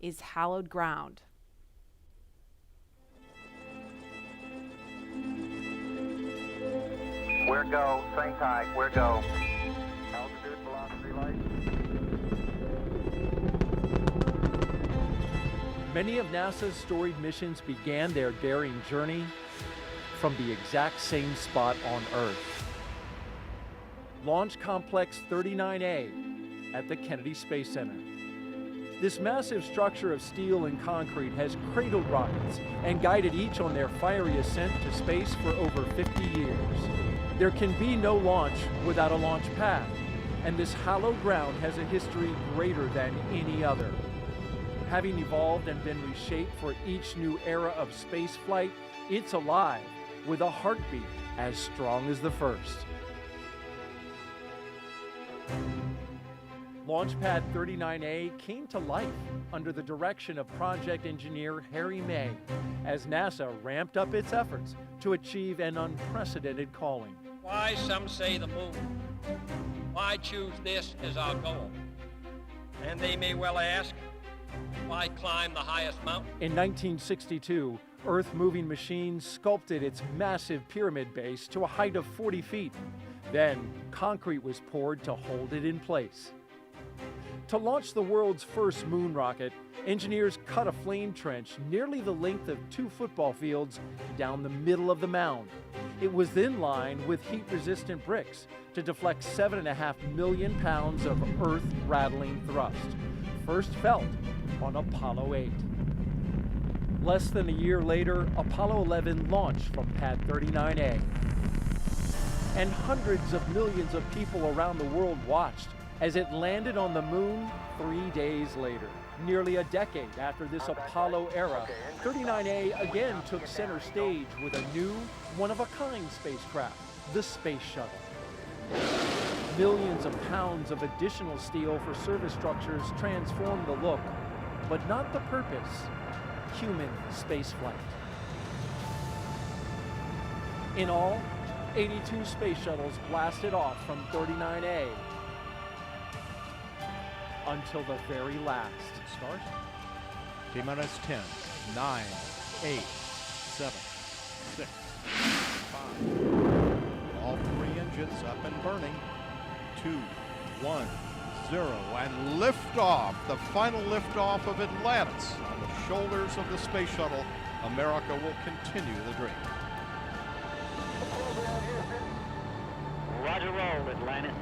is hallowed ground. We're go, swing tight, we're go. Altitude, velocity, light. Many of NASA's storied missions began their daring journey from the exact same spot on Earth. Launch Complex 39A at the Kennedy Space Center. This massive structure of steel and concrete has cradled rockets and guided each on their fiery ascent to space for over 50 years. There can be no launch without a launch pad, and this hallowed ground has a history greater than any other. Having evolved and been reshaped for each new era of spaceflight, it's alive with a heartbeat as strong as the first. Launchpad 39A came to life under the direction of project engineer Harry May as NASA ramped up its efforts to achieve an unprecedented calling. Why, some say the moon. Why choose this as our goal? And they may well ask, why climb the highest mountain? In 1962, Earth-moving machines sculpted its massive pyramid base to a height of 40 feet. Then, concrete was poured to hold it in place. To launch the world's first moon rocket, engineers cut a flame trench nearly the length of 2 football fields down the middle of the mound. It was then lined with heat-resistant bricks to deflect 7.5 million pounds of earth-rattling thrust, first felt on Apollo 8. Less than a year later, Apollo 11 launched from Pad 39A. And hundreds of millions of people around the world watched as it landed on the moon 3 days later. Nearly a decade after this Apollo era, 39A again took center stage with a new, one-of-a-kind spacecraft, the Space Shuttle. Millions of pounds of additional steel for surface structures transformed the look, but not the purpose: human spaceflight. In all, 82 space shuttles blasted off from 39A until the very last. Start. T-minus 10, 9, 8, 7, 6, 5. All 3 engines up and burning. 2, 1, 0, and liftoff. The final liftoff of Atlantis on the shoulders of the space shuttle. America will continue the dream. Roger, roll, Atlantis.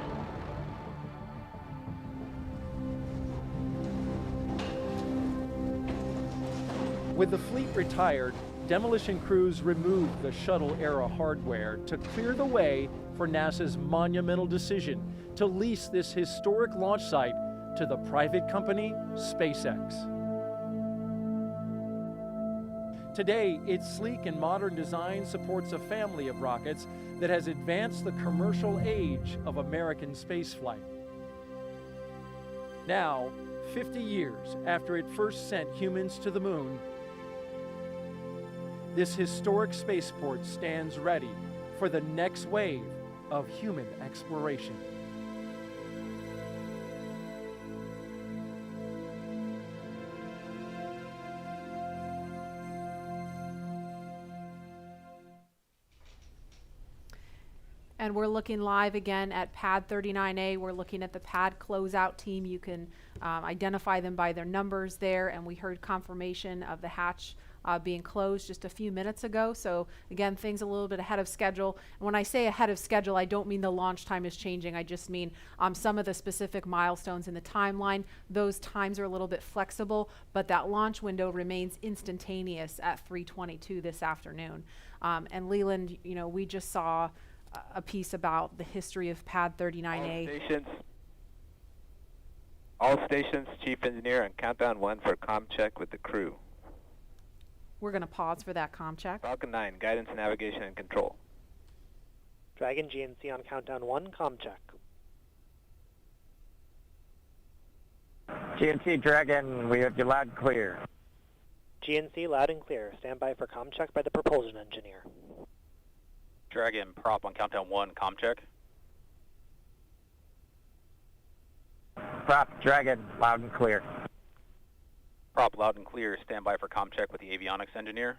With the fleet retired, demolition crews removed the shuttle-era hardware to clear the way for NASA's monumental decision to lease this historic launch site to the private company SpaceX. Today, its sleek and modern design supports a family of rockets that has advanced the commercial age of American spaceflight. Now, 50 years after it first sent humans to the moon, this historic spaceport stands ready for the next wave of human exploration. And we're looking live again at Pad 39A. We're looking at the pad closeout team. You can identify them by their numbers there, and we heard confirmation of the hatch being closed just a few minutes ago. So again, things a little bit ahead of schedule. And when I say ahead of schedule, I don't mean the launch time is changing. I just mean some of the specific milestones in the timeline. Those times are a little bit flexible, but that launch window remains instantaneous at 3:22 this afternoon. And Leland, you know, we just saw a piece about the history of Pad 39A. All stations, Chief Engineer, on countdown 1 for comm check with the crew. We're going to pause for that comm check. Falcon 9, guidance, navigation, and control. Dragon GNC on countdown 1, comm check. GNC Dragon, we have you loud and clear. GNC loud and clear. Stand by for comm check by the propulsion engineer. Dragon prop on countdown 1, comm check. Prop Dragon, loud and clear. Prop loud and clear. Stand by for comm check with the avionics engineer.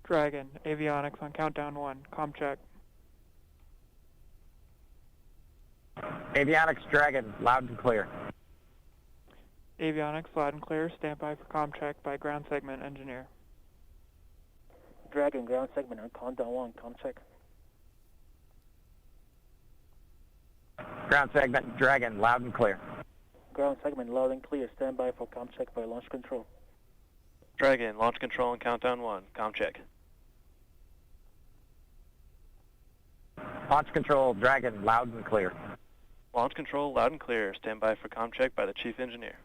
Dragon, avionics on countdown 1, comm check. Avionics Dragon, loud and clear. Avionics loud and clear, stand by for comm check by ground segment engineer. Dragon, ground segment on countdown 1, comm check. Ground segment Dragon, loud and clear. Ground segment loud and clear, stand by for comm check by launch control. Dragon, launch control on countdown 1. Comm check. Launch control Dragon, loud and clear. Launch control loud and clear. Stand by for comm check by the chief engineer.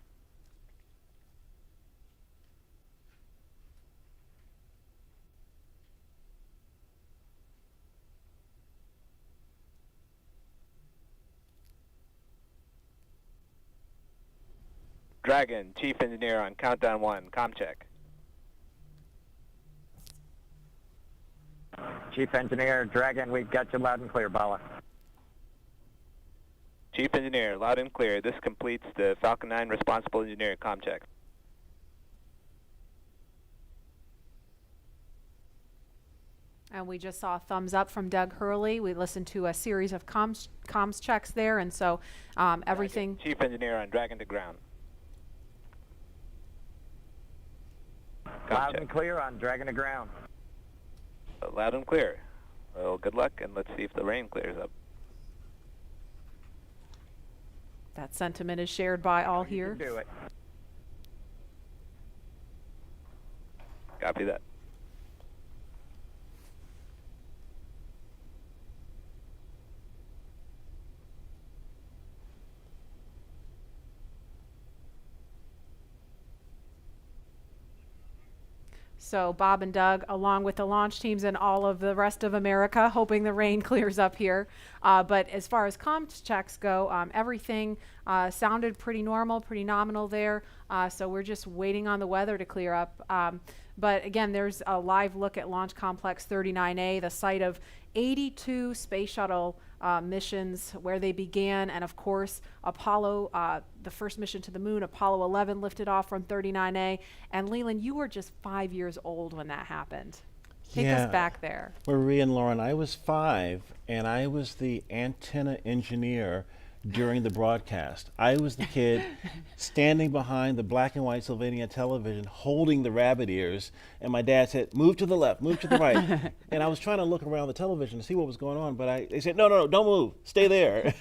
Dragon, chief engineer on countdown 1. Comm check. Chief engineer Dragon, we've got you loud and clear, Bala. Chief engineer, loud and clear. This completes the Falcon 9 responsible engineer comm check. And we just saw a thumbs up from Doug Hurley. We listened to a series of comms checks there, and so everything. Dragon, chief engineer on Dragon to ground. Loud and clear on Dragon to ground. Loud and clear. Well, good luck, and let's see if the rain clears up. That sentiment is shared by all here. Do it. Copy that. So Bob and Doug, along with the launch teams and all of the rest of America, hoping the rain clears up here. But as far as comms checks go, everything sounded pretty normal, pretty nominal there. So we're just waiting on the weather to clear up. But again, there's a live look at Launch Complex 39A, the site of 82 space shuttle missions where they began. And of course, Apollo, the first mission to the moon, Apollo 11 lifted off from 39A. And Leland, you were just 5 years old when that happened. Take us back there. Marie and Lauren, I was 5, and I was the antenna engineer during the broadcast. I was the kid standing behind the black and white Sylvania television holding the rabbit ears, and my dad said, move to the left, move to the right. And I was trying to look around the television to see what was going on, but they said, no, don't move, stay there.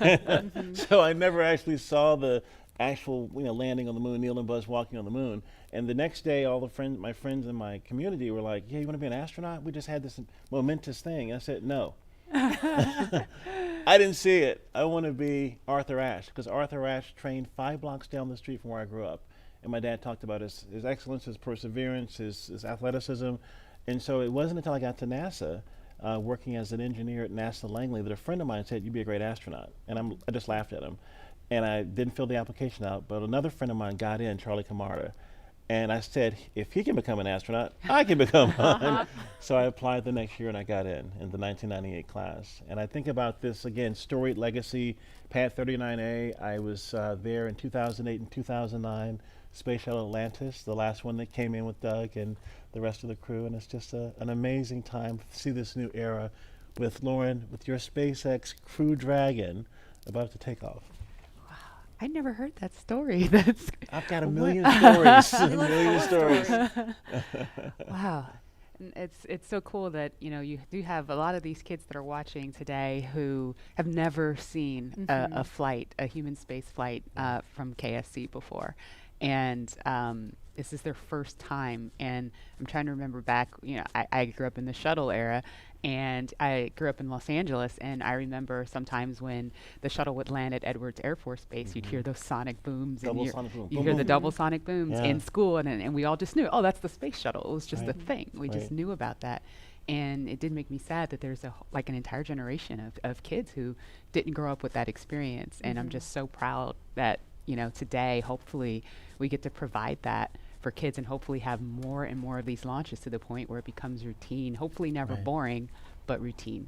So I never actually saw the actual landing on the moon, Neil and Buzz walking on the moon. And the next day, all my friends in my community were like, yeah, you want to be an astronaut? We just had this momentous thing. I said, no. I didn't see it. I want to be Arthur Ashe, because Arthur Ashe trained 5 blocks down the street from where I grew up. And my dad talked about his excellence, his perseverance, his athleticism. And so it wasn't until I got to NASA, working as an engineer at NASA Langley, that a friend of mine said, you'd be a great astronaut. And I just laughed at him. And I didn't fill the application out, but another friend of mine got in, Charlie Camarda. And I said, if he can become an astronaut, I can become one. So I applied the next year and I got in the 1998 class. And I think about this, again, storied legacy, Pad 39A. I was there in 2008 and 2009, Space Shuttle Atlantis, the last one that came in with Doug and the rest of the crew. And it's just an amazing time to see this new era with Lauren, with your SpaceX Crew Dragon about to take off. I never heard that story. I've got a million stories. A million stories. Wow. And it's so cool that you do have a lot of these kids that are watching today who have never seen a flight, a human space flight from KSC before, and this is their first time. And I'm trying to remember back. I grew up in the shuttle era. And I grew up in Los Angeles, and I remember sometimes when the shuttle would land at Edwards Air Force Base, you'd hear those sonic booms, you hear the double sonic booms in school, and we all just knew, oh, that's the space shuttle. It was just a thing. We just knew about that. And it did make me sad that there's an entire generation of kids who didn't grow up with that experience. And I'm just so proud that, today, hopefully, we get to provide that for kids and hopefully have more and more of these launches to the point where it becomes routine, hopefully never boring, but routine.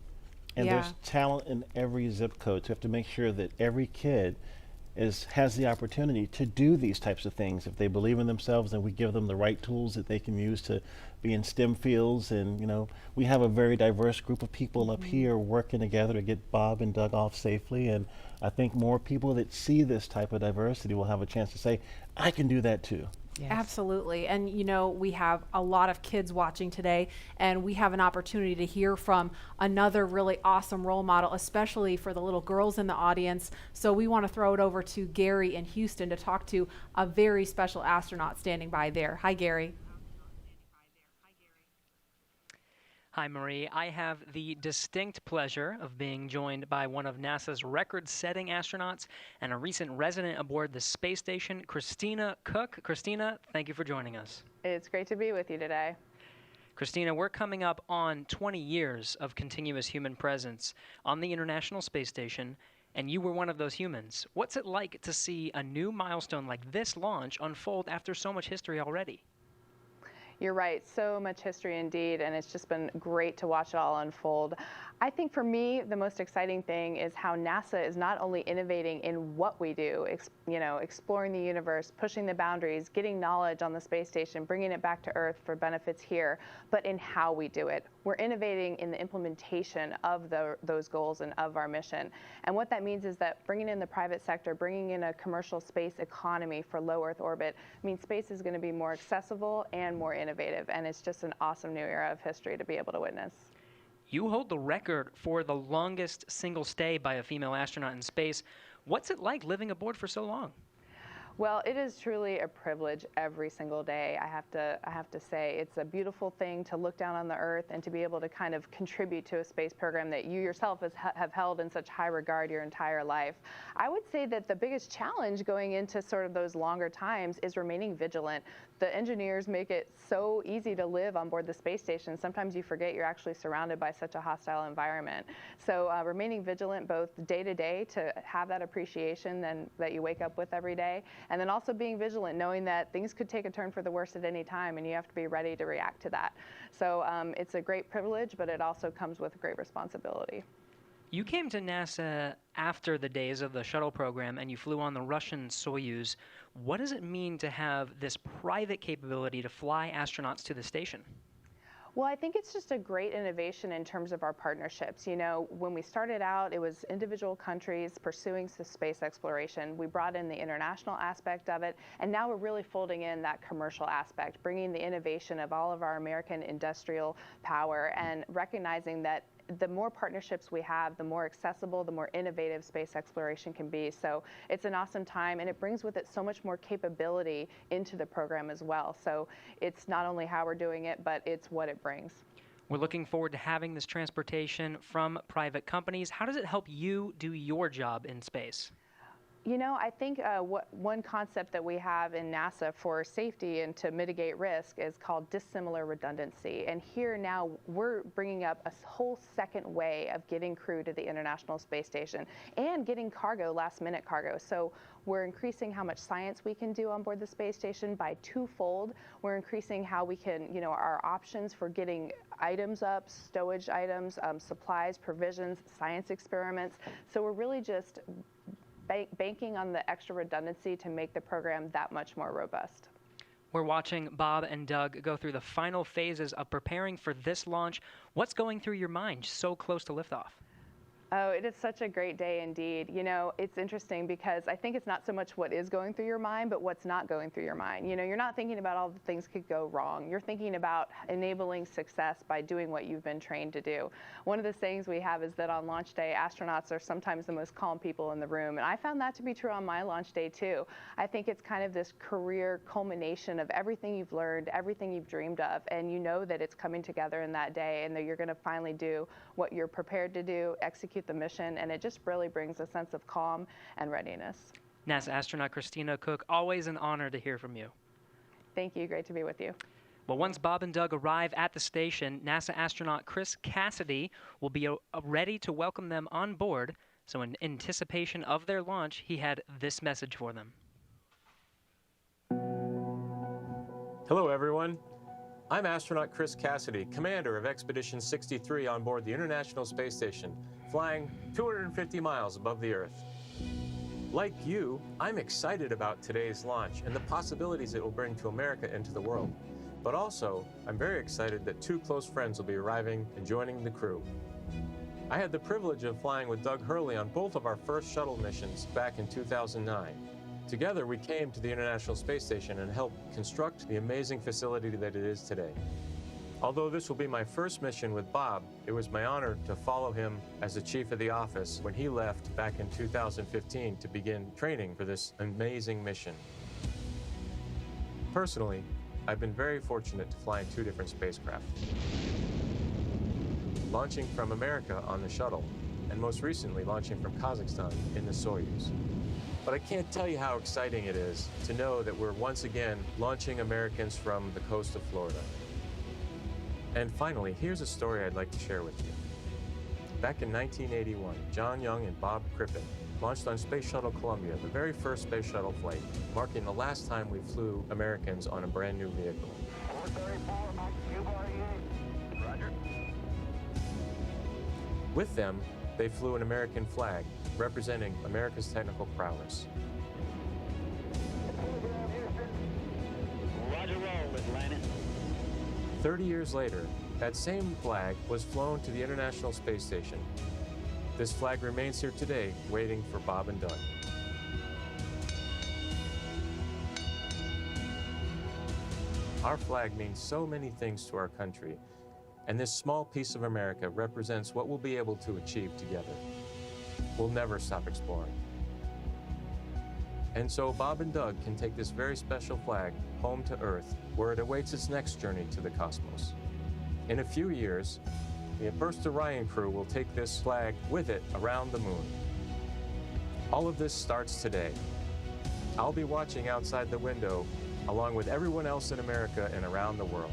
And there's talent in every zip code, so you have to make sure that every kid has the opportunity to do these types of things. If they believe in themselves, then we give them the right tools that they can use to be in STEM fields. And, you know, we have a very diverse group of people up here working together to get Bob and Doug off safely. And I think more people that see this type of diversity will have a chance to say, I can do that too. Yes. Absolutely. And you know, we have a lot of kids watching today, and we have an opportunity to hear from another really awesome role model, especially for the little girls in the audience. So we want to throw it over to Gary in Houston to talk to a very special astronaut standing by there. Hi, Gary. Hi, Marie. I have the distinct pleasure of being joined by one of NASA's record-setting astronauts and a recent resident aboard the space station, Christina Cook. Christina, thank you for joining us. It's great to be with you today. Christina, we're coming up on 20 years of continuous human presence on the International Space Station, and you were one of those humans. What's it like to see a new milestone like this launch unfold after so much history already? You're right, so much history indeed, and it's just been great to watch it all unfold. I think for me, the most exciting thing is how NASA is not only innovating in what we do, exploring the universe, pushing the boundaries, getting knowledge on the space station, bringing it back to Earth for benefits here, but in how we do it. We're innovating in the implementation of those goals and of our mission. And what that means is that bringing in the private sector, bringing in a commercial space economy for low Earth orbit, means space is going to be more accessible and more innovative. And it's just an awesome new era of history to be able to witness. You hold the record for the longest single stay by a female astronaut in space. What's it like living aboard for so long? Well, it is truly a privilege every single day. I have to say it's a beautiful thing to look down on the Earth and to be able to kind of contribute to a space program that you yourself have held in such high regard your entire life. I would say that the biggest challenge going into sort of those longer times is remaining vigilant. The engineers make it so easy to live on board the space station. Sometimes you forget you're actually surrounded by such a hostile environment. So remaining vigilant both day to day to have that appreciation that you wake up with every day, and then also being vigilant, knowing that things could take a turn for the worse at any time, and you have to be ready to react to that. So it's a great privilege, but it also comes with great responsibility. You came to NASA after the days of the Shuttle program, and you flew on the Russian Soyuz. What does it mean to have this private capability to fly astronauts to the station? Well, I think it's just a great innovation in terms of our partnerships. You know, when we started out, it was individual countries pursuing space exploration. We brought in the international aspect of it, and now we're really folding in that commercial aspect, bringing the innovation of all of our American industrial power and recognizing that the more partnerships we have, the more accessible, the more innovative space exploration can be. So it's an awesome time, and it brings with it so much more capability into the program as well. So it's not only how we're doing it, but it's what it brings. We're looking forward to having this transportation from private companies. How does it help you do your job in space? You know, I think one concept that we have in NASA for safety and to mitigate risk is called dissimilar redundancy. And here now we're bringing up a whole second way of getting crew to the International Space Station and getting cargo, last-minute cargo. So we're increasing how much science we can do on board the space station by twofold. We're increasing how we can, our options for getting items up, stowage items, supplies, provisions, science experiments. So we're really just banking on the extra redundancy to make the program that much more robust. We're watching Bob and Doug go through the final phases of preparing for this launch. What's going through your mind so close to liftoff? Oh, it is such a great day indeed. You know, it's interesting because I think it's not so much what is going through your mind, but what's not going through your mind. You know, you're not thinking about all the things could go wrong. You're thinking about enabling success by doing what you've been trained to do. One of the sayings we have is that on launch day, astronauts are sometimes the most calm people in the room. And I found that to be true on my launch day too. I think it's kind of this career culmination of everything you've learned, everything you've dreamed of, and you know that it's coming together in that day and that you're going to finally do what you're prepared to do, execute the mission, and it just really brings a sense of calm and readiness. NASA astronaut Christina Cook, always an honor to hear from you. Thank you. Great to be with you. Well, once Bob and Doug arrive at the station, NASA astronaut Chris Cassidy will be ready to welcome them on board. So in anticipation of their launch, he had this message for them. Hello, everyone. I'm astronaut Chris Cassidy, commander of Expedition 63 on board the International Space Station, flying 250 miles above the Earth. Like you, I'm excited about today's launch and the possibilities it will bring to America and to the world. But also, I'm very excited that two close friends will be arriving and joining the crew. I had the privilege of flying with Doug Hurley on both of our first shuttle missions back in 2009. Together, we came to the International Space Station and helped construct the amazing facility that it is today. Although this will be my first mission with Bob, it was my honor to follow him as the chief of the office when he left back in 2015 to begin training for this amazing mission. Personally, I've been very fortunate to fly in two different spacecraft. Launching from America on the Shuttle, and most recently launching from Kazakhstan in the Soyuz. But I can't tell you how exciting it is to know that we're once again launching Americans from the coast of Florida. And finally, here's a story I'd like to share with you. Back in 1981, John Young and Bob Crippen launched on Space Shuttle Columbia, the very first space shuttle flight, marking the last time we flew Americans on a brand new vehicle. 434, Mike, Q-48. Roger. With them, they flew an American flag, representing America's technical prowess. Roger roll, Atlanta. 30 years later, that same flag was flown to the International Space Station. This flag remains here today, waiting for Bob and Doug. Our flag means so many things to our country, and this small piece of America represents what we'll be able to achieve together. We'll never stop exploring. And so Bob and Doug can take this very special flag home to Earth, where it awaits its next journey to the cosmos. In a few years, the first Orion crew will take this flag with it around the moon. All of this starts today. I'll be watching outside the window along with everyone else in America and around the world.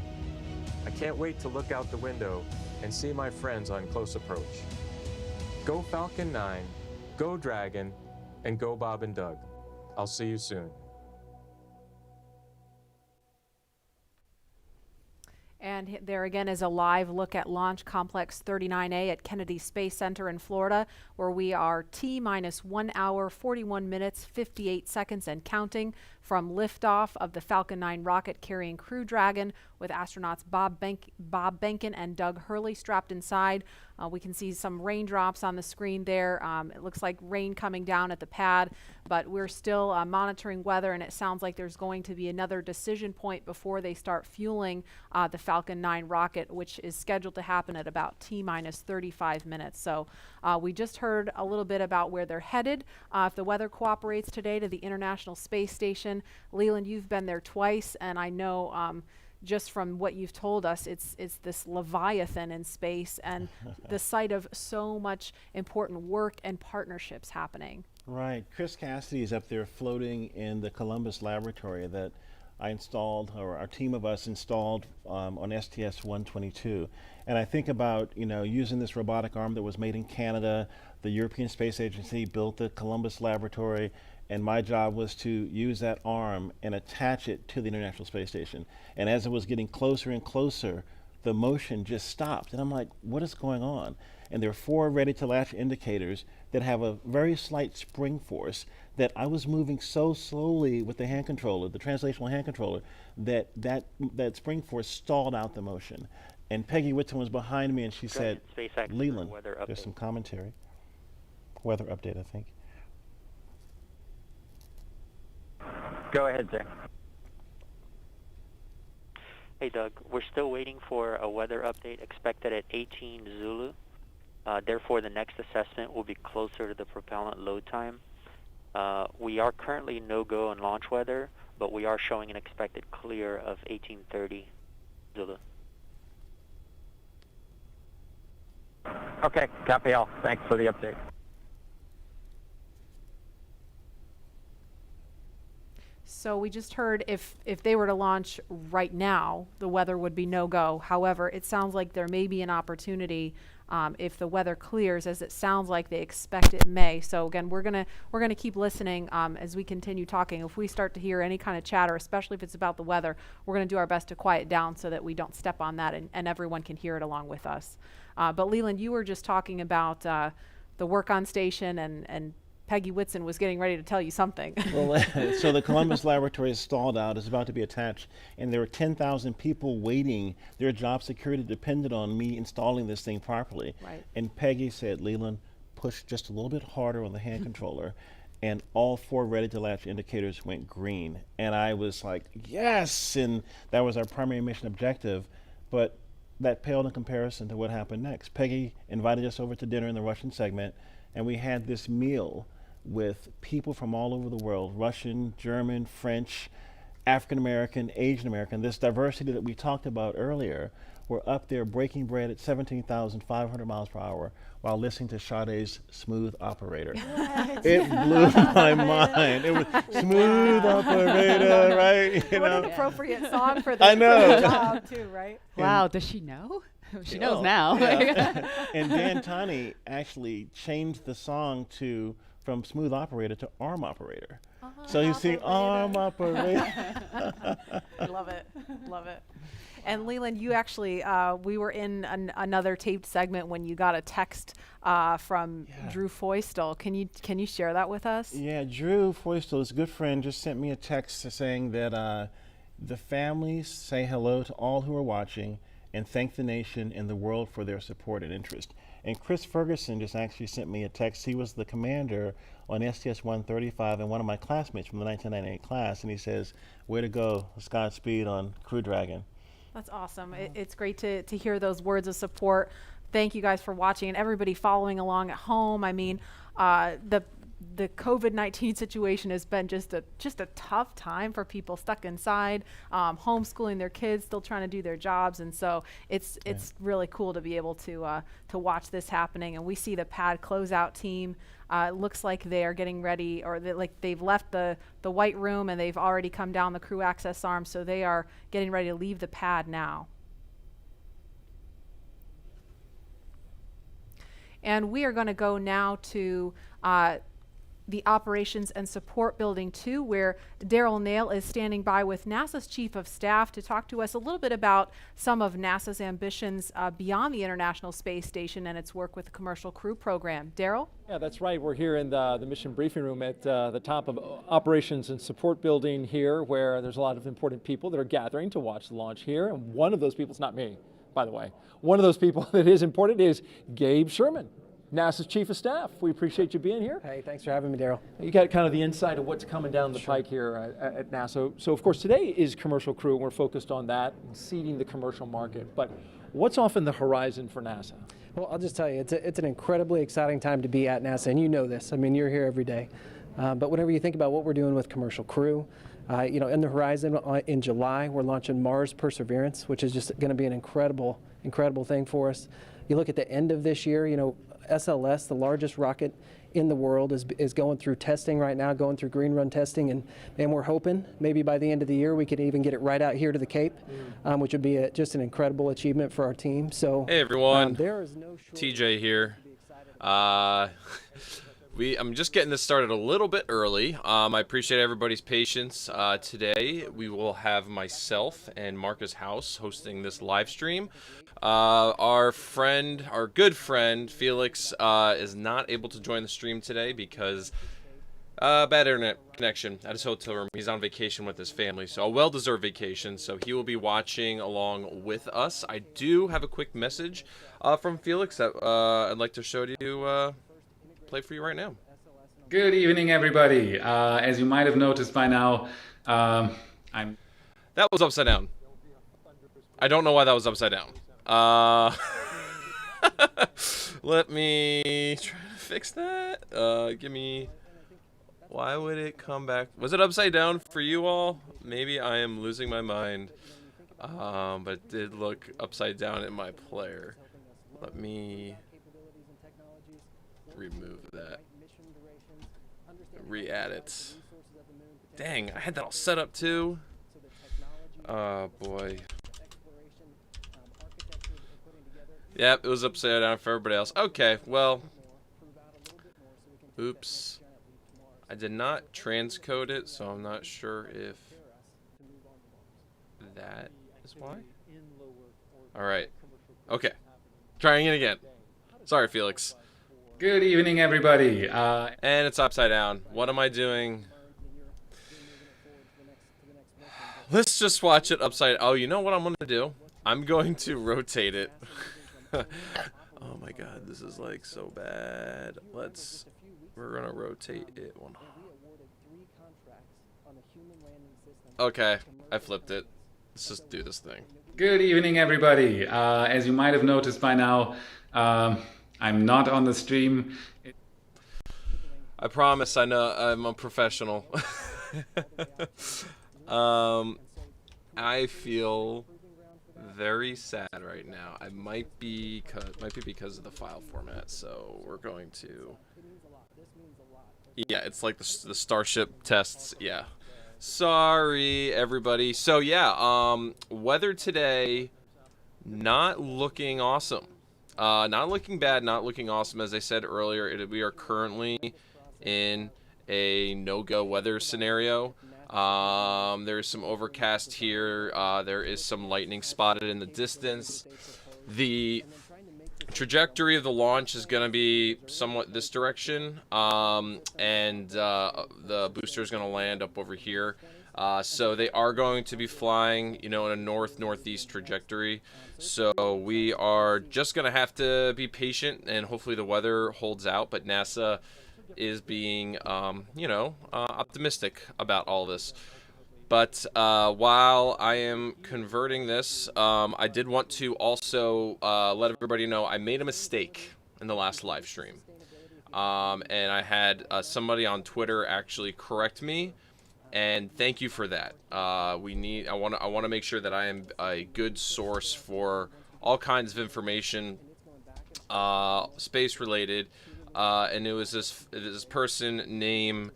I can't wait to look out the window and see my friends on close approach. Go Falcon 9, go Dragon, and go Bob and Doug. I'll see you soon. And there again is a live look at Launch Complex 39A at Kennedy Space Center in Florida, where we are T-minus 1 hour, 41 minutes, 58 seconds and counting from liftoff of the Falcon 9 rocket carrying Crew Dragon with astronauts Bob Behnken and Doug Hurley strapped inside. We can see some raindrops on the screen there. It looks like rain coming down at the pad, but we're still monitoring weather, and it sounds like there's going to be another decision point before they start fueling the Falcon 9 rocket, which is scheduled to happen at about T-minus 35 minutes. So we just heard a little bit about where they're headed. If the weather cooperates today, to the International Space Station. Leland, you've been there twice, and I know just from what you've told us, it's this Leviathan in space and the site of so much important work and partnerships happening. Right. Chris Cassidy is up there floating in the Columbus laboratory that I installed, or our team of us installed on STS-122. And I think about, using this robotic arm that was made in Canada. The European Space Agency built the Columbus laboratory, and my job was to use that arm and attach it to the International Space Station. And as it was getting closer and closer, the motion just stopped. And I'm like, what is going on? And there are 4 ready-to-latch indicators that have a very slight spring force that I was moving so slowly with the hand controller, the translational hand controller, that spring force stalled out the motion. And Peggy Whitton was behind me, and she said, Leland, there's some commentary. Weather update, I think. Go ahead, Jay. Hey, Doug. We're still waiting for a weather update expected at 18 Zulu. Therefore, the next assessment will be closer to the propellant load time. We are currently no-go on launch weather, but we are showing an expected clear of 1830 Zulu. Okay, copy all. Thanks for the update. So we just heard if they were to launch right now, the weather would be no-go. However, it sounds like there may be an opportunity if the weather clears, as it sounds like they expect it may. So again, we're gonna keep listening as we continue talking. If we start to hear any kind of chatter, especially if it's about the weather, we're gonna do our best to quiet down so that we don't step on that and everyone can hear it along with us. But Leland, you were just talking about the work on station and Peggy Whitson was getting ready to tell you something. Well, so the Columbus laboratory is stalled out. It's about to be attached, and there were 10,000 people waiting. Their job security depended on me installing this thing properly. Right. And Peggy said, Leland, push just a little bit harder on the hand controller, and all 4 ready-to-latch indicators went green. And I was like, yes! And that was our primary mission objective. But that paled in comparison to what happened next. Peggy invited us over to dinner in the Russian segment, and we had this meal with people from all over the world, Russian, German, French, African American, Asian American. This diversity that we talked about earlier, were up there breaking bread at 17,500 miles per hour while listening to Sade's Smooth Operator. What? It blew my mind. It was Smooth Operator, right? You What know? an appropriate song for I the, know. for the job, too, right? Wow, does she know? She knows Oh, now. yeah. And Dan Tani actually changed the song from Smooth Operator to Arm Operator. So you see Arm Operator. I love it. Love it. And Leland, you actually, we were in another taped segment when you got a text from Drew Foystel. Can you share that with us? Yeah, Drew Foystel, his good friend, just sent me a text saying that the families say hello to all who are watching and thank the nation and the world for their support and interest. And Chris Ferguson just actually sent me a text. He was the commander on STS-135 and one of my classmates from the 1998 class, and he says, way to go, Godspeed on Crew Dragon. That's awesome. It's great to hear those words of support. Thank you guys for watching and everybody following along at home. I mean, the COVID-19 situation has been just a tough time for people stuck inside, homeschooling their kids, still trying to do their jobs, and so it's really cool to be able to watch this happening. And we see the pad closeout team. It looks like they are getting ready, or they've left the white room and they've already come down the crew access arm, so they are getting ready to leave the pad now. And we are going to go now to the Operations and Support Building 2, where Daryl Nail is standing by with NASA's Chief of Staff to talk to us a little bit about some of NASA's ambitions beyond the International Space Station and its work with the Commercial Crew Program. Daryl? Yeah, that's right. We're here in the mission briefing room at the top of Operations and Support Building here, where there's a lot of important people that are gathering to watch the launch here. And one of those people is not me, by the way. One of those people that is important is Gabe Sherman, NASA's Chief of Staff. We appreciate you being here. Hey, thanks for having me, Daryl. You got kind of the insight of what's coming down the pike here at NASA. So of course today is Commercial Crew, and we're focused on that and seeding the commercial market. But what's off in the horizon for NASA? Well, I'll just tell you, it's an incredibly exciting time to be at NASA, and you know this. I mean, you're here every day. But whenever you think about what we're doing with Commercial Crew, in the horizon in July, we're launching Mars Perseverance, which is just going to be an incredible thing for us. You look at the end of this year, SLS, the largest rocket in the world, is going through testing right now, going through green run testing, and we're hoping maybe by the end of the year we could even get it right out here to the Cape, which would be just an incredible achievement for our team. So, hey everyone, there is no TJ here. I'm just getting this started a little bit early. I appreciate everybody's patience. Today we will have myself and Marcus House hosting this live stream. Our good friend Felix is not able to join the stream today because bad internet connection at his hotel room. He's on vacation with his family, so a well-deserved vacation, so he will be watching along with us. I do have a quick message from Felix that I'd like to show to you, play for you right now. Good evening, everybody. As you might have noticed by now, That was upside down. I don't know why that was upside down. Let me try to fix that. Why would it come back? Was it upside down for you all? Maybe I am losing my mind. But it did look upside down in my player. Let me remove that. Re-add it. Dang, I had that all set up too. Oh boy. Yep, it was upside down for everybody else. Okay, well. Oops. I did not transcode it, so I'm not sure if that is why. Alright. Okay. Trying it again. Sorry, Felix. Good evening, everybody. And it's upside down. What am I doing? Let's just watch it upside. Oh, you know what I'm going to do? I'm going to rotate it. Oh my god, this is like so bad. We're going to rotate it one. Okay, I flipped it. Let's just do this thing. Good evening, everybody. As you might have noticed by now, I'm not on the stream. I promise, I know I'm a professional. I feel very sad right now. I might be because of the file format. So we're going to. Yeah, it's like the Starship tests. Yeah. Sorry, everybody. So yeah, weather today, not looking awesome. Not looking bad, not looking awesome. As I said earlier, we are currently in a no-go weather scenario. There's some overcast here. There is some lightning spotted in the distance. The trajectory of the launch is going to be somewhat this direction, and the booster is going to land up over here. So they are going to be flying, you know, in a north-northeast trajectory. So we are just going to have to be patient, and hopefully the weather holds out. But NASA is being, you know, optimistic about all this. But while I am converting this, I did want to also let everybody know I made a mistake in the last live stream. And I had somebody on Twitter actually correct me, and thank you for that. I want to make sure that I am a good source for all kinds of information, space related. And it was this person named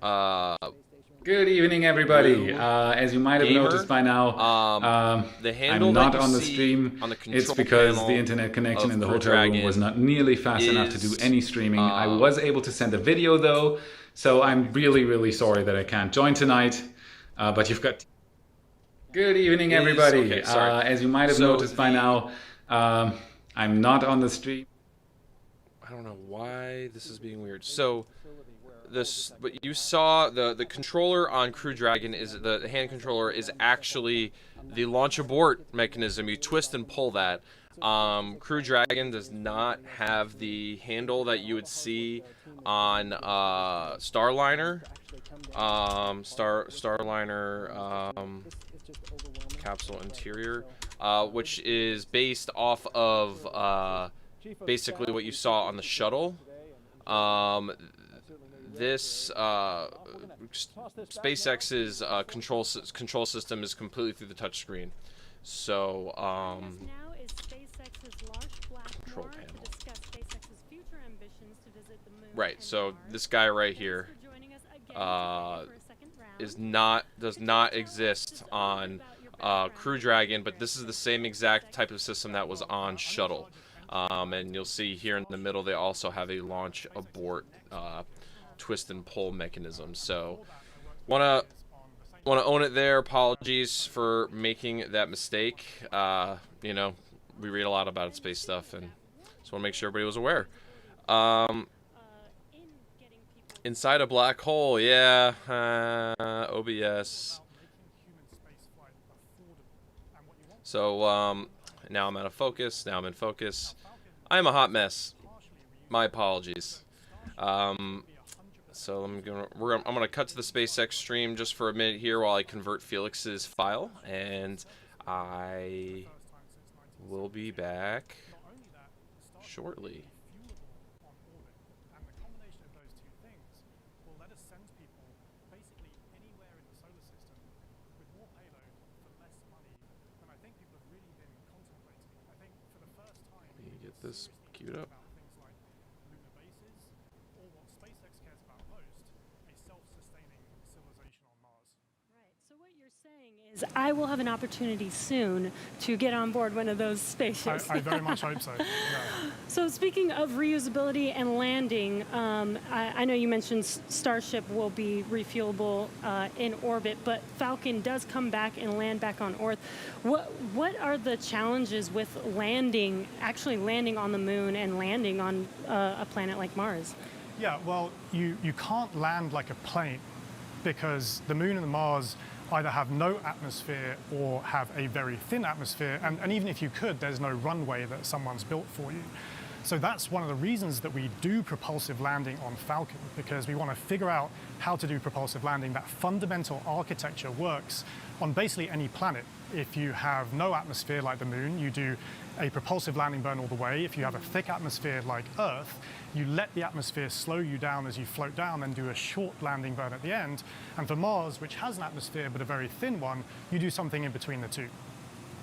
Good evening, everybody. As you might have noticed by now, the handle I'm not on the stream. On the control it's because panel the internet connection in the Crew hotel room Dragon was not nearly fast enough to do any streaming. I was able to send a video though, so I'm really, really sorry that I can't join tonight. But you've got. Good evening, everybody. Okay, sorry. As you might have noticed by now, I'm not on the stream. I don't know why this is being weird. So but you saw the controller on Crew Dragon is the hand controller is actually the launch abort mechanism. You twist and pull that. Crew Dragon does not have the handle that you would see on Starliner. Starliner capsule interior, which is based off of basically what you saw on the shuttle. This SpaceX's control system is completely through the touchscreen. So control panel. Right. So this guy right here does not exist on Crew Dragon, but this is the same exact type of system that was on Shuttle. And you'll see here in the middle they also have a launch abort twist and pull mechanism. So wanna own it there. Apologies for making that mistake. You know, we read a lot about space stuff, and just want to make sure everybody was aware. Inside a black hole, yeah. OBS. So now I'm out of focus. Now I'm in focus. I'm a hot mess. My apologies. So I'm gonna cut to the SpaceX stream just for a minute here while I convert Felix's file, and I will be back shortly. Let me get this queued up. is I will have an opportunity soon to get on board one of those spaceships. I very much hope so. Yeah. So speaking of reusability and landing, I know you mentioned Starship will be refuelable in orbit, but Falcon does come back and land back on Earth. What are the challenges with landing, actually landing on the moon and landing on a planet like Mars? Yeah, well, you can't land like a plane because the moon and the Mars either have no atmosphere or have a very thin atmosphere, and even if you could, there's no runway that someone's built for you. So that's one of the reasons that we do propulsive landing on Falcon, because we want to figure out how to do propulsive landing. That fundamental architecture works on basically any planet. If you have no atmosphere like the moon, you do a propulsive landing burn all the way. If you have a thick atmosphere like Earth, you let the atmosphere slow you down as you float down, then do a short landing burn at the end. And for Mars, which has an atmosphere but a very thin one, you do something in between the two.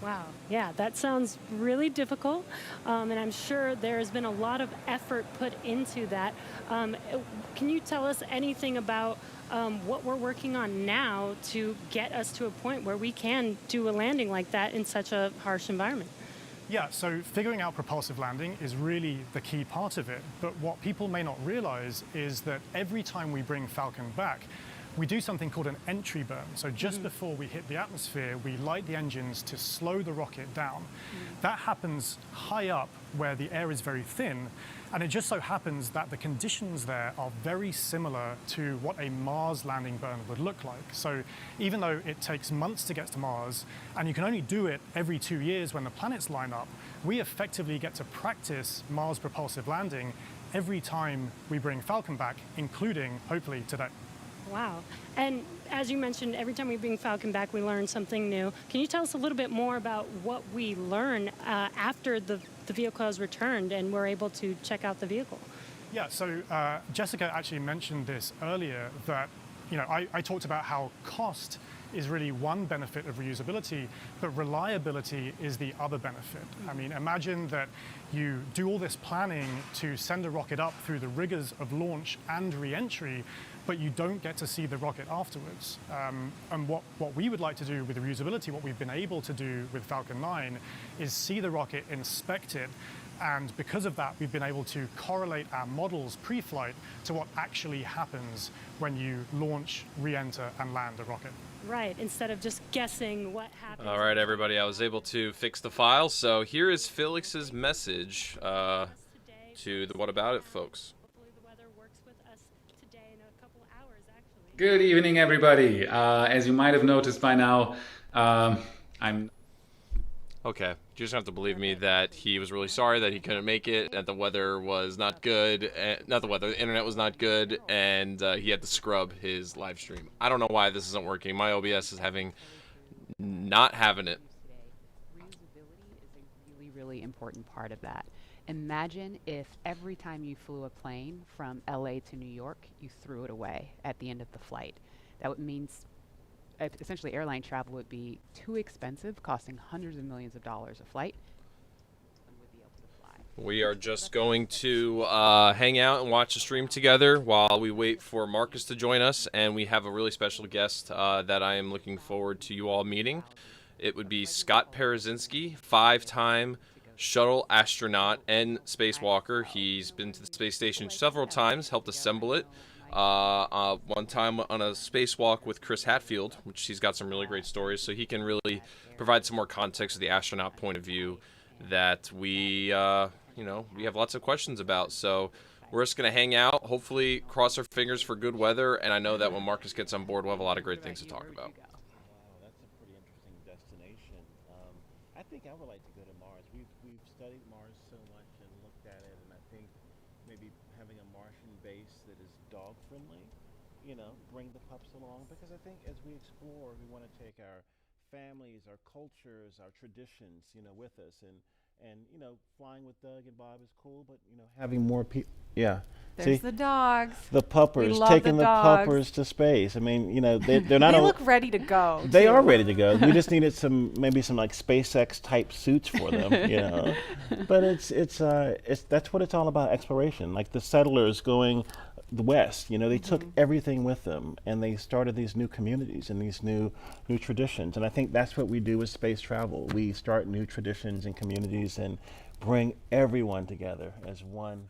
Wow, yeah, that sounds really difficult, and I'm sure there's been a lot of effort put into that. Can you tell us anything about what we're working on now to get us to a point where we can do a landing like that in such a harsh environment? Yeah, so figuring out propulsive landing is really the key part of it. But what people may not realize is that every time we bring Falcon back, we do something called an entry burn. So just before we hit the atmosphere, we light the engines to slow the rocket down. That happens high up where the air is very thin. And it just so happens that the conditions there are very similar to what a Mars landing burn would look like. So even though it takes months to get to Mars, and you can only do it every 2 years when the planets line up, we effectively get to practice Mars propulsive landing every time we bring Falcon back, including, hopefully, today. Wow. And as you mentioned, every time we bring Falcon back, we learn something new. Can you tell us a little bit more about what we learn after the vehicle has returned and we're able to check out the vehicle? Yeah, so Jessica actually mentioned this earlier, that I talked about how cost is really one benefit of reusability, but reliability is the other benefit. I mean, imagine that you do all this planning to send a rocket up through the rigors of launch and re-entry, but you don't get to see the rocket afterwards. And what we would like to do with the reusability, what we've been able to do with Falcon 9, is see the rocket, inspect it, and because of that, we've been able to correlate our models pre-flight to what actually happens when you launch, re-enter, and land a rocket. Right, instead of just guessing what happens. All right, everybody, I was able to fix the file, so here is Felix's message to the What About It folks. Good evening, everybody. As you might have noticed by now, I'm... Okay, you just have to believe me that he was really sorry that he couldn't make it, that the weather was not good, not the weather, the internet was not good, and he had to scrub his live stream. I don't know why this isn't working. My OBS is not having it. Reusability is a really, really important part of that. Imagine if every time you flew a plane from LA to New York, you threw it away at the end of the flight. That means essentially airline travel would be too expensive, costing hundreds of millions of dollars a flight. Would be able to fly. We are just going to hang out and watch the stream together while we wait for Marcus to join us, and we have a really special guest that I am looking forward to you all meeting. It would be Scott Parazynski, 5-time Shuttle astronaut and spacewalker. He's been to the space station several times, helped assemble it. One time on a spacewalk with Chris Hadfield, which he's got some really great stories, so he can really provide some more context of the astronaut point of view that we have lots of questions about. So we're just going to hang out, hopefully cross our fingers for good weather, and I know that when Marcus gets on board, we'll have a lot of great things to talk about. Wow, that's a pretty interesting destination. I think I would like to go to Mars. We've studied Mars so much and looked at it, and I think maybe having a Martian base that is dog friendly, bring the pups along, because I think as we explore, we want to take our families, our cultures, our traditions, with us, and flying with Doug and Bob is cool, but having more people, yeah. There's See, the dogs. the puppers, taking the puppers to space. I mean, they're not. They look ready to go. They are ready to go. We just needed maybe some like SpaceX type suits for them, But it's that's what it's all about, exploration. Like the settlers going the West. You know, they took everything with them, and they started these new communities and these new traditions. And I think that's what we do with space travel. We start new traditions and communities and bring everyone together as one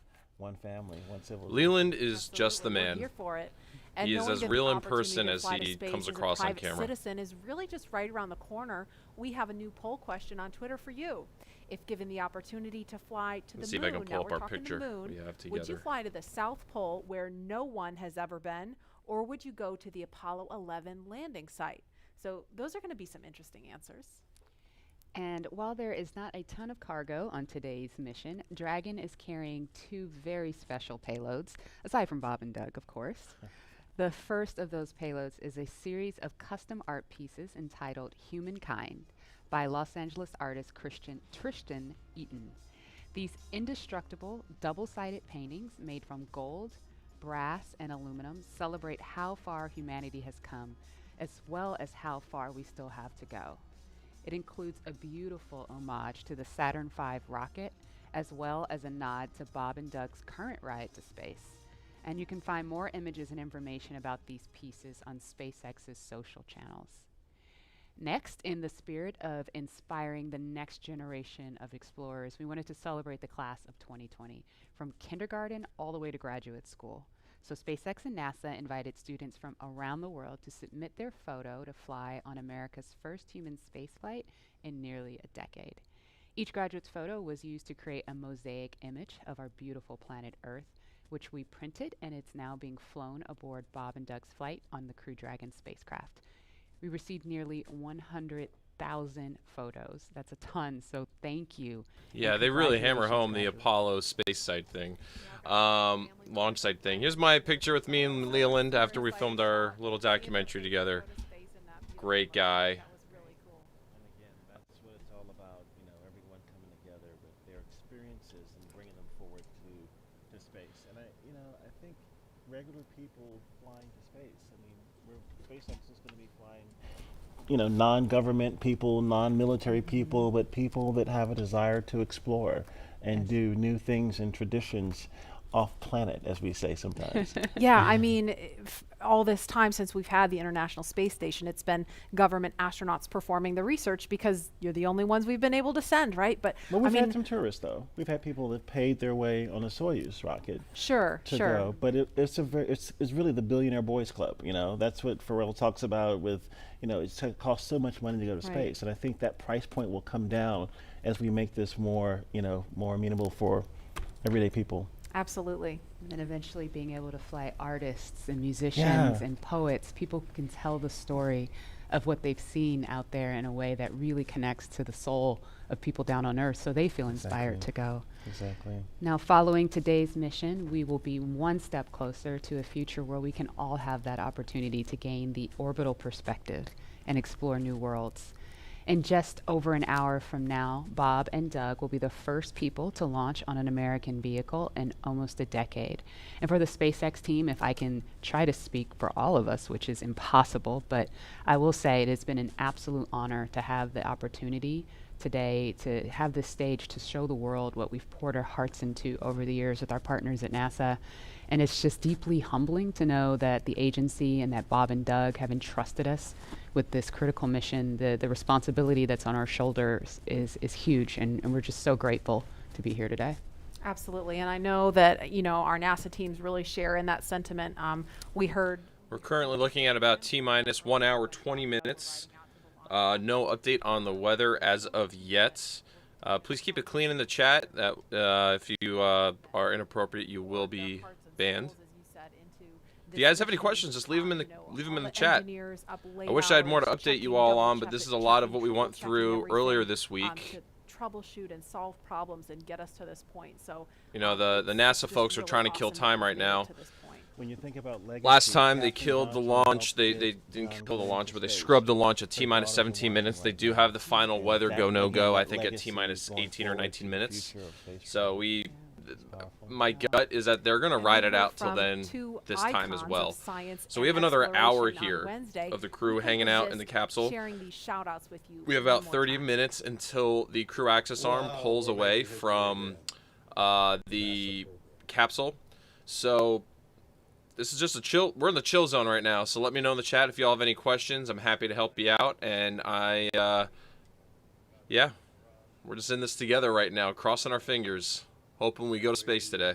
family, one civilization. Leland is just the We're man. here for it. And He is knowing as that real the in person opportunity to as fly to he space comes as a across on private camera. Citizen is really just right around the corner. We have a new poll question on Twitter for you. If given the opportunity to fly to Let's the see if I moon, can pull now up we're our talking picture the moon, we have would you together. fly to the South Pole where no one has ever been, or would you go to the Apollo 11 landing site? So those are going to be some interesting answers. And while there is not a ton of cargo on today's mission, Dragon is carrying 2 very special payloads, aside from Bob and Doug, of course. The first of those payloads is a series of custom art pieces entitled Humankind by Los Angeles artist Tristan Eaton. These indestructible, double-sided paintings made from gold, brass, and aluminum celebrate how far humanity has come, as well as how far we still have to go. It includes a beautiful homage to the Saturn V rocket, as well as a nod to Bob and Doug's current ride to space. And you can find more images and information about these pieces on SpaceX's social channels. Next, in the spirit of inspiring the next generation of explorers, we wanted to celebrate the class of 2020, from kindergarten all the way to graduate school. So SpaceX and NASA invited students from around the world to submit their photo to fly on America's first human spaceflight in nearly a decade. Each graduate's photo was used to create a mosaic image of our beautiful planet Earth, which we printed, and it's now being flown aboard Bob and Doug's flight on the Crew Dragon spacecraft. We received nearly 100,000 photos. That's a ton, so thank you. Yeah, they really hammer home the Apollo space site thing, launch site thing. Here's my picture with me and Leland after we filmed our little documentary together. Great guy. And again, that's what it's all about, you know, everyone coming together with their experiences and bringing them forward to space. And I think regular people flying to space, I mean, SpaceX is going to be flying, you know, non-government people, non-military people, but people that have a desire to explore and do new things and traditions off planet, as we say sometimes. Yeah, I mean, all this time since we've had the International Space Station, it's been government astronauts performing the research because you're the only ones we've been able to send, right? But well, we've I mean, had some tourists, though. We've had people that paid their way on a Soyuz rocket. Sure. Go. But it's really the billionaire boys club. You know, that's what Pharrell talks about. With, you know, it costs so much money to go to space, and I think that price point will come down as we make this more, you know, more amenable for everyday people. Absolutely. And then eventually being able to fly artists and musicians and poets, people can tell the story of what they've seen out there in a way that really connects to the soul of people down on Earth, so they feel inspired to go. Exactly. Now, following today's mission, we will be one step closer to a future where we can all have that opportunity to gain the orbital perspective and explore new worlds. In just over an hour from now, Bob and Doug will be the first people to launch on an American vehicle in almost a decade. And for the SpaceX team, if I can try to speak for all of us, which is impossible, but I will say it has been an absolute honor to have the opportunity today to have this stage to show the world what we've poured our hearts into over the years with our partners at NASA. And it's just deeply humbling to know that the agency and that Bob and Doug have entrusted us with this critical mission. The responsibility that's on our shoulders is huge, and we're just so grateful to be here today. Absolutely, and I know that, you know, our NASA teams really share in that sentiment. We're currently looking at about T-minus 1 hour 20 minutes. No update on the weather as of yet. Please keep it clean in the chat. That if you are inappropriate, you will be banned. If you guys have any questions, just leave them in the chat. I wish I had more to update you all on, but this is a lot of what we went through earlier this week. To troubleshoot and solve problems and get us to this point. So you know, the NASA folks are trying to kill time right now. When you think about legacy, last time they killed the launch, they didn't kill the launch, but they scrubbed the launch at T-minus 17 minutes. They do have the final weather go no go, I think, at T-minus 18 or 19 minutes. So my gut is that they're going to ride it out till then this time as well. So we have another hour here of the crew hanging out in the capsule. We have about 30 minutes until the crew access arm pulls away from the capsule. So this is just a chill. We're in the chill zone right now, so let me know in the chat if y'all have any questions. I'm happy to help you out, and yeah, we're just in this together right now, crossing our fingers, hoping we go to space today.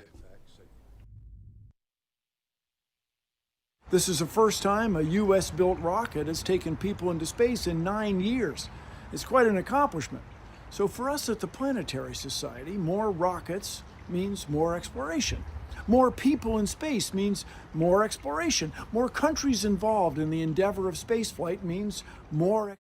This is the first time a U.S.-built rocket has taken people into space in 9 years. It's quite an accomplishment. So for us at the Planetary Society, more rockets means more exploration. More people in space means more exploration. More countries involved in the endeavor of spaceflight means more.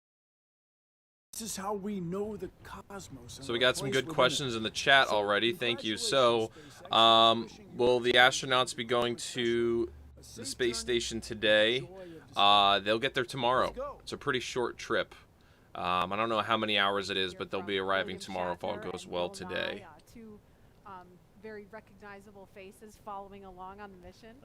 This is how we know the cosmos. So we got some good questions in the chat already. Thank you. So, will the astronauts be going to the space station today? They'll get there tomorrow. It's a pretty short trip. I don't know how many hours it is, but they'll be arriving tomorrow if all goes well today. Two very recognizable faces following along on the mission.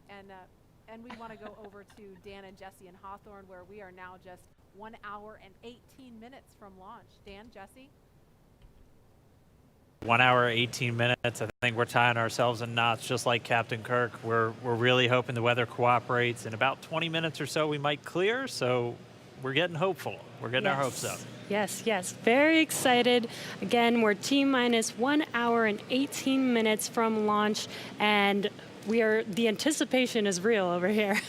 And we want to go over to Dan and Jesse in Hawthorne, where we are now just 1 hour and 18 minutes from launch. Dan, Jesse? 1 hour, 18 minutes. I think we're tying ourselves in knots, just like Captain Kirk. We're really hoping the weather cooperates. In about 20 minutes or so, we might clear. So we're getting hopeful. We're getting our hopes up. Yes, yes. Very excited. Again, we're T-minus 1 hour and 18 minutes from launch, and the anticipation is real over here.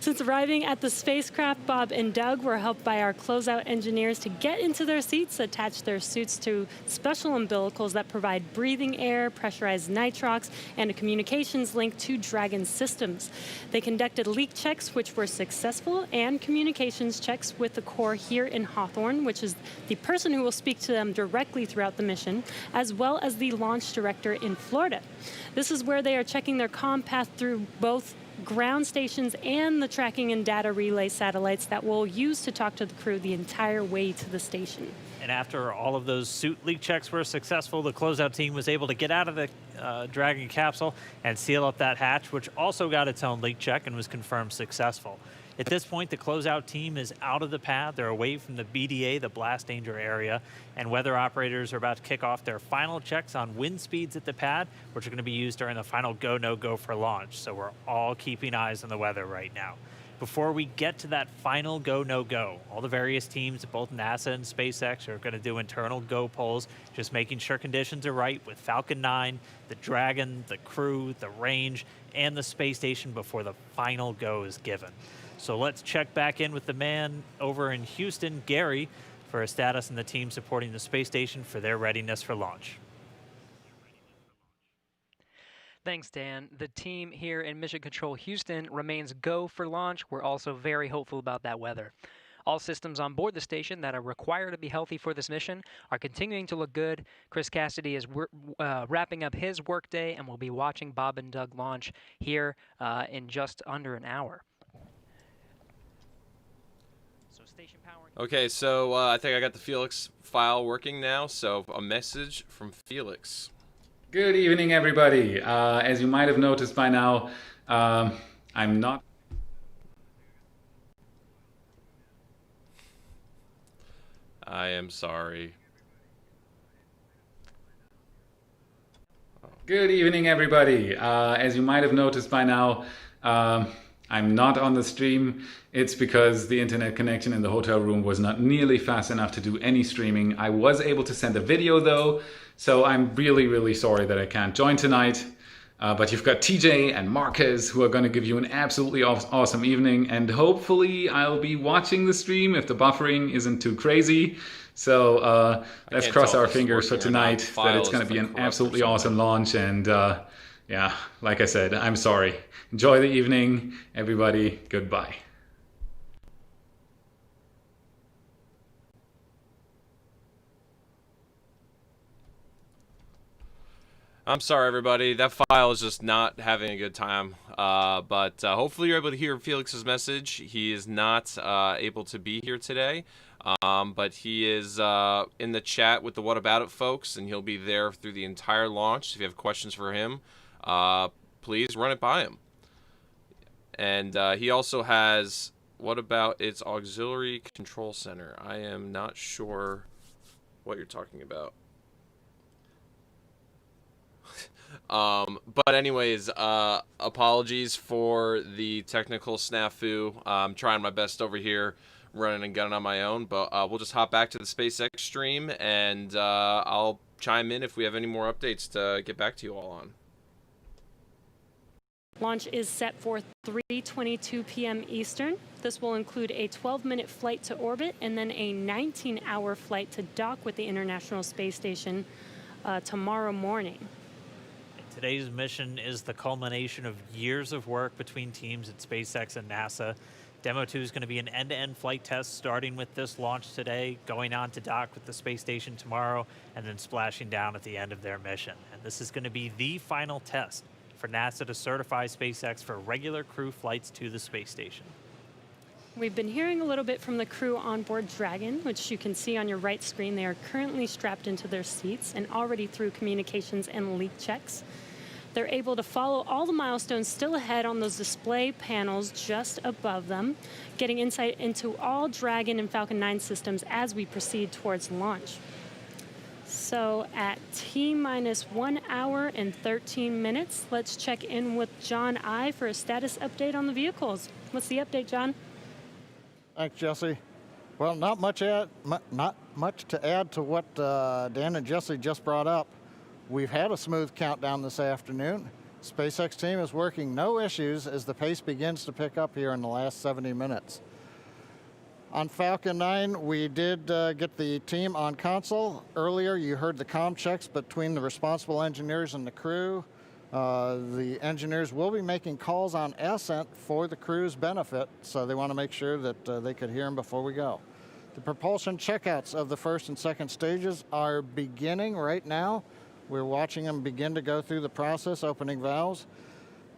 Since arriving at the spacecraft, Bob and Doug were helped by our closeout engineers to get into their seats, attach their suits to special umbilicals that provide breathing air, pressurized nitrox, and a communications link to Dragon systems. They conducted leak checks, which were successful, and communications checks with the core here in Hawthorne, which is the person who will speak to them directly throughout the mission, as well as the launch director in Florida. This is where they are checking their comm path through both ground stations and the tracking and data relay satellites that we'll use to talk to the crew the entire way to the station. And after all of those suit leak checks were successful, the closeout team was able to get out of the Dragon capsule and seal up that hatch, which also got its own leak check and was confirmed successful. At this point, the closeout team is out of the pad. They're away from the BDA, the blast danger area, and weather operators are about to kick off their final checks on wind speeds at the pad, which are going to be used during the final go, no go for launch. So we're all keeping eyes on the weather right now. Before we get to that final go, no go, all the various teams at both NASA and SpaceX are going to do internal go polls, just making sure conditions are right with Falcon 9, the Dragon, the crew, the range, and the space station before the final go is given. So let's check back in with the man over in Houston, Gary, for a status and the team supporting the space station for their readiness for launch. Thanks, Dan. The team here in Mission Control Houston remains go for launch. We're also very hopeful about that weather. All systems on board the station that are required to be healthy for this mission are continuing to look good. Chris Cassidy is wrapping up his workday, and we'll be watching Bob and Doug launch here in just under an hour. Okay, so I think I got the Felix file working now, so a message from Felix. Good evening, everybody. As you might have noticed by now, I'm not... I am sorry. Good evening, everybody. As you might have noticed by now, I'm not on the stream. It's because the internet connection in the hotel room was not nearly fast enough to do any streaming. I was able to send a video though, so I'm really, really sorry that I can't join tonight. But you've got TJ and Marcus who are going to give you an absolutely awesome evening, and hopefully I'll be watching the stream if the buffering isn't too crazy. So let's cross our fingers for tonight that it's going to be an absolutely awesome launch. And yeah, like I said, I'm sorry. Enjoy the evening, everybody. Goodbye. I'm sorry, everybody. That file is just not having a good time. But hopefully you're able to hear Felix's message. He is not able to be here today. But he is in the chat with the What About It folks, and he'll be there through the entire launch. If you have questions for him, please run it by him. And he also has What About Its Auxiliary Control Center. I am not sure what you're talking about. But anyways, apologies for the technical snafu. I'm trying my best over here, running and gunning on my own, but we'll just hop back to the SpaceX stream, and I'll chime in if we have any more updates to get back to you all on. Launch is set for 3:22 p.m. Eastern. This will include a 12-minute flight to orbit and then a 19-hour flight to dock with the International Space Station tomorrow morning. Today's mission is the culmination of years of work between teams at SpaceX and NASA. Demo 2 is going to be an end-to-end flight test starting with this launch today, going on to dock with the space station tomorrow, and then splashing down at the end of their mission. And this is going to be the final test for NASA to certify SpaceX for regular crew flights to the space station. We've been hearing a little bit from the crew on board Dragon, which you can see on your right screen. They are currently strapped into their seats and already through communications and leak checks. They're able to follow all the milestones still ahead on those display panels just above them, getting insight into all Dragon and Falcon 9 systems as we proceed towards launch. So at T-minus 1 hour and 13 minutes, let's check in with John I for a status update on the vehicles. What's the update, John? Thanks, Jesse. Well, not much to add to what Dan and Jesse just brought up. We've had a smooth countdown this afternoon. SpaceX team is working no issues as the pace begins to pick up here in the last 70 minutes. On Falcon 9, we did get the team on console. Earlier, you heard the comm checks between the responsible engineers and the crew. The engineers will be making calls on ascent for the crew's benefit, so they want to make sure that they could hear them before we go. The propulsion checkouts of the first and second stages are beginning right now. We're watching them begin to go through the process, opening valves.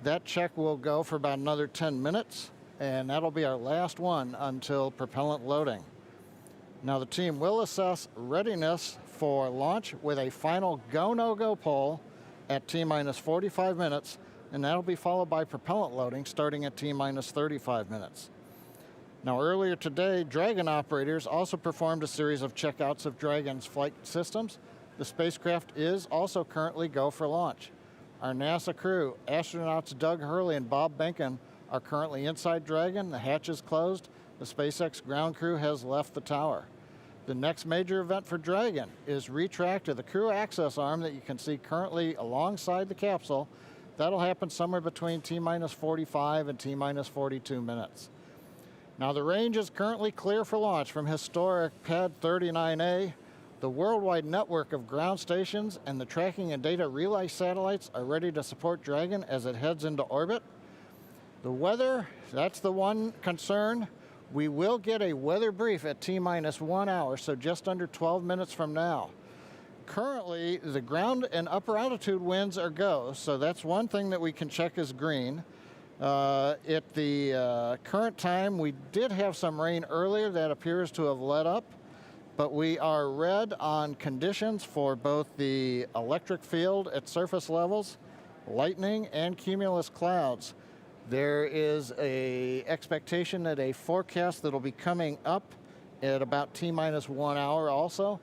That check will go for about another 10 minutes, and that'll be our last one until propellant loading. Now the team will assess readiness for launch with a final go, no-go poll at T-minus 45 minutes, and that'll be followed by propellant loading starting at T-minus 35 minutes. Now earlier today, Dragon operators also performed a series of checkouts of Dragon's flight systems. The spacecraft is also currently go for launch. Our NASA crew, astronauts Doug Hurley and Bob Behnken, are currently inside Dragon. The hatch is closed. The SpaceX ground crew has left the tower. The next major event for Dragon is retract to the crew access arm that you can see currently alongside the capsule. That'll happen somewhere between T-minus 45 and T-minus 42 minutes. Now the range is currently clear for launch from historic Pad 39A. The worldwide network of ground stations and the tracking and data relay satellites are ready to support Dragon as it heads into orbit. The weather, that's the one concern. We will get a weather brief at T-minus 1 hour, so just under 12 minutes from now. Currently, the ground and upper altitude winds are go, so that's one thing that we can check as green. At the current time, we did have some rain earlier that appears to have let up, but we are red on conditions for both the electric field at surface levels, lightning, and cumulus clouds. There is an expectation that a forecast that will be coming up at about T-minus 1 hour also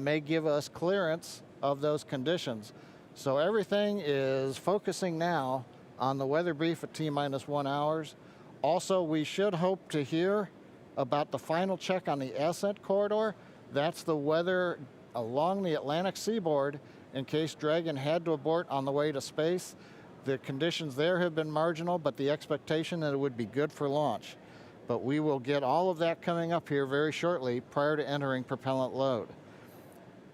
may give us clearance of those conditions. So everything is focusing now on the weather brief at T-minus 1 hours. Also, we should hope to hear about the final check on the ascent corridor. That's the weather along the Atlantic seaboard in case Dragon had to abort on the way to space. The conditions there have been marginal, but the expectation that it would be good for launch. But we will get all of that coming up here very shortly prior to entering propellant load.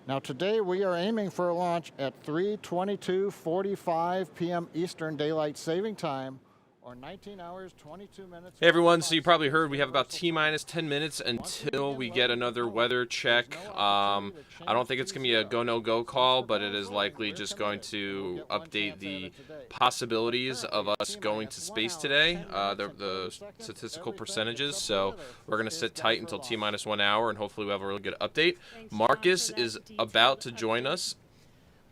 Now today we are aiming for a launch at 3:22:45 p.m. Eastern Daylight Saving Time, or 19 hours, 22 minutes. Hey everyone, so you probably heard we have about T-minus 10 minutes until we get another weather check. I don't think it's going to be a go, no-go call, but it is likely just going to update the possibilities of us going to space today, the statistical percentages. So we're going to sit tight until T-minus 1 hour, and hopefully we'll have a really good update. Marcus is about to join us.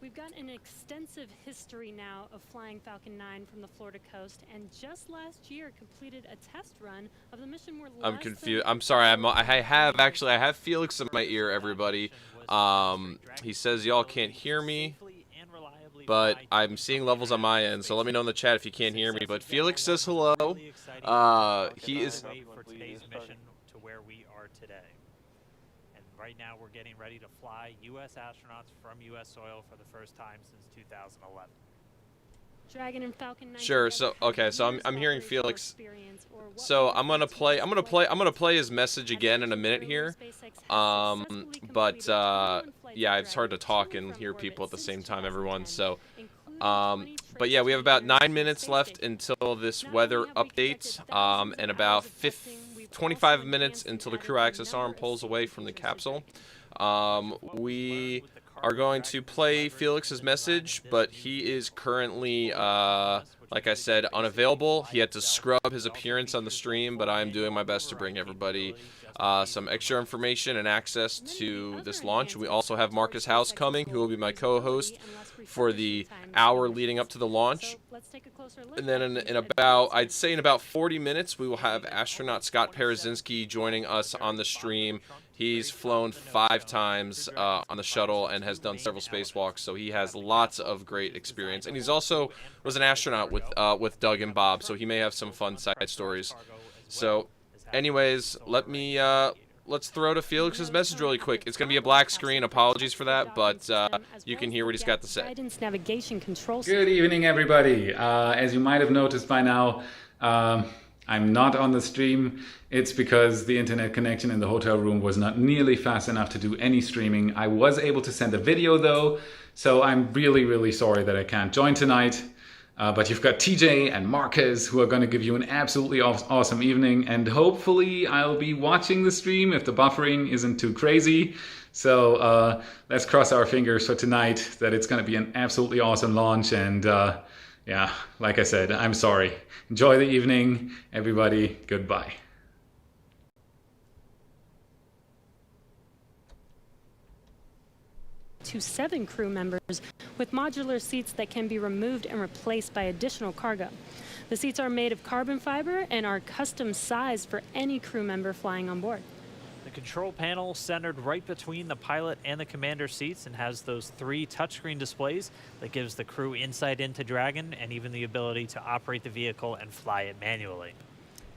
We've got an extensive history now of flying Falcon 9 from the Florida coast, and just last year completed a test run of the mission where I'm confused. I'm sorry. I have Felix in my ear, everybody. He says y'all can't hear me. but I'm seeing levels on my end, so let me know in the chat if you can't hear me. But Felix says hello. He is... For today's mission to where we are today. And right now we're getting ready to fly U.S. astronauts from U.S. soil for the first time since 2011. Dragon and Falcon 9 Sure. So okay. So I'm hearing Felix. So I'm gonna play his message again in a minute here. But yeah, it's hard to talk and hear people at the same time, everyone. So, but yeah, we have about 9 minutes left until this weather update, and about 25 minutes until the crew access arm pulls away from the capsule. We are going to play Felix's message, but he is currently, like I said, unavailable. He had to scrub his appearance on the stream, but I am doing my best to bring everybody some extra information and access to this launch. We also have Marcus House coming, who will be my co-host for the hour leading up to the launch. And then in about, I'd say in about 40 minutes, we will have astronaut Scott Parazynski joining us on the stream. He's flown 5 times on the shuttle and has done several spacewalks, so he has lots of great experience. And he's also was an astronaut with Doug and Bob, so he may have some fun side stories. So, anyways, let's throw to Felix's message really quick. It's going to be a black screen. Apologies for that, but you can hear what he's got to say. Guidance navigation control. Good evening, everybody. As you might have noticed by now, I'm not on the stream. It's because the internet connection in the hotel room was not nearly fast enough to do any streaming. I was able to send a video though, so I'm really, really sorry that I can't join tonight. But you've got TJ and Marcus who are going to give you an absolutely awesome evening, and hopefully I'll be watching the stream if the buffering isn't too crazy. So let's cross our fingers for tonight that it's going to be an absolutely awesome launch. And yeah, like I said, I'm sorry. Enjoy the evening, everybody. Goodbye. To 7 crew members with modular seats that can be removed and replaced by additional cargo. The seats are made of carbon fiber and are custom sized for any crew member flying on board. The control panel centered right between the pilot and the commander seats and has those 3 touchscreen displays that gives the crew insight into Dragon and even the ability to operate the vehicle and fly it manually.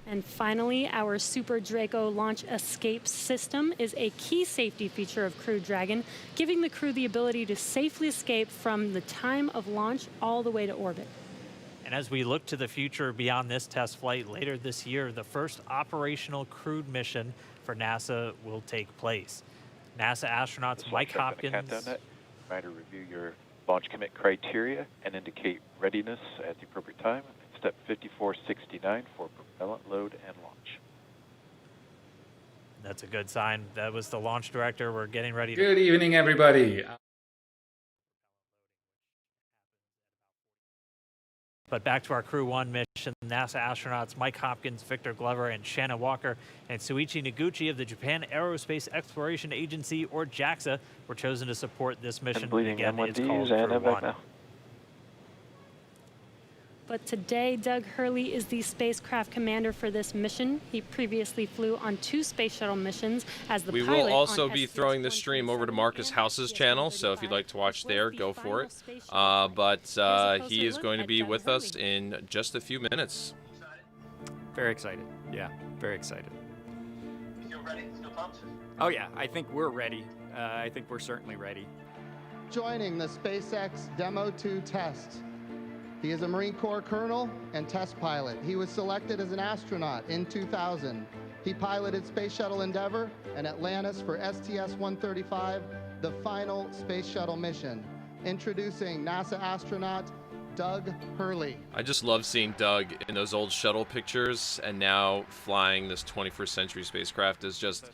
And finally, our Super Draco launch escape system is a key safety feature of Crew Dragon, giving the crew the ability to safely escape from the time of launch all the way to orbit. And as we look to the future beyond this test flight later this year, the first operational crewed mission for NASA will take place. NASA astronauts Mike Hopkins. Try to review your launch commit criteria and indicate readiness at the appropriate time. Step 5469 for propellant load and launch. That's a good sign. That was the launch director. We're getting ready to... Good evening, everybody. But back to our Crew 1 mission, NASA astronauts Mike Hopkins, Victor Glover, and Shanna Walker, and Suichi Noguchi of the Japan Aerospace Exploration Agency, or JAXA, were chosen to support this mission. Again, it's called Crew 1. But today, Doug Hurley is the spacecraft commander for this mission. He previously flew on 2 space shuttle missions as the pilot. We will also be throwing the stream over to Marcus House's channel, so if you'd like to watch there, go for it. But he is going to be with us in just a few minutes. Very excited. Yeah, very excited. You feel ready? Still pumped? Oh yeah, I think we're ready. I think we're certainly ready. Joining the SpaceX Demo 2 test. He is a Marine Corps colonel and test pilot. He was selected as an astronaut in 2000. He piloted Space Shuttle Endeavour and Atlantis for STS-135, the final Space Shuttle mission. Introducing NASA astronaut Doug Hurley. I just love seeing Doug in those old shuttle pictures, and now flying this 21st century spacecraft is just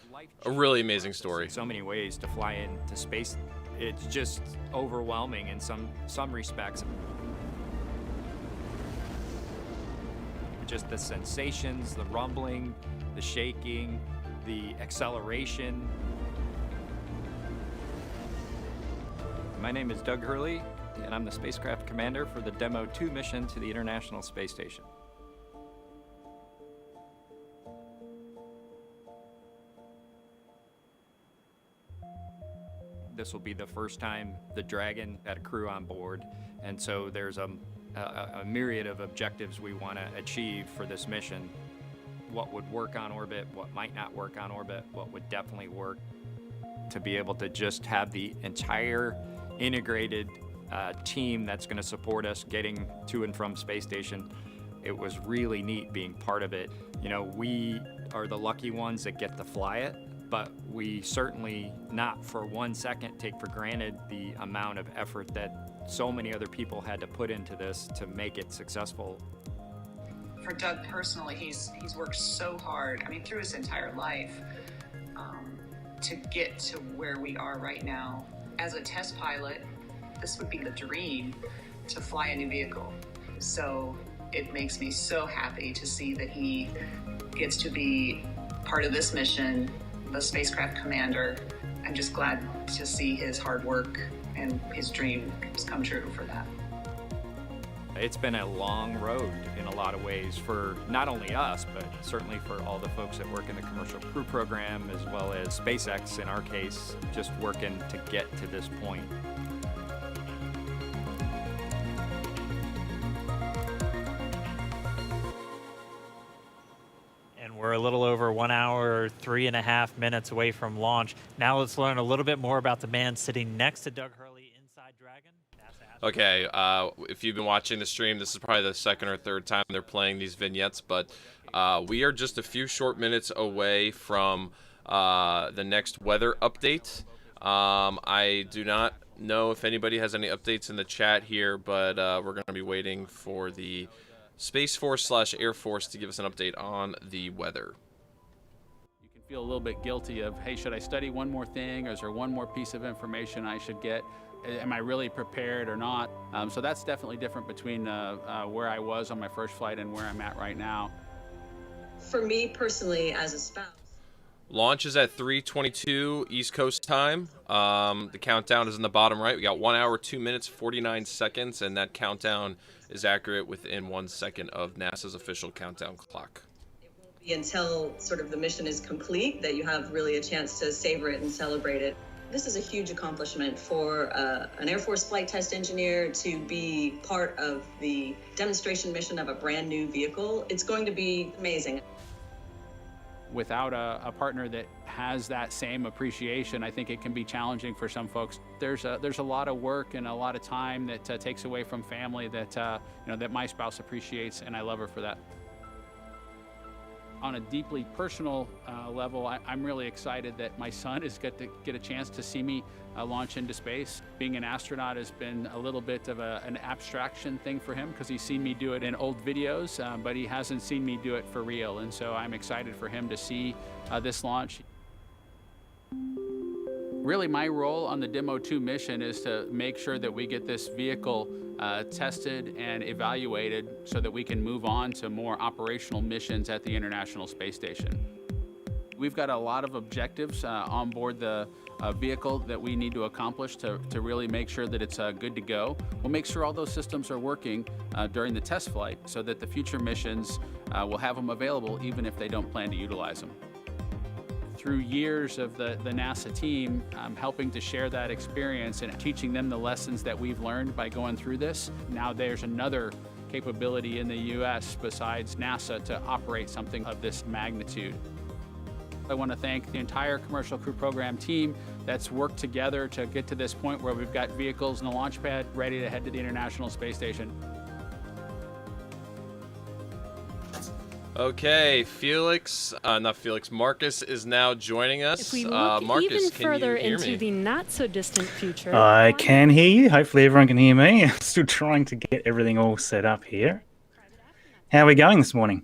a really amazing story. So many ways to fly into space. It's just overwhelming in some respects. Just the sensations, the rumbling, the shaking, the acceleration. My name is Doug Hurley, and I'm the spacecraft commander for the Demo 2 mission to the International Space Station. This will be the first time the Dragon had a crew on board, and so there's a myriad of objectives we want to achieve for this mission. What would work on orbit, what might not work on orbit, what would definitely work. To be able to just have the entire integrated team that's going to support us getting to and from space station, it was really neat being part of it. You know, we are the lucky ones that get to fly it, but we certainly not for 1 second take for granted the amount of effort that so many other people had to put into this to make it successful. For Doug personally, he's worked so hard, I mean, through his entire life, to get to where we are right now. As a test pilot, this would be the dream, to fly a new vehicle. So it makes me so happy to see that he gets to be part of this mission, the spacecraft commander. I'm just glad to see his hard work and his dream has come true for that. It's been a long road in a lot of ways for not only us, but certainly for all the folks that work in the commercial crew program, as well as SpaceX in our case, just working to get to this point. And we're a little over 1 hour, 3.5 minutes away from launch. Now let's learn a little bit more about the man sitting next to Doug Hurley inside Dragon. Okay, if you've been watching the stream, this is probably the second or third time they're playing these vignettes, but we are just a few short minutes away from the next weather update. I do not know if anybody has any updates in the chat here, but we're going to be waiting for the Space Force/Air Force to give us an update on the weather. You can feel a little bit guilty of, hey, should I study one more thing, or is there one more piece of information I should get? Am I really prepared or not? So that's definitely different between where I was on my first flight and where I'm at right now. For me personally, as a spouse. Launch is at 3:22 East Coast time. The countdown is in the bottom right. We got 1 hour, 2 minutes, 49 seconds, and that countdown is accurate within 1 second of NASA's official countdown clock. Until sort of the mission is complete, that you have really a chance to savor it and celebrate it. This is a huge accomplishment for an Air Force flight test engineer to be part of the demonstration mission of a brand new vehicle. It's going to be amazing. Without a partner that has that same appreciation, I think it can be challenging for some folks. There's a lot of work and a lot of time that takes away from family that that my spouse appreciates, and I love her for that. On a deeply personal level, I'm really excited that my son is going to get a chance to see me launch into space. Being an astronaut has been a little bit of an abstraction thing for him because he's seen me do it in old videos, but he hasn't seen me do it for real. And so I'm excited for him to see this launch. Really, my role on the Demo 2 mission is to make sure that we get this vehicle tested and evaluated so that we can move on to more operational missions at the International Space Station. We've got a lot of objectives on board the vehicle that we need to accomplish to really make sure that it's good to go. We'll make sure all those systems are working during the test flight so that the future missions will have them available even if they don't plan to utilize them. Through years of the NASA team, helping to share that experience and teaching them the lessons that we've learned by going through this. Now there's another capability in the U.S. besides NASA to operate something of this magnitude. I want to thank the entire Commercial Crew Program team that's worked together to get to this point where we've got vehicles in the launch pad ready to head to the International Space Station. Okay, Marcus is now joining us. If we look Marcus, even can further you hear into me? the not-so-distant future... I can hear you. Hopefully everyone can hear me. I'm still trying to get everything all set up here. How are we going this morning?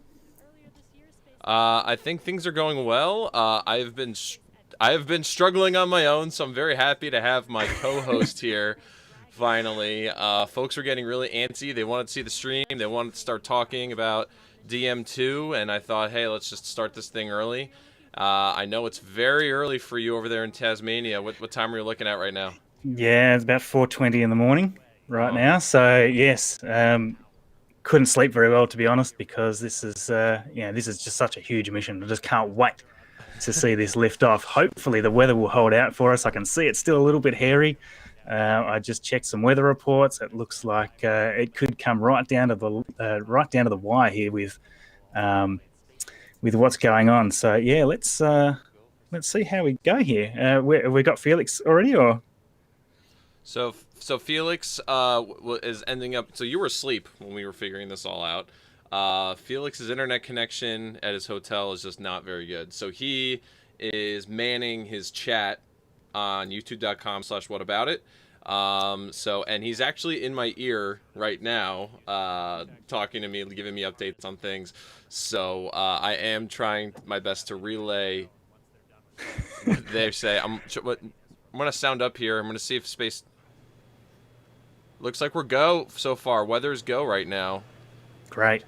I think things are going well. I have been struggling on my own, so I'm very happy to have my co-host here. Finally, folks were getting really antsy. They wanted to see the stream. They wanted to start talking about DM2, and I thought, hey, let's just start this thing early. I know it's very early for you over there in Tasmania. What time are you looking at right now? Yeah, it's about 4:20 in the morning right now. So yes, couldn't sleep very well, to be honest, because this is this is just such a huge mission. I just can't wait to see this lift off. Hopefully the weather will hold out for us. I can see it's still a little bit hairy. I just checked some weather reports. It looks like it could come right down to the wire here with what's going on. So yeah, let's see how we go here. Have we got Felix already, or? So Felix is ending up. So you were asleep when we were figuring this all out. Felix's internet connection at his hotel is just not very good. So he is manning his chat on youtube.com/whataboutit. And he's actually in my ear right now, talking to me, giving me updates on things. So I am trying my best to relay what they say. I'm gonna sound up here. I'm gonna see if space. Looks like we're go so far. Weather's go right now. Great.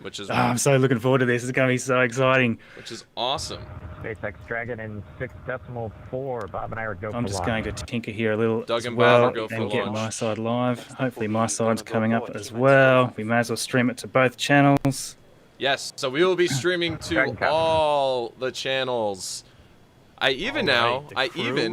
Which is I'm so looking forward to this. It's going to be so exciting. Which is awesome. SpaceX Dragon in 6.4. Bob and I are go for launch. I'm just going to tinker here a little Doug as and well Bob are go for and get launch. my side live. Hopefully my side's coming up as well. We may as well stream it to both channels. Yes, so we will be streaming to all the channels. I even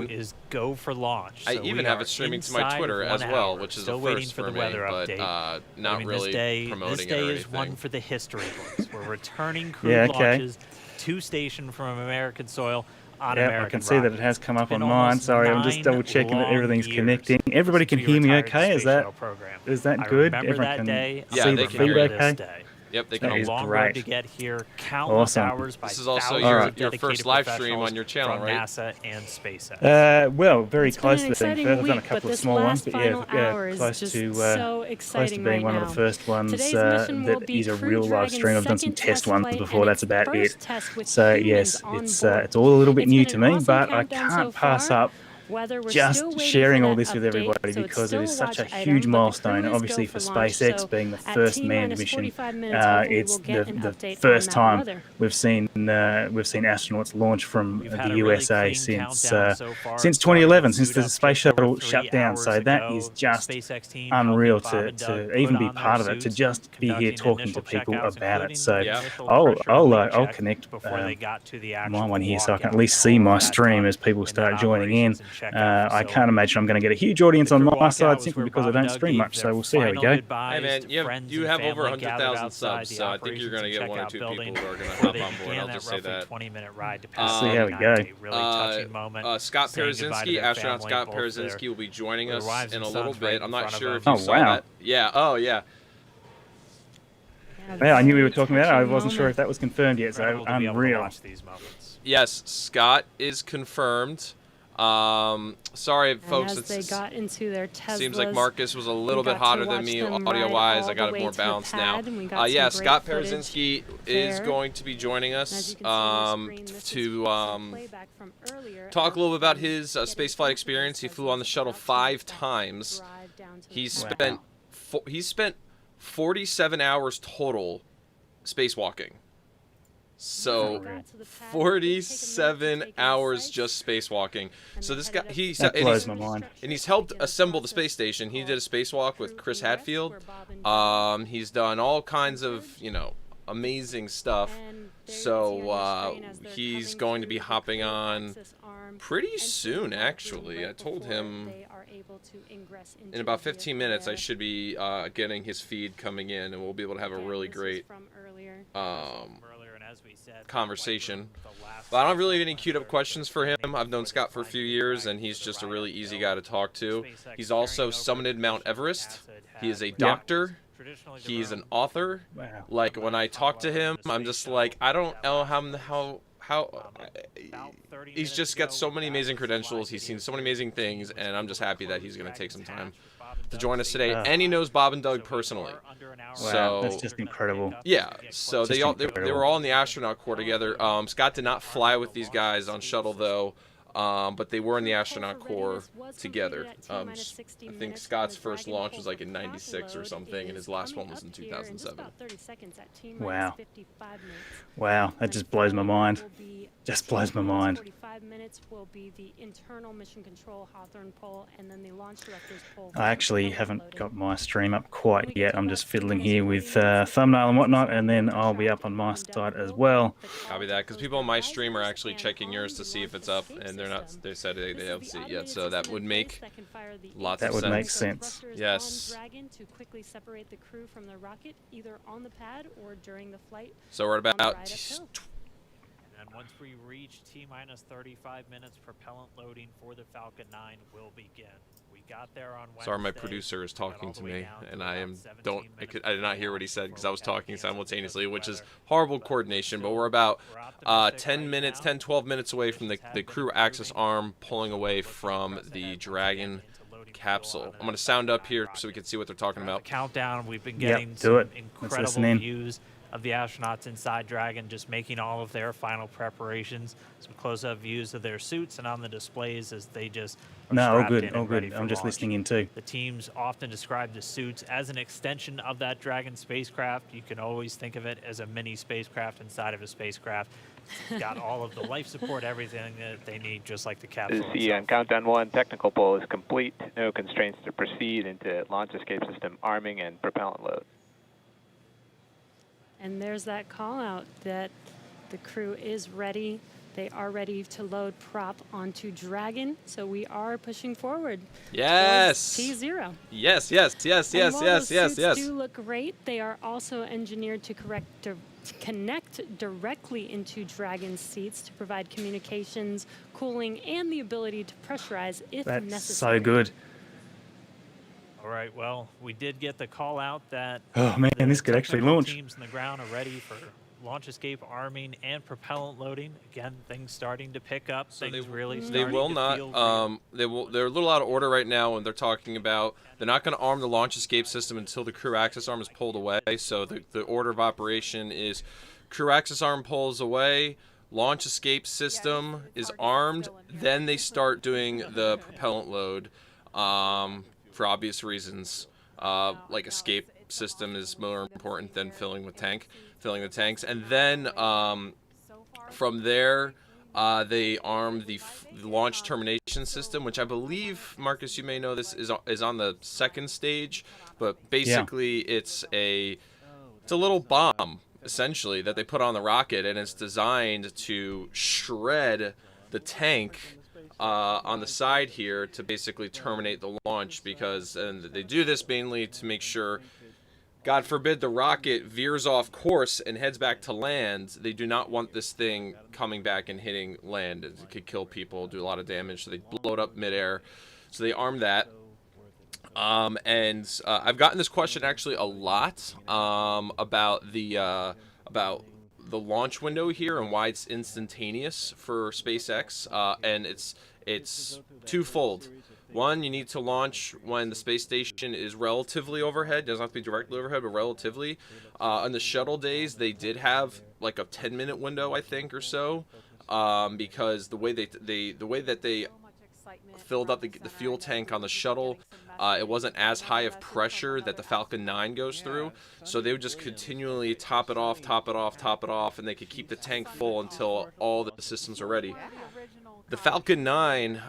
is go for launch. I So even we have are it streaming to my inside Twitter of as 1 well, hour. which is Still a waiting first for the me, weather but update. not really promoting this it day or is anything. one for the history books. We're returning crew Yeah, okay. launches to station from American soil on Yeah, American I can see that it rockets. has come up It's been on mine. almost Sorry, I'm just 9 double checking that long everything's years connecting. Everybody can since we hear me retired the okay? Space Is that Shuttle program. is that I good? remember Everyone that can day. Yeah, see they the can feed hear this okay? day. Yep, they It's can been hear a you. long great. road to get here. Countless Awesome. hours by This is also thousands your of first dedicated live stream professionals on your channel, from right? NASA and SpaceX. Well, very It's been close an to being exciting first. I've done a week, couple but of this small ones, last but yeah, final hour is close just to so close to exciting being right one now. of the first ones Today's mission will that be is a Crew real live Dragon's stream. I've done some second test test ones flight before. and That's its about first it. test with So humans yes, on it's board. it's all a little bit It's new been to an me, awesome but I countdown can't so pass far. up Weather, we're just still waiting sharing for all that this with update, everybody so it's because it still is a such a watch huge item, but the milestone, crew is obviously go for for launch. SpaceX So being the at first manned T-minus mission. 45 minutes, hopefully It's we'll get an the update on first that time weather. we've seen astronauts launch from We've the had a really USA clean since countdown so far. since It started 2011, with since boot the up space just over shuttle 3 shut down. hours So that ago. is The just SpaceX team unreal helping Bob to and Doug even put be on their part of it, to suits, just be here conducting talking to initial people checkouts, about it. including So the initial pressure I'll leak check connect before they got to the my actual one here so I can at walkout. least And see all my of that stream done as people in start that joining in. operations and checkout I can't facility. imagine I'm going to get a huge audience The on crew my walkout side was simply where because I Bob don't and Doug stream gave much. their So we'll see how we final go. goodbyes Hey man, to you friends have and over family gathered 100,000 outside subs, the so I think you're going to get one or operations two and checkout people who are going to before hop they on board. began I'll that just say roughly that. 20-minute ride to We'll see how we go. a really touching moment. Scott saying goodbye to Parazynski, their astronaut family, Scott both Parazynski will be joining their us wives in and a little sons right bit. in I'm not front of sure if them. you Oh, saw wow. that. Yeah. Oh yeah. Yeah, I knew we were Very talking about it. I touching wasn't sure moment. if that was confirmed yet. So Incredible to be able to unreal. watch these moments. Yes, Scott is confirmed. Sorry, And folks. as they got into their Teslas, seems like Marcus was a little we bit got to hotter than watch me them audio-wise. ride I got all it the more way to the balanced now. pad, and we got Yeah, some Scott great footage Parazynski is there. going to be joining As us you can see on the screen, this is to some playback from earlier talk a of little bit about them his getting spaceflight into experience. He the flew on the Teslas shuttle about to 5 make that times. drive down to the He's pad. spent 47 hours total spacewalking. So 47 hours just spacewalking. So this guy, That blows my mind. and he's helped assemble the space station. He did a spacewalk with Chris Hadfield. He's done all kinds of, amazing stuff. So he's going to be hopping on pretty soon, actually. I told him in about 15 minutes I should be getting his feed coming in, and we'll be able to have a really great conversation. But I don't really have any queued up questions for him. I've known Scott for a few years, and he's just a really easy guy to talk to. He's also summited Mount Everest. He is a doctor. He's an author. Like, when I talk to him, I'm just like, I don't know how he's just got so many amazing credentials. He's seen so many amazing things, and I'm just happy that he's going to take some time to join us today. And he knows Bob and Doug personally. So that's just incredible. Yeah, so they were all in the astronaut corps together. Scott did not fly with these guys on Shuttle though, but they were in the astronaut corps together. I think Scott's first launch was like in '96 or something, and his last one was in 2007. Wow, that just blows my mind. Just blows my mind. 45 minutes will be the internal mission control Hawthorne poll, and then the launch director's poll. I actually haven't got my stream up quite yet. I'm just fiddling here with thumbnail and whatnot, and then I'll be up on my side as well. Copy that, because people on my stream are actually checking yours to see if it's up, and they're not. They said they haven't seen it yet, so that would make lots of sense. That would make sense. Yes. Dragon to quickly separate the crew from the rocket, either on the pad or during the flight. So we're at about. And once we reach T-minus 35 minutes, propellant loading for the Falcon 9 will begin. We got there on Wednesday. Sorry, my producer is talking to me, and I did not hear what he said because I was talking simultaneously, which is horrible coordination. But we're about 10, 12 minutes away from the crew access arm pulling away from the Dragon capsule. I'm going to sound up here so we can see what they're talking about. Countdown. We've been getting some incredible views of the astronauts inside Dragon, just making all of their final preparations. Some close-up views of their suits and on the displays as they just all good. I'm just listening in too. The teams often describe the suits as an extension of that Dragon spacecraft. You can always think of it as a mini spacecraft inside of a spacecraft. It's got all of the life support, everything that they need, just like the capsule This is on countdown 1. Technical poll is complete. No constraints to proceed into launch escape system arming and propellant load. And there's that call out that the crew is ready. They are ready to load prop onto Dragon. So we are pushing forward. Yes. T0. Yes. And while those suits do look great, they are also engineered to connect directly into Dragon seats to provide communications, cooling, and the ability to pressurize if necessary. That's so good. All right, well, we did get the call out that this could actually launch. Teams on the ground are ready for launch escape arming and propellant loading. Again, things starting to pick up. So things really they will not. They're a little out of order right now, and they're talking about they're not going to arm the launch escape system until the crew access arm is pulled away. So the order of operation is crew access arm pulls away, launch escape system is armed, then they start doing the propellant load. For obvious reasons, like escape system is more important than filling the tanks, and then from there they arm the launch termination system, which I believe, Marcus, you may know this is on the second stage, but basically it's a little bomb essentially that they put on the rocket, and it's designed to shred the tank on the side here to basically terminate the launch, and they do this mainly to make sure, God forbid, the rocket veers off course and heads back to land. They do not want this thing coming back and hitting land. It could kill people, do a lot of damage, so they blow it up midair. So they arm that. And I've gotten this question actually a lot about the launch window here and why it's instantaneous for SpaceX, and it's twofold. One, you need to launch when the space station is relatively overhead. It doesn't have to be directly overhead, but relatively. On the shuttle days, they did have like a 10-minute window, I think, or so, because the way that they filled up the fuel tank on the shuttle, it wasn't as high of pressure that the Falcon 9 goes through, so they would just continually top it off, and they could keep the tank full until all the systems are ready. The Falcon 9,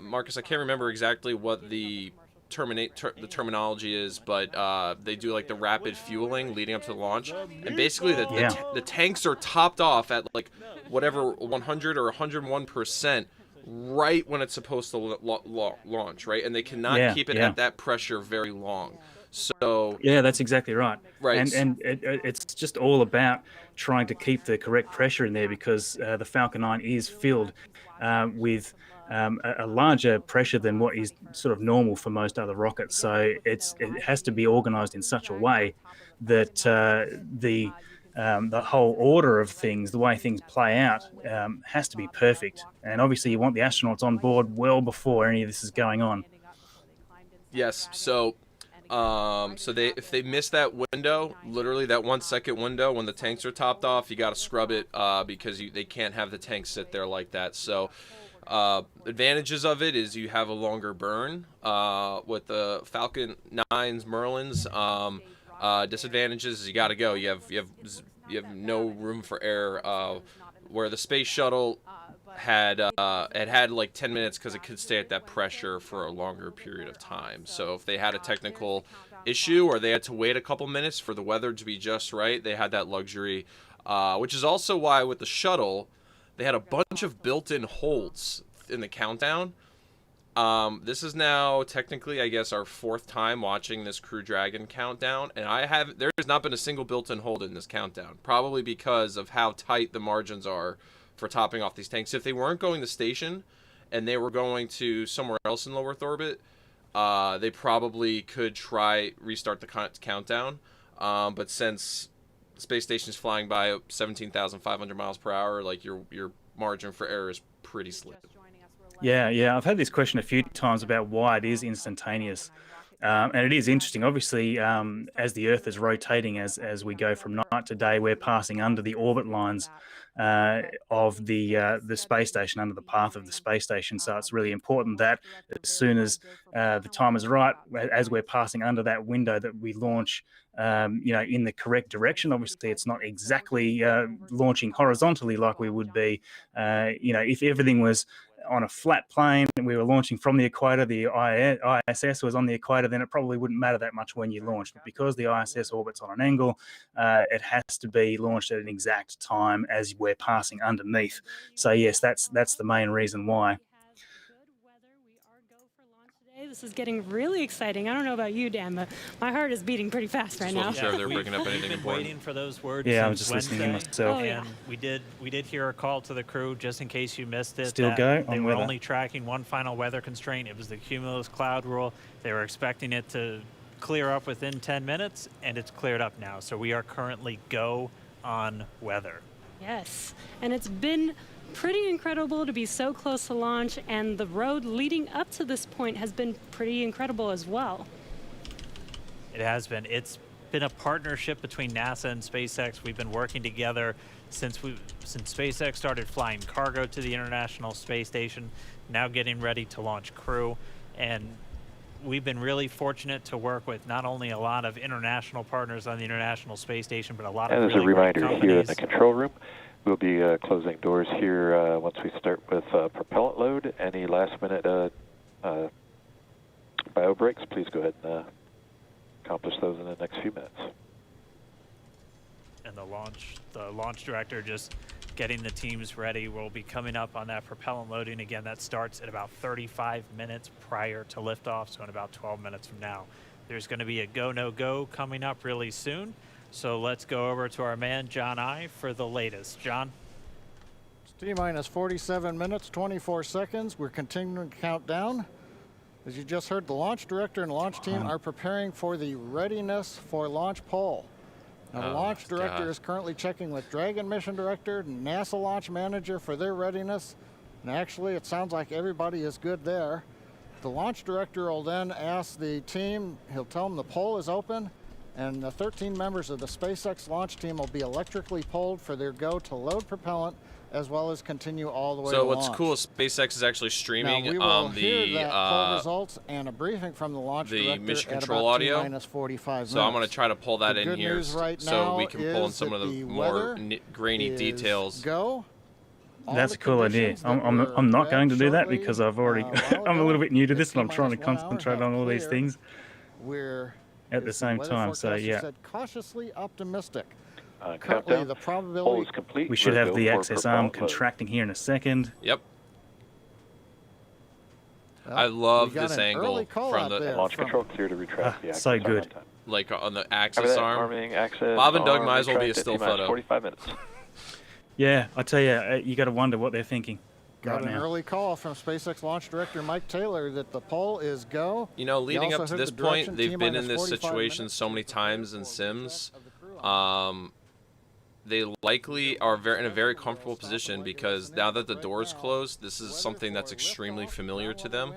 Marcus, I can't remember exactly what the terminology is, but they do like the rapid fueling leading up to the launch, and basically the tanks are topped off at like whatever 100 or 101%. Right when it's supposed to launch, right? And they cannot keep it at that pressure very long. So yeah, that's exactly right. Right. And it's just all about trying to keep the correct pressure in there, because the Falcon 9 is filled with a larger pressure than what is sort of normal for most other rockets. So it has to be organized in such a way that the whole order of things, the way things play out, has to be perfect. And obviously you want the astronauts on board well before any of this is going on. Yes, so if they miss that window, literally that 1 second window when the tanks are topped off, you got to scrub it because they can't have the tanks sit there like that. So advantages of it is you have a longer burn with the Falcon 9s, Merlins. Disadvantages is you got to go. You have no room for air. Where the space shuttle had like 10 minutes because it could stay at that pressure for a longer period of time. So if they had a technical issue or they had to wait a couple minutes for the weather to be just right, they had that luxury, which is also why with the shuttle, they had a bunch of built-in holds in the countdown. This is now technically, I guess, our 4th time watching this Crew Dragon countdown, and there has not been a single built-in hold in this countdown, probably because of how tight the margins are for topping off these tanks. If they weren't going to station and they were going to somewhere else in low Earth orbit, they probably could restart the countdown. But since the space station is flying by 17,500 miles per hour, like your margin for error is pretty slim. Yeah. I've had this question a few times about why it is instantaneous. And it is interesting. Obviously, as the Earth is rotating, as we go from night to day, we're passing under the orbit lines of the space station, under the path of the space station. So it's really important that as soon as the time is right, as we're passing under that window, that we launch, in the correct direction. Obviously, it's not exactly launching horizontally like we would be, if everything was on a flat plane and we were launching from the equator, the ISS was on the equator, then it probably wouldn't matter that much when you launch. But because the ISS orbits on an angle, it has to be launched at an exact time as we're passing underneath. So yes, that's the main reason why. This is getting really exciting. I don't know about you, Dan, but my heart is beating pretty fast right now. Wasn't sure if they're bringing up anything We've been important. waiting for those words. Yeah, I since was just listening in Wednesday. myself. Oh, yeah. And we did hear a call to the crew, just in case you missed it. Still that go They on were weather. only tracking one final weather constraint. It was the cumulus cloud rule. They were expecting it to clear up within 10 minutes, and it's cleared up now. So we are currently go on weather. Yes, and it's been pretty incredible to be so close to launch, and the road leading up to this point has been pretty incredible as well. It has been. It's been a partnership between NASA and SpaceX. We've been working together since SpaceX started flying cargo to the International Space Station, now getting ready to launch crew. And we've been really fortunate to work with not only a lot of international partners on the International Space Station, but a lot of And as really a reminder, great here in companies. the control room, we'll be closing doors here once we start with propellant load. Any last-minute bio breaks, please go ahead and accomplish those in the next few minutes. And the launch director just getting the teams ready. We'll be coming up on that propellant loading again. That starts at about 35 minutes prior to liftoff, so in about 12 minutes from now. There's going to be a go, no go coming up really soon. So let's go over to our man, John I, for the latest. John? T-minus 47 minutes, 24 seconds. We're continuing to count down. As you just heard, the launch director and launch team are preparing for the readiness for launch poll. Now, the launch director is currently checking with Dragon mission director and NASA launch manager for their readiness. And actually, it sounds like everybody is good there. The launch director will then ask the team, he'll tell them the poll is open, and the 13 members of the SpaceX launch team will be electrically polled for their go to load propellant, as well as continue all the way to So launch. what's cool is SpaceX is actually streaming Now, we will the hear that poll results and a briefing from the launch director mission at control about audio. T-minus 45 minutes. So I'm going to try to pull that The in good here news right so now we can pull in is some of that the the more weather grainy is details. Go. All That's the a cool idea. conditions that I'm were not going to read do that shortly, because I've already while I'm a ago, little bit new to this the and I'm trying to T-minus 1 hour concentrate have on all these cleared. things We're at the same weather time. So forecaster yeah, said cautiously optimistic. Currently, Countdown. the Poll probability is complete. we should We're have go the for access arm propellant load. contracting here in a second. Yep. Well, I love we got this an angle early call from out the there Launch from- control clear to retract the access so arm good. on time. like on the Cover axis that, arm. arming, access, Bob and Doug arm, might as well be a retract at still T-minus photo. 45 minutes. Yeah, I tell you, you got to wonder what they're thinking Got right an now. early call from SpaceX launch director Mike Taylor that the poll is go. You know, He leading also up to heard this the point, direction they've been in T-minus this 45 situation minutes. so many times in Sims. They likely are in a very comfortable position because now that the door's closed, this is something that's extremely familiar to them.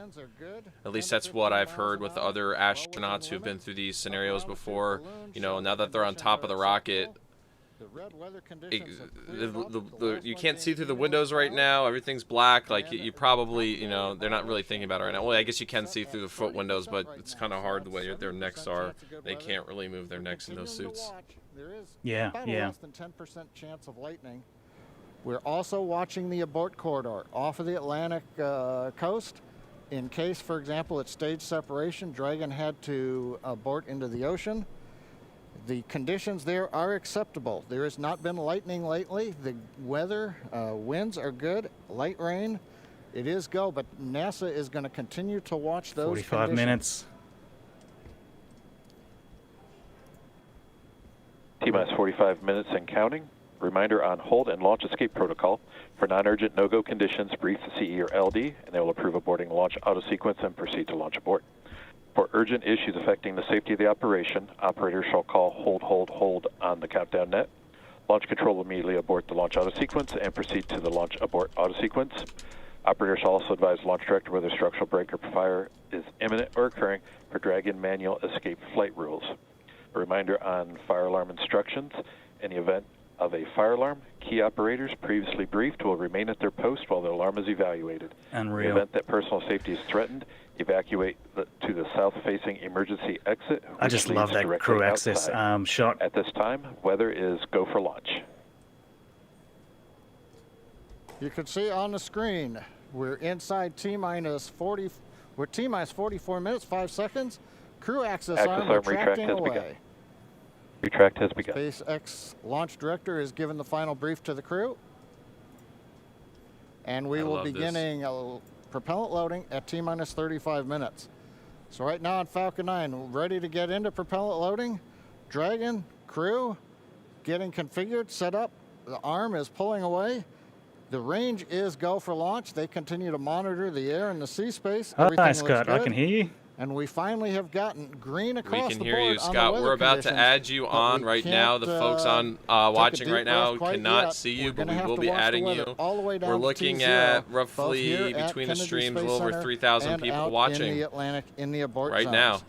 At least that's what I've heard with other astronauts who've been through these scenarios before. You know, now that they're on top of the rocket, you can't see through the windows right now. Everything's black. Like you probably, you know, they're not really thinking about it right now. Well, I guess you can see through the foot windows, but it's kind of hard the way their necks are. They can't really move their necks in those suits. There is Yeah, about yeah. a less than 10% chance of lightning. We're also watching the abort corridor off of the Atlantic coast. In case, for example, at stage separation, Dragon had to abort into the ocean. The conditions there are acceptable. There has not been lightning lately. The weather, winds are good, light rain. It is go, but NASA is going to continue to watch those 45 conditions. minutes. T-minus 45 minutes and counting. Reminder on hold and launch escape protocol. For non-urgent no-go conditions, brief the CE or LD, and they will approve aborting launch auto-sequence and proceed to launch abort. For urgent issues affecting the safety of the operation, operators shall call hold on the countdown net. Launch control will immediately abort the launch auto-sequence and proceed to the launch abort auto-sequence. Operators shall also advise launch director whether structural break or fire is imminent or occurring for Dragon manual escape flight rules. A reminder on fire alarm instructions. In the event of a fire alarm, key operators previously briefed will remain at their post while the alarm is evaluated. Unreal. In the event that personal safety is threatened, evacuate to the south-facing emergency exit. I just which love leads that directly crew access outside. shot. At this time, weather is go for launch. You can see on the screen, we're inside T-minus 40, we're T-minus 44 minutes, 5 seconds. Crew access arm retracting away. Retract has begun. SpaceX launch director is giving the final brief to the crew. And we will be beginning propellant loading at T-minus 35 minutes. So right now on Falcon 9, ready to get into propellant loading. Dragon, crew, getting configured, set up. The arm is pulling away. The range is go for launch. They continue to monitor the air and the sea space. Hi, Scott. I can hear you. And we finally have gotten green across the board. We can hear you, Scott. We're about to add you on right now. The folks on watching right now cannot see you, but we will be adding you. We're looking at roughly between the streams a little over 3,000 people watching in the Atlantic, in the abort right zones. now.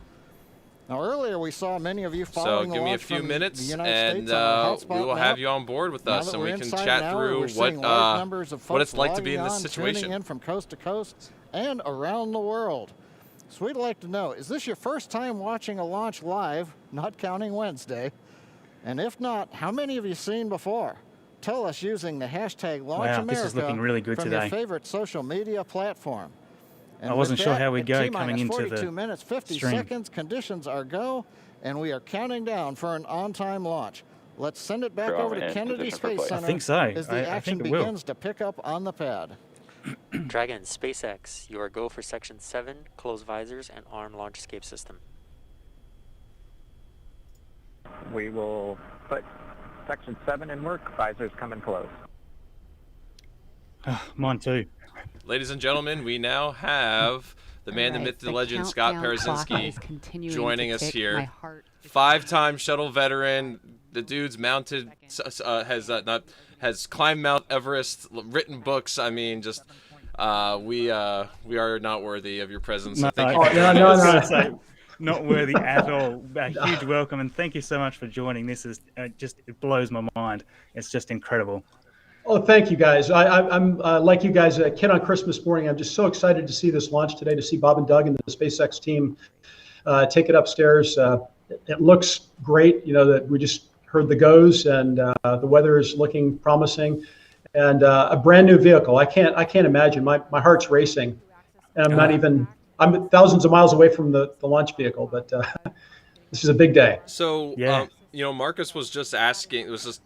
Now earlier we saw many of you following So give me a few minutes, and we will have you on board with us, and we can chat through what it's like to be in this situation. Tuning in from coast to coast and around the world. So we'd like to know, is this your first time watching a launch live, not counting Wednesday? And if not, how many have you seen before? Tell us using the hashtag LaunchAmerica Wow, this is looking really good from today. your favorite social media platform. And I wasn't with sure that, how we'd at go T-minus coming into 42 the minutes, 50 stream. seconds, conditions are go, and we are counting down for an on-time launch. Let's send it back over to Kennedy Space Center I think so. as the I action think it will. begins to pick up on the pad. Dragon, SpaceX, you are go for Section 7, close visors, and arm launch escape system. We will put Section 7 in work. Visors coming close. Mine too. Ladies and gentlemen, we now have the man, the myth, the legend, Scott Parazynski, joining us here. 5-time shuttle veteran. The dude's mounted, has climbed Mount Everest, written books. I mean, just we are not worthy of your presence. So thank you. No. Not worthy at all. A huge welcome, and thank you so much for joining. This is it blows my mind. It's just incredible. Oh, thank you, guys. I'm like you guys, a kid on Christmas morning. I'm just so excited to see this launch today, to see Bob and Doug and the SpaceX team take it upstairs. It looks great. You know, that we just heard the goes, and the weather is looking promising, and a brand new vehicle. I can't imagine. My heart's racing, and I'm thousands of miles away from the launch vehicle, but this is a big day. So, Marcus was just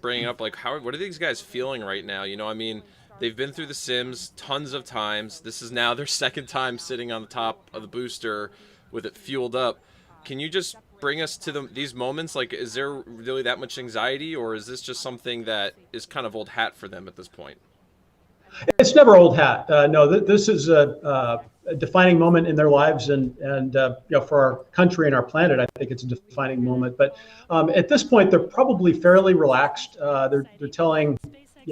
bringing up, like, what are these guys feeling right now? You know, I mean, they've been through the sims tons of times. This is now their second time sitting on the top of the booster with it fueled up. Can you just bring us to these moments? Like, is there really that much anxiety, or is this just something that is kind of old hat for them at this point? It's never old hat. No, this is a defining moment in their lives, and for our country and our planet, I think it's a defining moment. But at this point, they're probably fairly relaxed. They're telling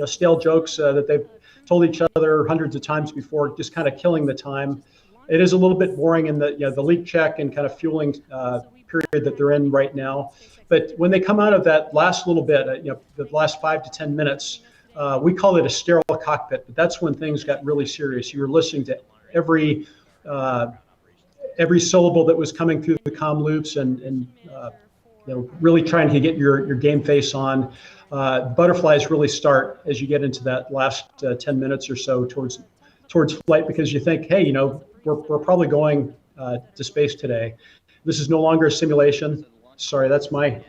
stale jokes that they've told each other hundreds of times before, just kind of killing the time. It is a little bit boring in the leak check and kind of fueling period that they're in right now. But when they come out of that last little bit, the last 5 to 10 minutes, we call it a sterile cockpit, but that's when things got really serious. You were listening to every syllable that was coming through the comm loops, and really trying to get your game face on. Butterflies really start as you get into that last 10 minutes or so towards flight, because you think, hey, we're probably going to space today. This is no longer a simulation. Sorry, that's my.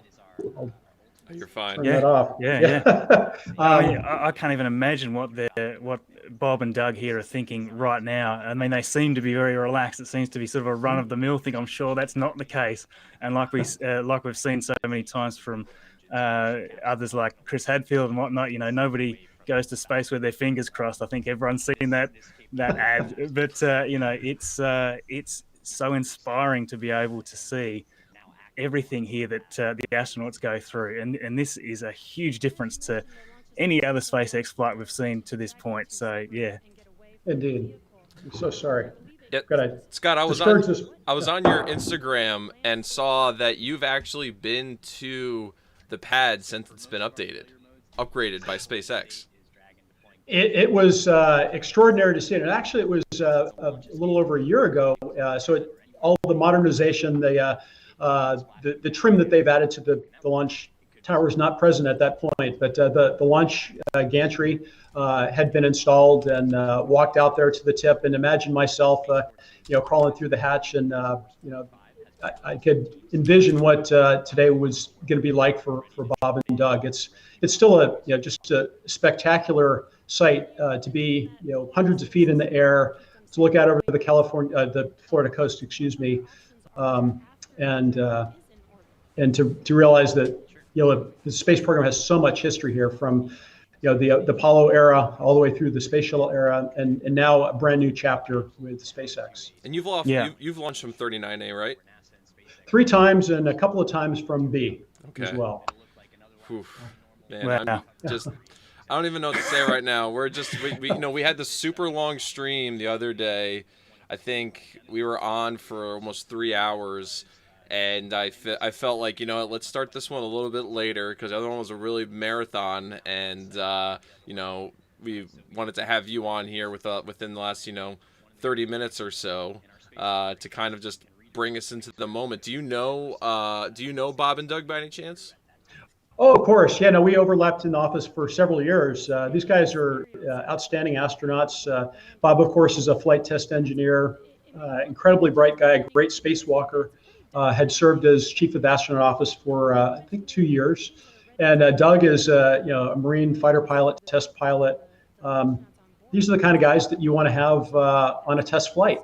You're fine. Turn that off. Yeah. I can't even imagine what Bob and Doug here are thinking right now. I mean, they seem to be very relaxed. It seems to be sort of a run-of-the-mill thing. I'm sure that's not the case. And like we've seen so many times from others like Chris Hadfield and whatnot, nobody goes to space with their fingers crossed. I think everyone's seen that ad. But it's so inspiring to be able to see everything here that the astronauts go through, and this is a huge difference to any other SpaceX flight we've seen to this point. So yeah, indeed. I'm so sorry. Yeah, Scott, I was on your Instagram and saw that you've actually been to the pad since it's been upgraded by SpaceX. It was extraordinary to see it. And actually, it was a little over a year ago. All the modernization, the trim that they've added to the launch tower is not present at that point, but the launch gantry had been installed, and walked out there to the tip, and imagine myself, crawling through the hatch, and I could envision what today was going to be like for Bob and Doug. It's still just a spectacular sight to be hundreds of feet in the air, to look out over the Florida coast, and to realize that the space program has so much history here, from the Apollo era all the way through the Space Shuttle era, and now a brand new chapter with SpaceX. And you've launched from 39A, right? 3 times, and a couple of times from B as well. Oof. Man, wow. I don't even know what to say right now. We had this super long stream the other day. I think we were on for almost 3 hours, and I felt like, let's start this one a little bit later, because the other one was a really marathon, and we wanted to have you on here within the last 30 minutes or so to kind of just bring us into the moment. Do you know Bob and Doug by any chance? Oh, of course. Yeah, no, we overlapped in the office for several years. These guys are outstanding astronauts. Bob, of course, is a flight test engineer, incredibly bright guy, great spacewalker, had served as chief of the astronaut office for, I think, 2 years. And Doug is a Marine fighter pilot, test pilot. These are the kind of guys that you want to have on a test flight.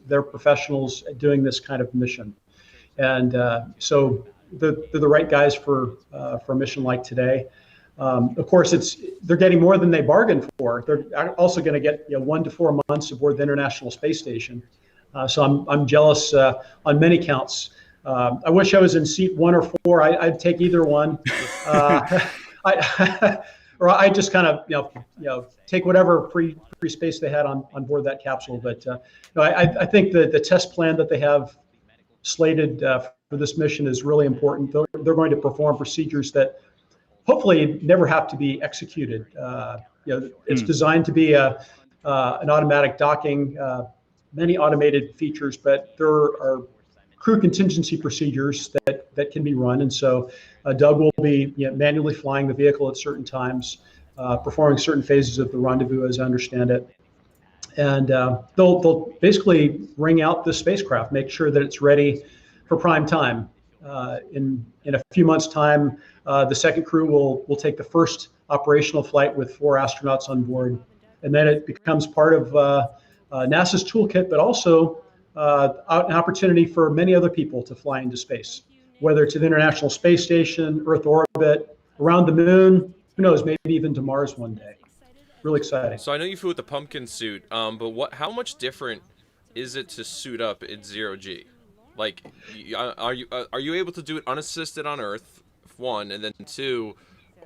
They're professionals doing this kind of mission. And so they're the right guys for a mission like today. Of course, they're getting more than they bargained for. They're also going to get 1 to 4 months aboard the International Space Station. So I'm jealous on many counts. I wish I was in seat 1 or 4. I'd take either one. Or I just kind of take whatever free space they had on board that capsule. But I think the test plan that they have slated for this mission is really important. They're going to perform procedures that hopefully never have to be executed. It's designed to be an automatic docking, many automated features, but there are crew contingency procedures that can be run. And so Doug will be manually flying the vehicle at certain times, performing certain phases of the rendezvous, as I understand it. And they'll basically ring out the spacecraft, make sure that it's ready for prime time. In a few months' time, the second crew will take the first operational flight with 4 astronauts on board, and then it becomes part of NASA's toolkit, but also an opportunity for many other people to fly into space, whether to the International Space Station, Earth orbit, around the moon, who knows, maybe even to Mars one day. Really exciting. So I know you flew with the pumpkin suit, but how much different is it to suit up in 0G? Like, are you able to do it unassisted on Earth, 1, and then 2,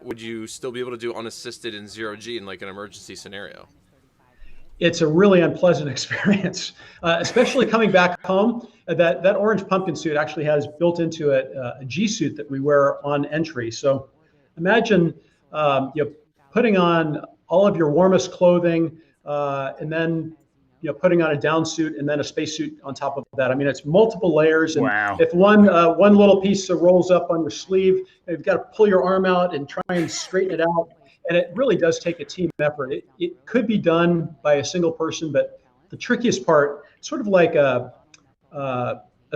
would you still be able to do unassisted in 0G in like an emergency scenario? It's a really unpleasant experience, especially coming back home. That orange pumpkin suit actually has built into it a G suit that we wear on entry. So imagine putting on all of your warmest clothing and then putting on a down suit and then a spacesuit on top of that. I mean, it's multiple layers, and Wow. if one little piece rolls up on your sleeve, you've got to pull your arm out and try and straighten it out. And it really does take a team effort. It could be done by a single person, but the trickiest part, sort of like a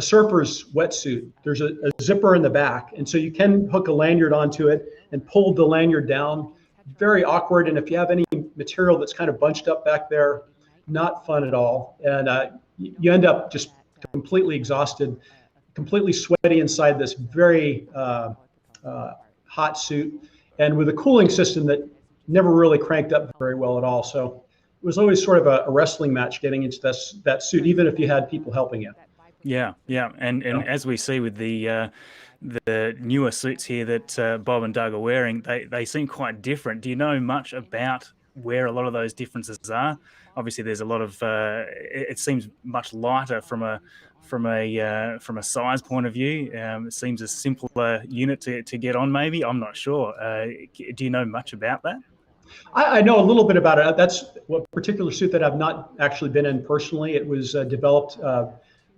surfer's wetsuit, there's a zipper in the back, and so you can hook a lanyard onto it and pull the lanyard down. Very awkward, and if you have any material that's kind of bunched up back there, not fun at all. And you end up just completely exhausted, completely sweaty inside this very hot suit, and with a cooling system that never really cranked up very well at all. So it was always sort of a wrestling match getting into that suit, even if you had people helping you. Yeah, and as we see with the newer suits here that Bob and Doug are wearing, they seem quite different. Do you know much about where a lot of those differences are? Obviously, there's a lot of. It seems much lighter from a size point of view. It seems a simpler unit to get on. Maybe I'm not sure. Do you know much about that? I know a little bit about it. That's a particular suit that I've not actually been in personally. It was developed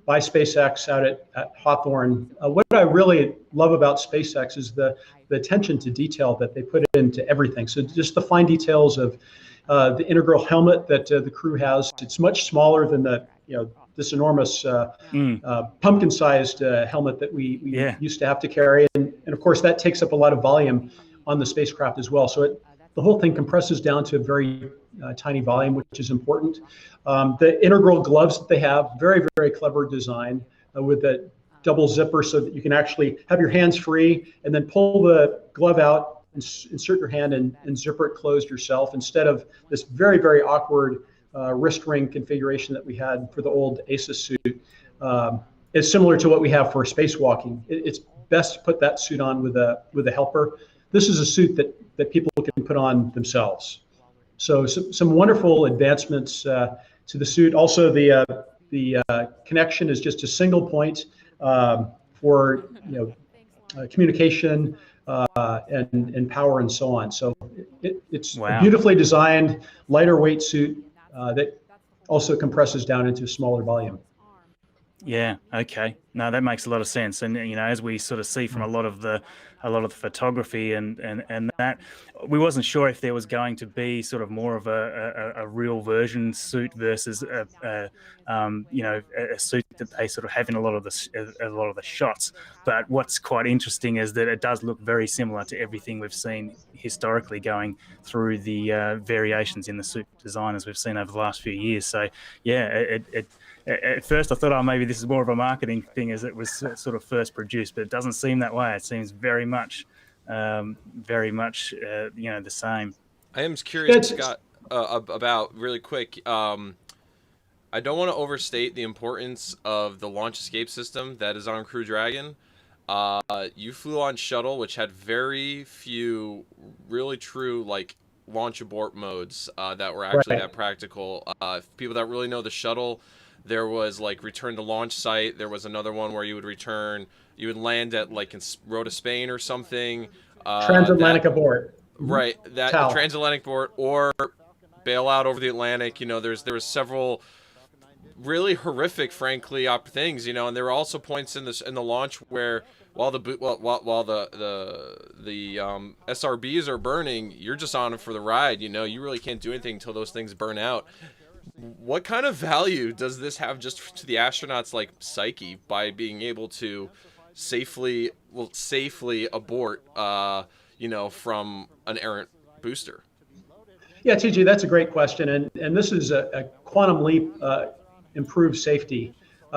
by SpaceX out at Hawthorne. What I really love about SpaceX is the attention to detail that they put into everything. So just the fine details of the integral helmet that the crew has. It's much smaller than this enormous pumpkin-sized helmet that we used to have to carry, and of course that takes up a lot of volume on the spacecraft as well. So the whole thing compresses down to a very tiny volume, which is important. The integral gloves that they have, very, very clever design with the double zipper so that you can actually have your hands free and then pull the glove out, insert your hand and zipper it closed yourself, instead of this very, very awkward wrist ring configuration that we had for the old ASIS suit. It's similar to what we have for spacewalking. It's best to put that suit on with a helper. This is a suit that people can put on themselves. So some wonderful advancements to the suit. Also, the connection is just a single point for communication and power and so on. So it's a beautifully designed, lighter weight suit that also compresses down into a smaller volume. Yeah. Okay. No, that makes a lot of sense. And as we sort of see from a lot of the photography and that, we wasn't sure if there was going to be sort of more of a real version suit versus a suit that they sort of have in a lot of the shots. But what's quite interesting is that it does look very similar to everything we've seen historically going through the variations in the suit design as we've seen over the last few years. So yeah, at first I thought, maybe this is more of a marketing thing as it was sort of first produced, but it doesn't seem that way. It seems very much the same. I am curious, Scott, about really quick. I don't want to overstate the importance of the launch escape system that is on Crew Dragon. You flew on Shuttle, which had very few really true launch abort modes that were actually that practical. People that really know the Shuttle, there was return to launch site. There was another one where you would land at in Rota, Spain or something. Transatlantic abort. Right, that transatlantic abort or bail out over the Atlantic. There was several really horrific, frankly, things. And there were also points in the launch where while the SRBs are burning, you're just on it for the ride. You really can't do anything until those things burn out. What kind of value does this have just to the astronauts' psyche by being able to safely abort from an errant booster? Yeah, TJ, that's a great question, and this is a quantum leap improved safety.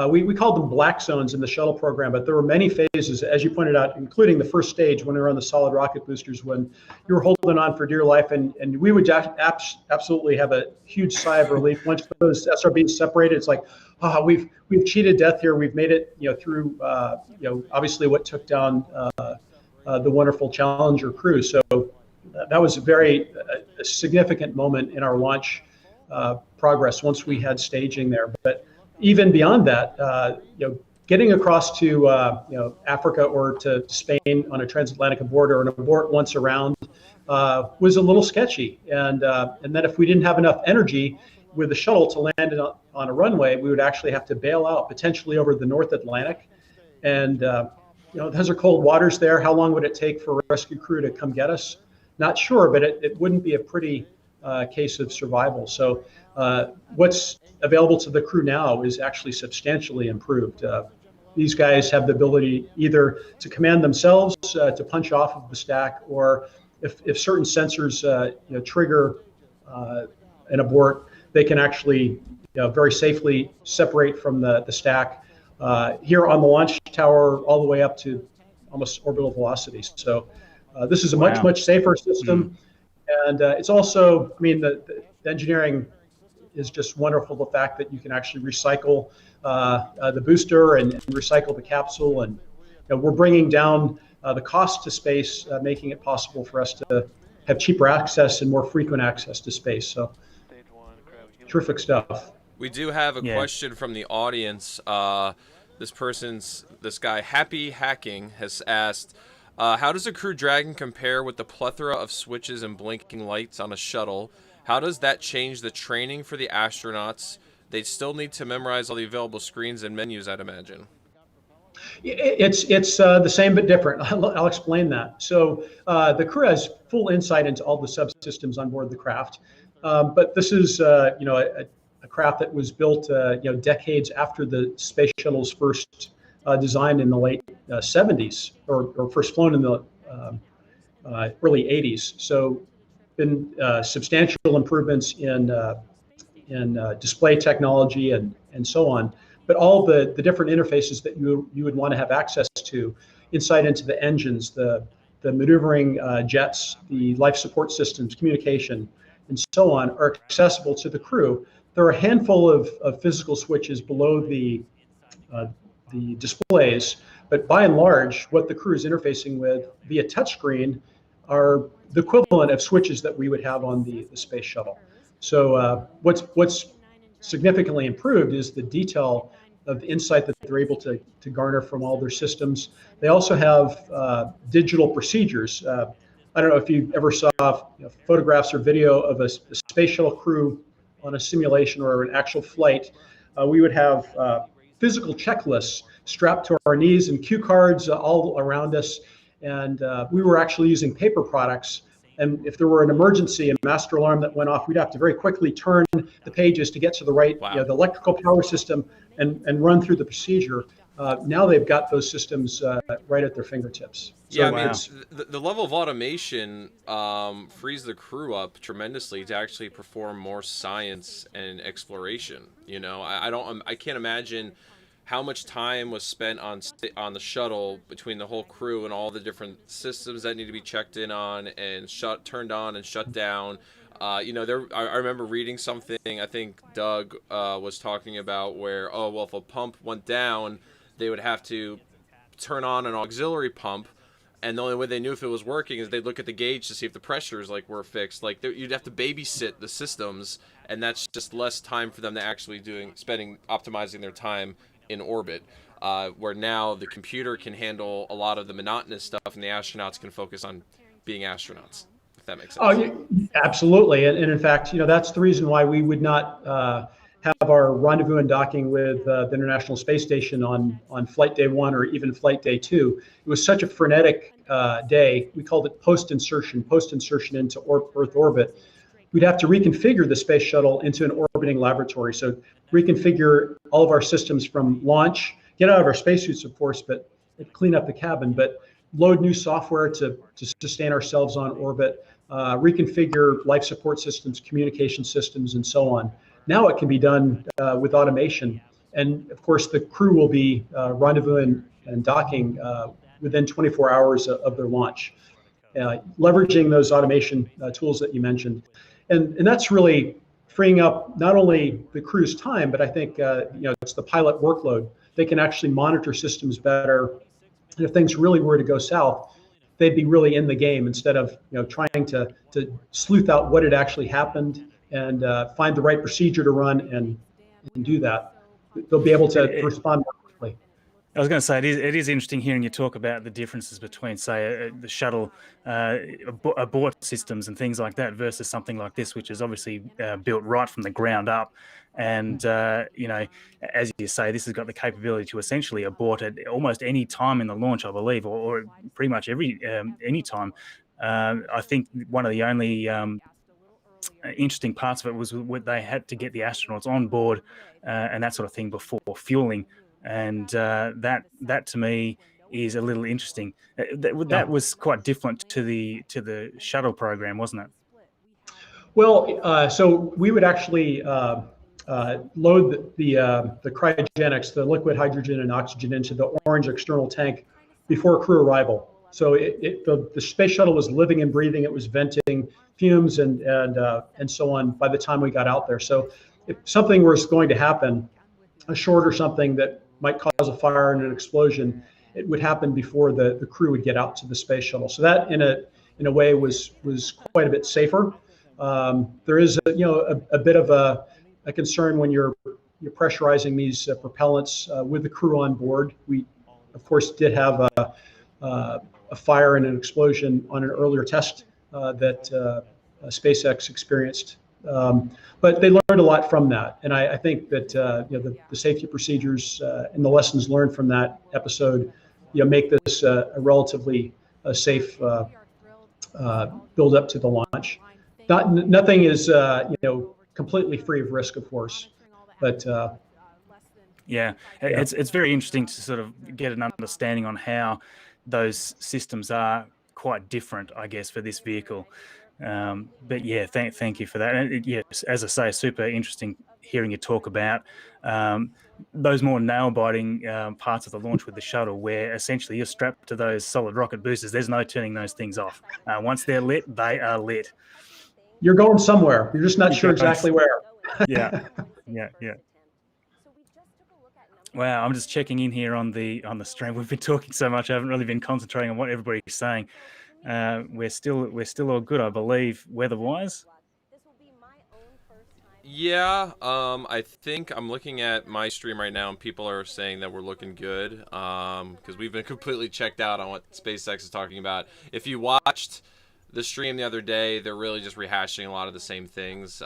We called them black zones in the shuttle program, but there were many phases, as you pointed out, including the first stage when we were on the solid rocket boosters, when you were holding on for dear life, and we would absolutely have a huge sigh of relief once those SRBs separated. It's like, we've cheated death here. We've made it, through obviously what took down the wonderful Challenger crew. So that was a very significant moment in our launch progress once we had staging there. But even beyond that, getting across to Africa or to Spain on a transatlantic abort or an abort once around was a little sketchy. And then if we didn't have enough energy, with the shuttle to land on a runway, we would actually have to bail out potentially over the North Atlantic. And, those are cold waters there. How long would it take for a rescue crew to come get us? Not sure, but it wouldn't be a pretty case of survival. So what's available to the crew now is actually substantially improved. These guys have the ability either to command themselves, to punch off of the stack, or if certain sensors trigger an abort, they can actually very safely separate from the stack here on the launch tower all the way up to almost orbital velocity. So this is a much safer system. And it's also, I mean, the engineering is just wonderful. The fact that you can actually recycle the booster and recycle the capsule. And we're bringing down the cost to space, making it possible for us to have cheaper access and more frequent access to space. So terrific stuff. We do have a question from the audience. This guy, Happy Hacking, has asked, how does a Crew Dragon compare with the plethora of switches and blinking lights on a shuttle? How does that change the training for the astronauts? They still need to memorize all the available screens and menus, I'd imagine. It's the same but different. I'll explain that. So the crew has full insight into all the subsystems on board the craft, but this is a craft that was built decades after the space shuttle's first designed in the late 70s, or first flown in the early 80s. So been substantial improvements in display technology and so on. But all the different interfaces that you would want to have access to, insight into the engines, the maneuvering jets, the life support systems, communication, and so on, are accessible to the crew. There are a handful of physical switches below the displays, but by and large, what the crew is interfacing with via touchscreen are the equivalent of switches that we would have on the space shuttle. So what's significantly improved is the detail of the insight that they're able to garner from all their systems. They also have digital procedures. I don't know if you ever saw photographs or video of a space shuttle crew on a simulation or an actual flight. We would have physical checklists strapped to our knees and cue cards all around us. And we were actually using paper products. And if there were an emergency, a master alarm that went off, we'd have to very quickly turn the pages to get to the right, the electrical power system and run through the procedure. Now they've got those systems right at their fingertips. So Yeah, I mean, the level of automation frees the crew up tremendously to actually perform more science and exploration. You know, I can't imagine how much time was spent on the shuttle between the whole crew and all the different systems that need to be checked in on and turned on and shut down. I remember reading something, I think Doug was talking about, where, if a pump went down, they would have to turn on an auxiliary pump, and the only way they knew if it was working is they'd look at the gauge to see if the pressures were fixed. You'd have to babysit the systems, and that's just less time for them to actually optimizing their time in orbit, where now the computer can handle a lot of the monotonous stuff and the astronauts can focus on being astronauts, if that makes sense. Oh, absolutely. And in fact, that's the reason why we would not have our rendezvous and docking with the International Space Station on flight day 1 or even flight day 2. It was such a frenetic day. We called it post-insertion into Earth orbit. We'd have to reconfigure the space shuttle into an orbiting laboratory. So reconfigure all of our systems from launch, get out of our spacesuits, of course, but clean up the cabin, but load new software to sustain ourselves on orbit, reconfigure life support systems, communication systems, and so on. Now it can be done with automation. And of course, the crew will be rendezvousing and docking within 24 hours of their launch, leveraging those automation tools that you mentioned. And that's really freeing up not only the crew's time, but I think it's the pilot workload. They can actually monitor systems better. And if things really were to go south, they'd be really in the game instead of trying to sleuth out what had actually happened and find the right procedure to run and do that. They'll be able to respond more quickly. I was going to say it is interesting hearing you talk about the differences between, say, the shuttle abort systems and things like that versus something like this, which is obviously built right from the ground up. And you know, as you say, this has got the capability to essentially abort at almost any time in the launch, I believe, or pretty much any time. I think one of the only interesting parts of it was they had to get the astronauts on board and that sort of thing before fueling. And that to me is a little interesting. That was quite different to the shuttle program, wasn't it? Well, so we would actually load the cryogenics, the liquid hydrogen and oxygen, into the orange external tank before crew arrival. So the space shuttle was living and breathing. It was venting fumes and so on by the time we got out there. So if something was going to happen, a short or something that might cause a fire and an explosion, it would happen before the crew would get out to the space shuttle. So that in a way was quite a bit safer. There is a bit of a concern when you're pressurizing these propellants with the crew on board. We of course did have a fire and an explosion on an earlier test that SpaceX experienced. But they learned a lot from that, and I think that the safety procedures and the lessons learned from that episode, make this a relatively safe build up to the launch. Nothing is completely free of risk, of course, but yeah, it's very interesting to sort of get an understanding on how those systems are quite different, I guess, for this vehicle. But yeah, thank you for that. And yes, as I say, super interesting hearing you talk about those more nail-biting parts of the launch with the shuttle, where essentially you're strapped to those solid rocket boosters. There's no turning those things off. Once they're lit, they are lit. You're going somewhere. You're just not sure exactly where. Yeah. Wow, I'm just checking in here on the stream. We've been talking so much, I haven't really been concentrating on what everybody's saying. We're still all good, I believe, weather-wise. Yeah, I think I'm looking at my stream right now, and people are saying that we're looking good, because we've been completely checked out on what SpaceX is talking about. If you watched the stream the other day, they're really just rehashing a lot of the same things.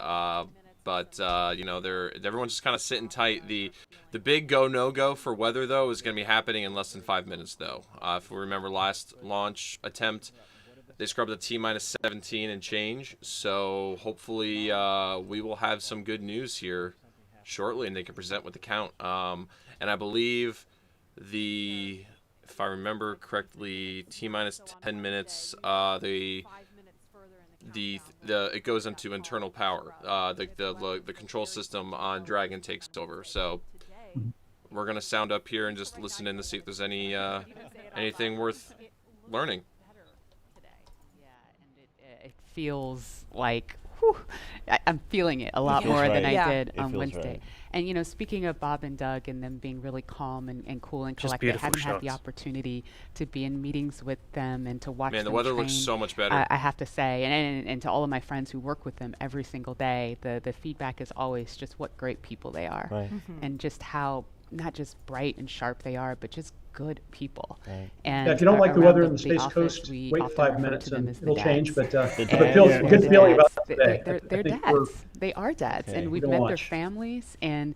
But everyone's just kind of sitting tight. The big go no go for weather though is going to be happening in less than 5 minutes though. If we remember last launch attempt, they scrubbed the T-17 and change. So hopefully we will have some good news here shortly, and they can present with the count. And I believe if I remember correctly, T-minus 10 minutes. It goes into internal power. The control system on Dragon takes over. So we're gonna sound up here and just listen in to see if there's anything worth learning. It feels like I'm feeling it a lot more than I did on Wednesday. Right. And speaking of Bob and Doug and them being really calm and cool and collected, I haven't had the opportunity to be in meetings with them and to watch them the weather train. Looks so much better. I have to say, and to all of my friends who work with them every single day, the feedback is always just what great people they are, right. And just how not just bright and sharp they are, but just good people. Right. And if you don't like the weather in the Space Coast, wait 5 minutes and it'll change. But good feeling about that. They're dads. They are dads, and we've met their families. And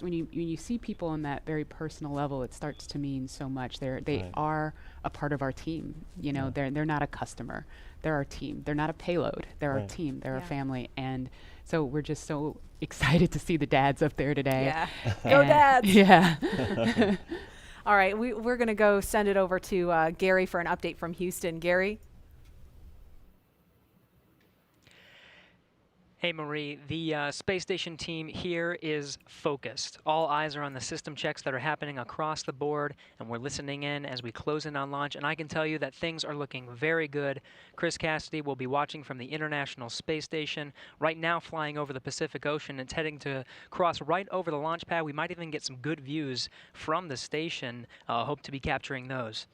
when you see people on that very personal level, it starts to mean so much. They are a part of our team. They're not a customer. They're our team. They're not a payload. They're our team. They're a family. And so we're just so excited to see the dads up there today. Yeah. Go dads. Yeah. All right, we're going to go send it over to Gary for an update from Houston. Gary? Hey, Marie. The space station team here is focused. All eyes are on the system checks that are happening across the board, and we're listening in as we close in on launch. And I can tell you that things are looking very good. Chris Cassidy will be watching from the International Space Station, right now flying over the Pacific Ocean. It's heading to cross right over the launch pad. We might even get some good views from the station. Hope to be capturing those.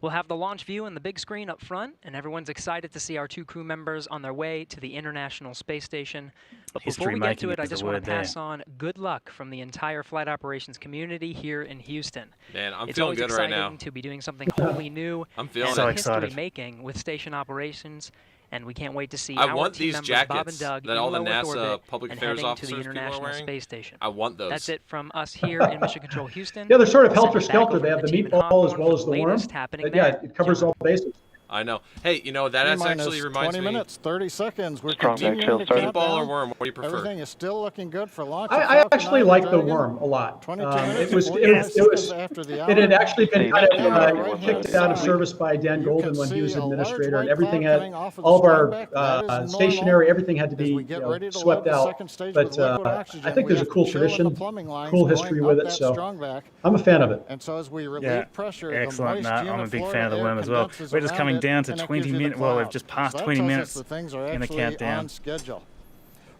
We'll have the launch view and the big screen up front, and everyone's excited to see our 2 crew members on their way to the International Space Station. But before we get to it, I just want to pass on good luck from the entire flight operations community here in Houston. Man, I'm it's feeling always good right exciting now. to be doing something wholly new I'm feeling and so history-making with station operations. And we can't wait to see I our want team these members, jackets Bob and Doug, that all the in low Earth NASA orbit public and affairs heading to officers the people are International wearing. Space Station. I want those. That's it from us here in Mission Control Houston. Yeah, they're sort of We'll send helter it back skelter. over They to have the the team in meatball as Hawthorne well for as the worm. latest happening But yeah, there. it covers all bases. I know. Hey, you know, that actually reminds 20 me. minutes, 30 seconds. We're Strong back continuing to tail count meatball or down. worm? What do you prefer? Everything is still looking good for launch. I actually like the worm a lot. 22 It minutes, was 45 seconds after the hour. it had actually been kind of Right kicked out of side. service by Dan Golden when he was see a large administrator, and white everything cloud had coming off of all of the our strongback. That is stationary, normal. everything had to As be we get ready to swept load the out. second stage But with liquid oxygen, I think we there's a have cool to chill in the tradition, plumbing lines cool going history up with it. that So strongback. I'm a fan of it. And so as we relieve Yeah, pressure, excellent. the moist, No, I'm a humid big Florida fan of the air worm as well. condenses We're just around coming it, down to and that 20 gives you the minutes. Well, we've cloud. just passed So that 20 tells us minutes that things are in the actually countdown. on schedule.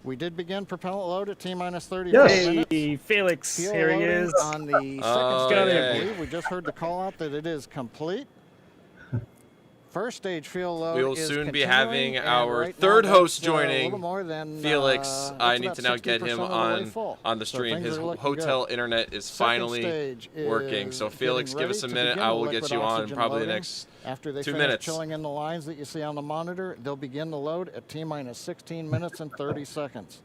We did begin propellant load at T-minus 30 Yes. minutes. Hey, Felix, Fuel here he loading is. on the Oh, second stage, yeah. I believe. We just heard the call out that it is complete. First stage fuel load We will is soon be continuing, having and our right third now host that's, a joining. little more than, Felix, that's I need about to now get 60% him of the way full. on the So stream. things His are looking hotel good. internet is Second finally stage working. is So Felix, getting give us a ready to minute. begin I the will get liquid you on oxygen probably the loading. next After they 2 finish minutes. chilling in the lines that you see on the monitor, they'll begin the load at T-minus 16 minutes and 30 seconds.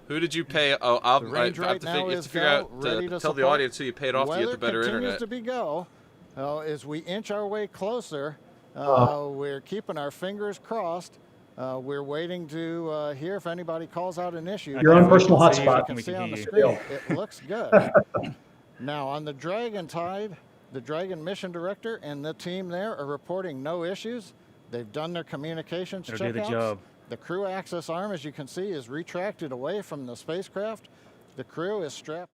Who did you pay? Oh, I The have range to, right you now have is to figure go, out ready to to tell the support. audience who you paid off to get the better Weather internet. continues to be go. As we inch our way closer, we're keeping our fingers crossed. We're waiting to hear if anybody calls out an issue. Your own personal As you hotspot. can see on the hear screen, you. it looks good. Now on the Dragon Tide, the Dragon mission director and the team there are reporting no issues. They've done their communications It'll do the checkouts. job. The crew access arm, as you can see, is retracted away from the spacecraft. The crew is strapped.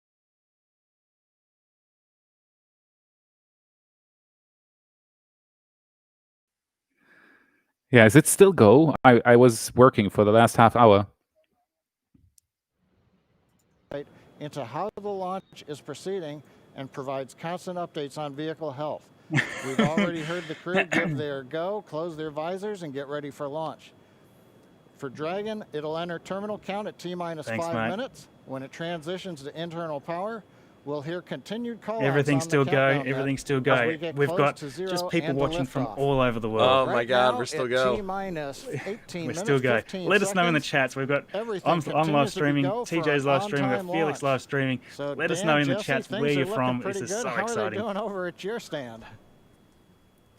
Yeah, is it still go? I was working for the last half hour. Into how the launch is proceeding and provides constant updates on vehicle health. We've already heard the crew give their go, close their visors, and get ready for launch. For Dragon, it'll enter terminal count at T-minus Thanks, 5 mate. minutes. When it transitions to internal power, we'll hear continued call Everything's still go. Everything's still go. We've got just people watching from all over the world. Oh my God, we're still go. T-minus 18 We're minutes, still go. 15 Let us know in the seconds. chats. We've got Everything I'm continues live to be streaming. go for TJ's an live streaming. We've on-time got Felix launch. live streaming. So Let us Dan, know in the Jesse, chats things where are you're looking from. pretty This is good. so How are they exciting. doing over at your stand?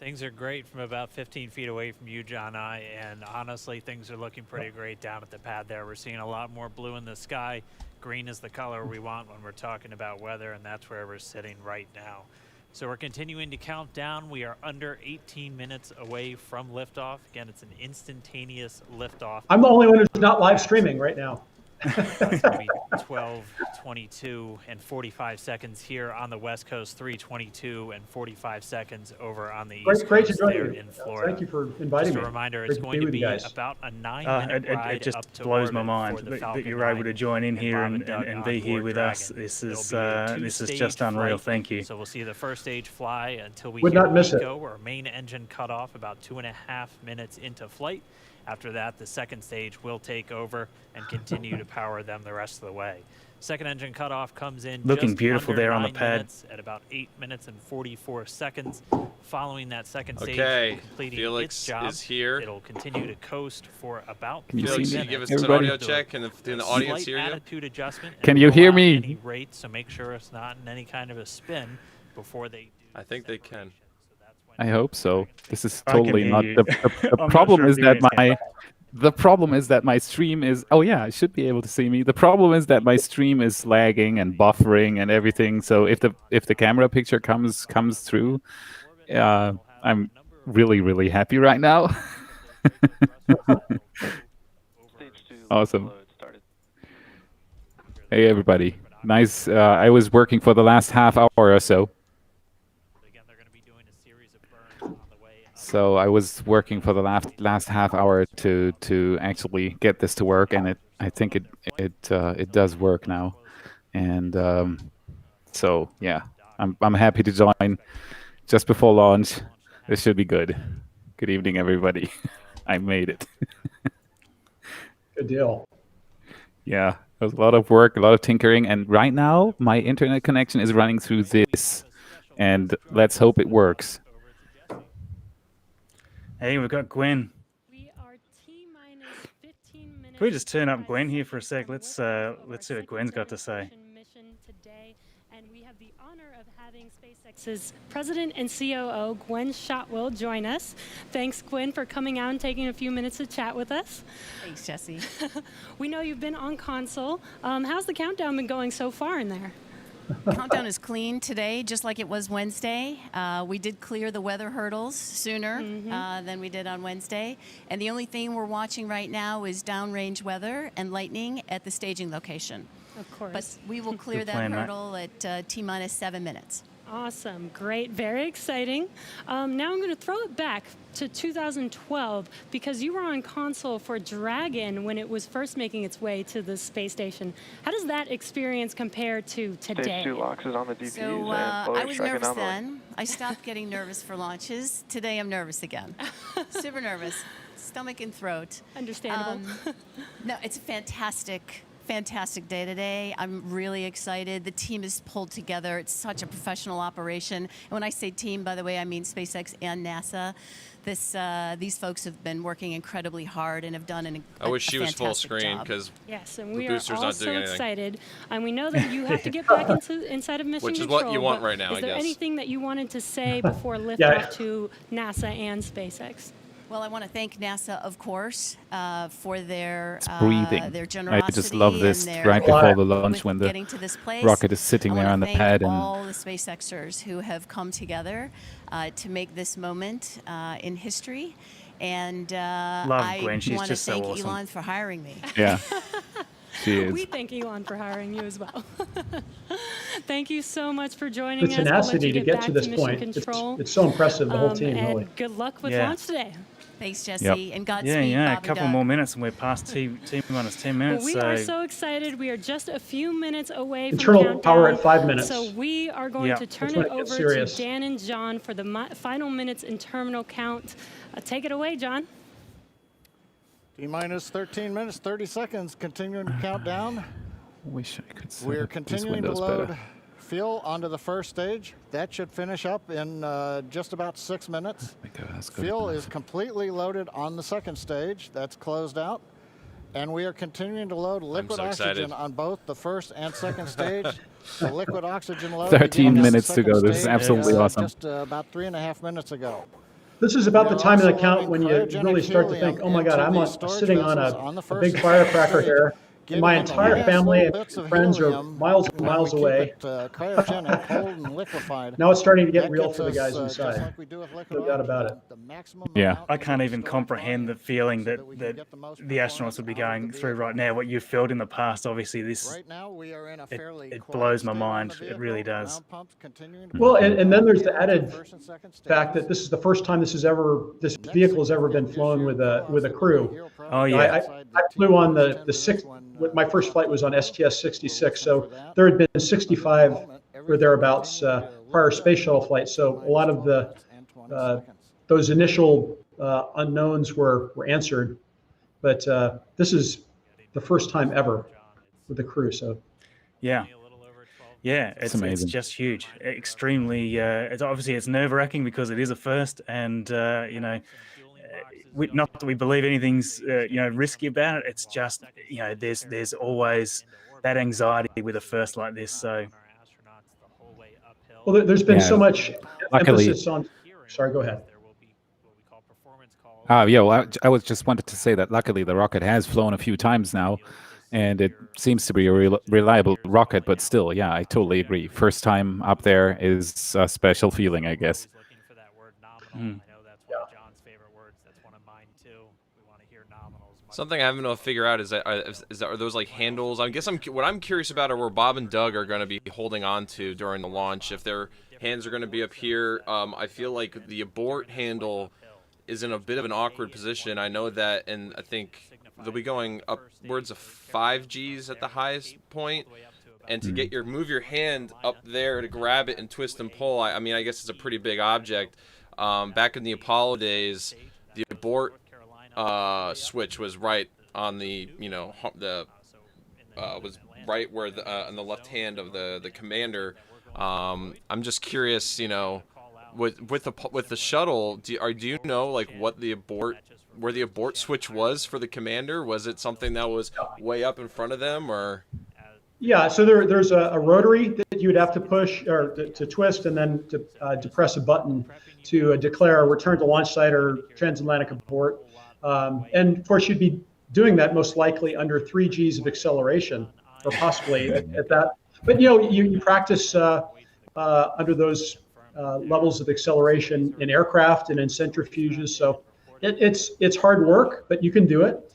Things are great from about 15 feet away from you, John I, and honestly, things are looking pretty great down at the pad there. We're seeing a lot more blue in the sky. Green is the color we want when we're talking about weather, and that's where we're sitting right now. So we're continuing to count down. We are under 18 minutes away from liftoff. Again, it's an instantaneous liftoff. I'm the only one who's not live streaming right now. It's going to be 12:22 and 45 seconds here on the West Coast, 3:22 and 45 seconds over on the East Great to Coast join there you. in Florida. Thank you for inviting Just me. a reminder, Great it's to going be to with be you guys. about a 9-minute ride It just up to blows my orbit mind for the that Falcon you're able 9 to join in and here Bob and Doug be here onboard with us. Dragon. This It'll is be a this is two-stage just unreal. flight. Thank you. So we'll see the first stage fly until we Would hear not miss it. go, or main engine cut off about 2.5 minutes into flight. After that, the second stage will take over and continue to power them the rest of the way. Second engine cutoff comes in Looking just beautiful under there on the 9 pad. minutes at about 8 minutes and 44 seconds. Following that second stage, Okay, completing Felix its job, is here. it'll continue to coast for about Can you 30 see me? minutes. Give us an Everybody? audio check, and can the A audience slight hear you? attitude adjustment. and Can you roll hear out me? Any rate, so make sure it's not in any kind of a spin before they do. I think they can. I hope so. This is I can totally hear not you. the I'm not problem sure is if that the audience the problem is that my stream is I should be able to see me. The problem is that my stream is lagging and buffering and everything. So if the camera picture comes through, I'm really happy right now. Awesome. Hey everybody. Nice. I was working for the last half hour or so. So I was working for the last half hour to actually get this to work, and I think it does work now, and so yeah, I'm happy to join just before launch. This should be good. Good evening, everybody. I made it. Good deal. Yeah, it was a lot of work, a lot of tinkering, and right now my internet connection is running through this, and let's hope it works. Hey, we've got Gwen. Can we just turn up Gwen here for a sec? Let's see what Gwen's got to say. And we have the honor of having SpaceX's President and COO, Gwen Shotwell, join us. Thanks, Gwen, for coming out and taking a few minutes to chat with us. Thanks, Jesse. We know you've been on console. How's the countdown been going so far in there? Countdown is clean today, just like it was Wednesday. We did clear the weather hurdles sooner than we did on Wednesday. And the only thing we're watching right now is downrange weather and lightning at the staging location. Of course. But we will clear that hurdle at T-minus 7 minutes. Awesome. Great. Very exciting. Now I'm going to throw it back to 2012 because you were on console for Dragon when it was first making its way to the space station. How does that experience compare to today? Stage 2 locks is on the DPs. So I was nervous then. I stopped getting nervous for launches. Today I'm nervous again. Super nervous. Stomach and throat. Understandable. No, it's a fantastic day today. I'm really excited. The team is pulled together. It's such a professional operation. And when I say team, by the way, I mean SpaceX and NASA. These folks have been working incredibly hard and have done I wish she was full screen job. because yes, and we the booster's are all not doing so anything. excited. And we know that you have to get back inside of mission Which is control. what you want but right now, Is I there guess. anything that you wanted to say before liftoff to NASA and SpaceX? Well, I want to thank NASA, of course, for their Breathing. their generosity. I just love this and right before the launch when the getting to this place. rocket is sitting there on the pad and all the SpaceXers who have come together to make this moment in history. And I Gwen. She's want to just so thank awesome. Elon for hiring me. yeah, she is. We thank Elon for hiring you as well. Thank you so much for joining The us. We'll let tenacity you to get to back this mission point. Control. It's so impressive, the whole team, and really. good luck with Yeah. launch today. Thanks, Jesse, and Godspeed, Yeah, a Bob and couple Doug. more minutes and we're past T-minus 10 minutes. Well, we are so excited. We are just a few minutes away from Internal countdown. power at 5 minutes. So we are going Yeah. to turn That's when it it gets over serious. to Dan and John for the final minutes in terminal count. Take it away, John. T-minus 13 minutes, 30 seconds, continuing to count down. Wish I could set We're up these continuing to windows load better. fuel onto the first stage. That should finish up in just about 6 minutes. That's good Fuel enough. is completely loaded on the second stage. That's closed out. And we are continuing to load liquid so excited. oxygen on both the first and second stage. The liquid oxygen load 13 began on the minutes to second go. This is stage, absolutely awesome. Just about 3.5 minutes ago. This is about the time of the also count loading when you cryogenic really start to helium think, oh my God, into I'm these storage sitting on vessels a on the big first firecracker stage, here. giving My them the entire last family little and bits of friends are helium, miles and and then miles we keep away. it, cryogenic, cold and liquefied. Now it's starting to get That real gets for the us, guys just inside. like we do with liquid No doubt about it. oxygen, the maximum Yeah. amount I of can't even stored comprehend the feeling that we can get the most the astronauts would be going through right now. What you've felt in the past, obviously, this Right now we are in a fairly it quiet blows my state on mind. the It really vehicle. does. Ground pumps continuing to Well, pump and then there's the fuel added to first and second fact that this is the first time this vehicle has ever been flown with a crew. Oh, You know, yeah. I flew on the sixth. My first flight was on STS-66, so there had been 65 or thereabouts prior space shuttle flights. So a lot of those initial unknowns were answered, but this is the first time ever with the crew. So Yeah. Yeah, it's amazing. just huge. Extremely, it's nerve-wracking because it is a first, and not that we believe anything's risky about it. It's just there's always that anxiety with a first like this. So well, there's been so much Luckily- emphasis on. Sorry, go ahead. Yeah, well, I was just wanted to say that luckily the rocket has flown a few times now, and it seems to be a reliable rocket, but still, yeah, I totally agree. First time up there is a special feeling, I guess. Something I haven't been able to figure out is are those like handles? I guess what I'm curious about are where Bob and Doug are going to be holding on to during the launch. If their hands are going to be up here, I feel like the abort handle is in a bit of an awkward position. I know that, and I think they'll be going upwards of 5 Gs at the highest point. And to move your hand up there to grab it and twist and pull, I mean, I guess it's a pretty big object. back in the Apollo days, the abort switch was right on the, was right where on the left hand of the commander. I'm just curious, with the shuttle, do you know like what the abort, where the abort switch was for the commander? Was it something that was way up in front of them, or? Yeah, so there's a rotary that you would have to push or to twist, and then to press a button to declare a return to launch site or transatlantic abort. And of course, you'd be doing that most likely under 3 Gs of acceleration, or possibly at that. But you practice under those levels of acceleration in aircraft and in centrifuges. So it's hard work, but you can do it.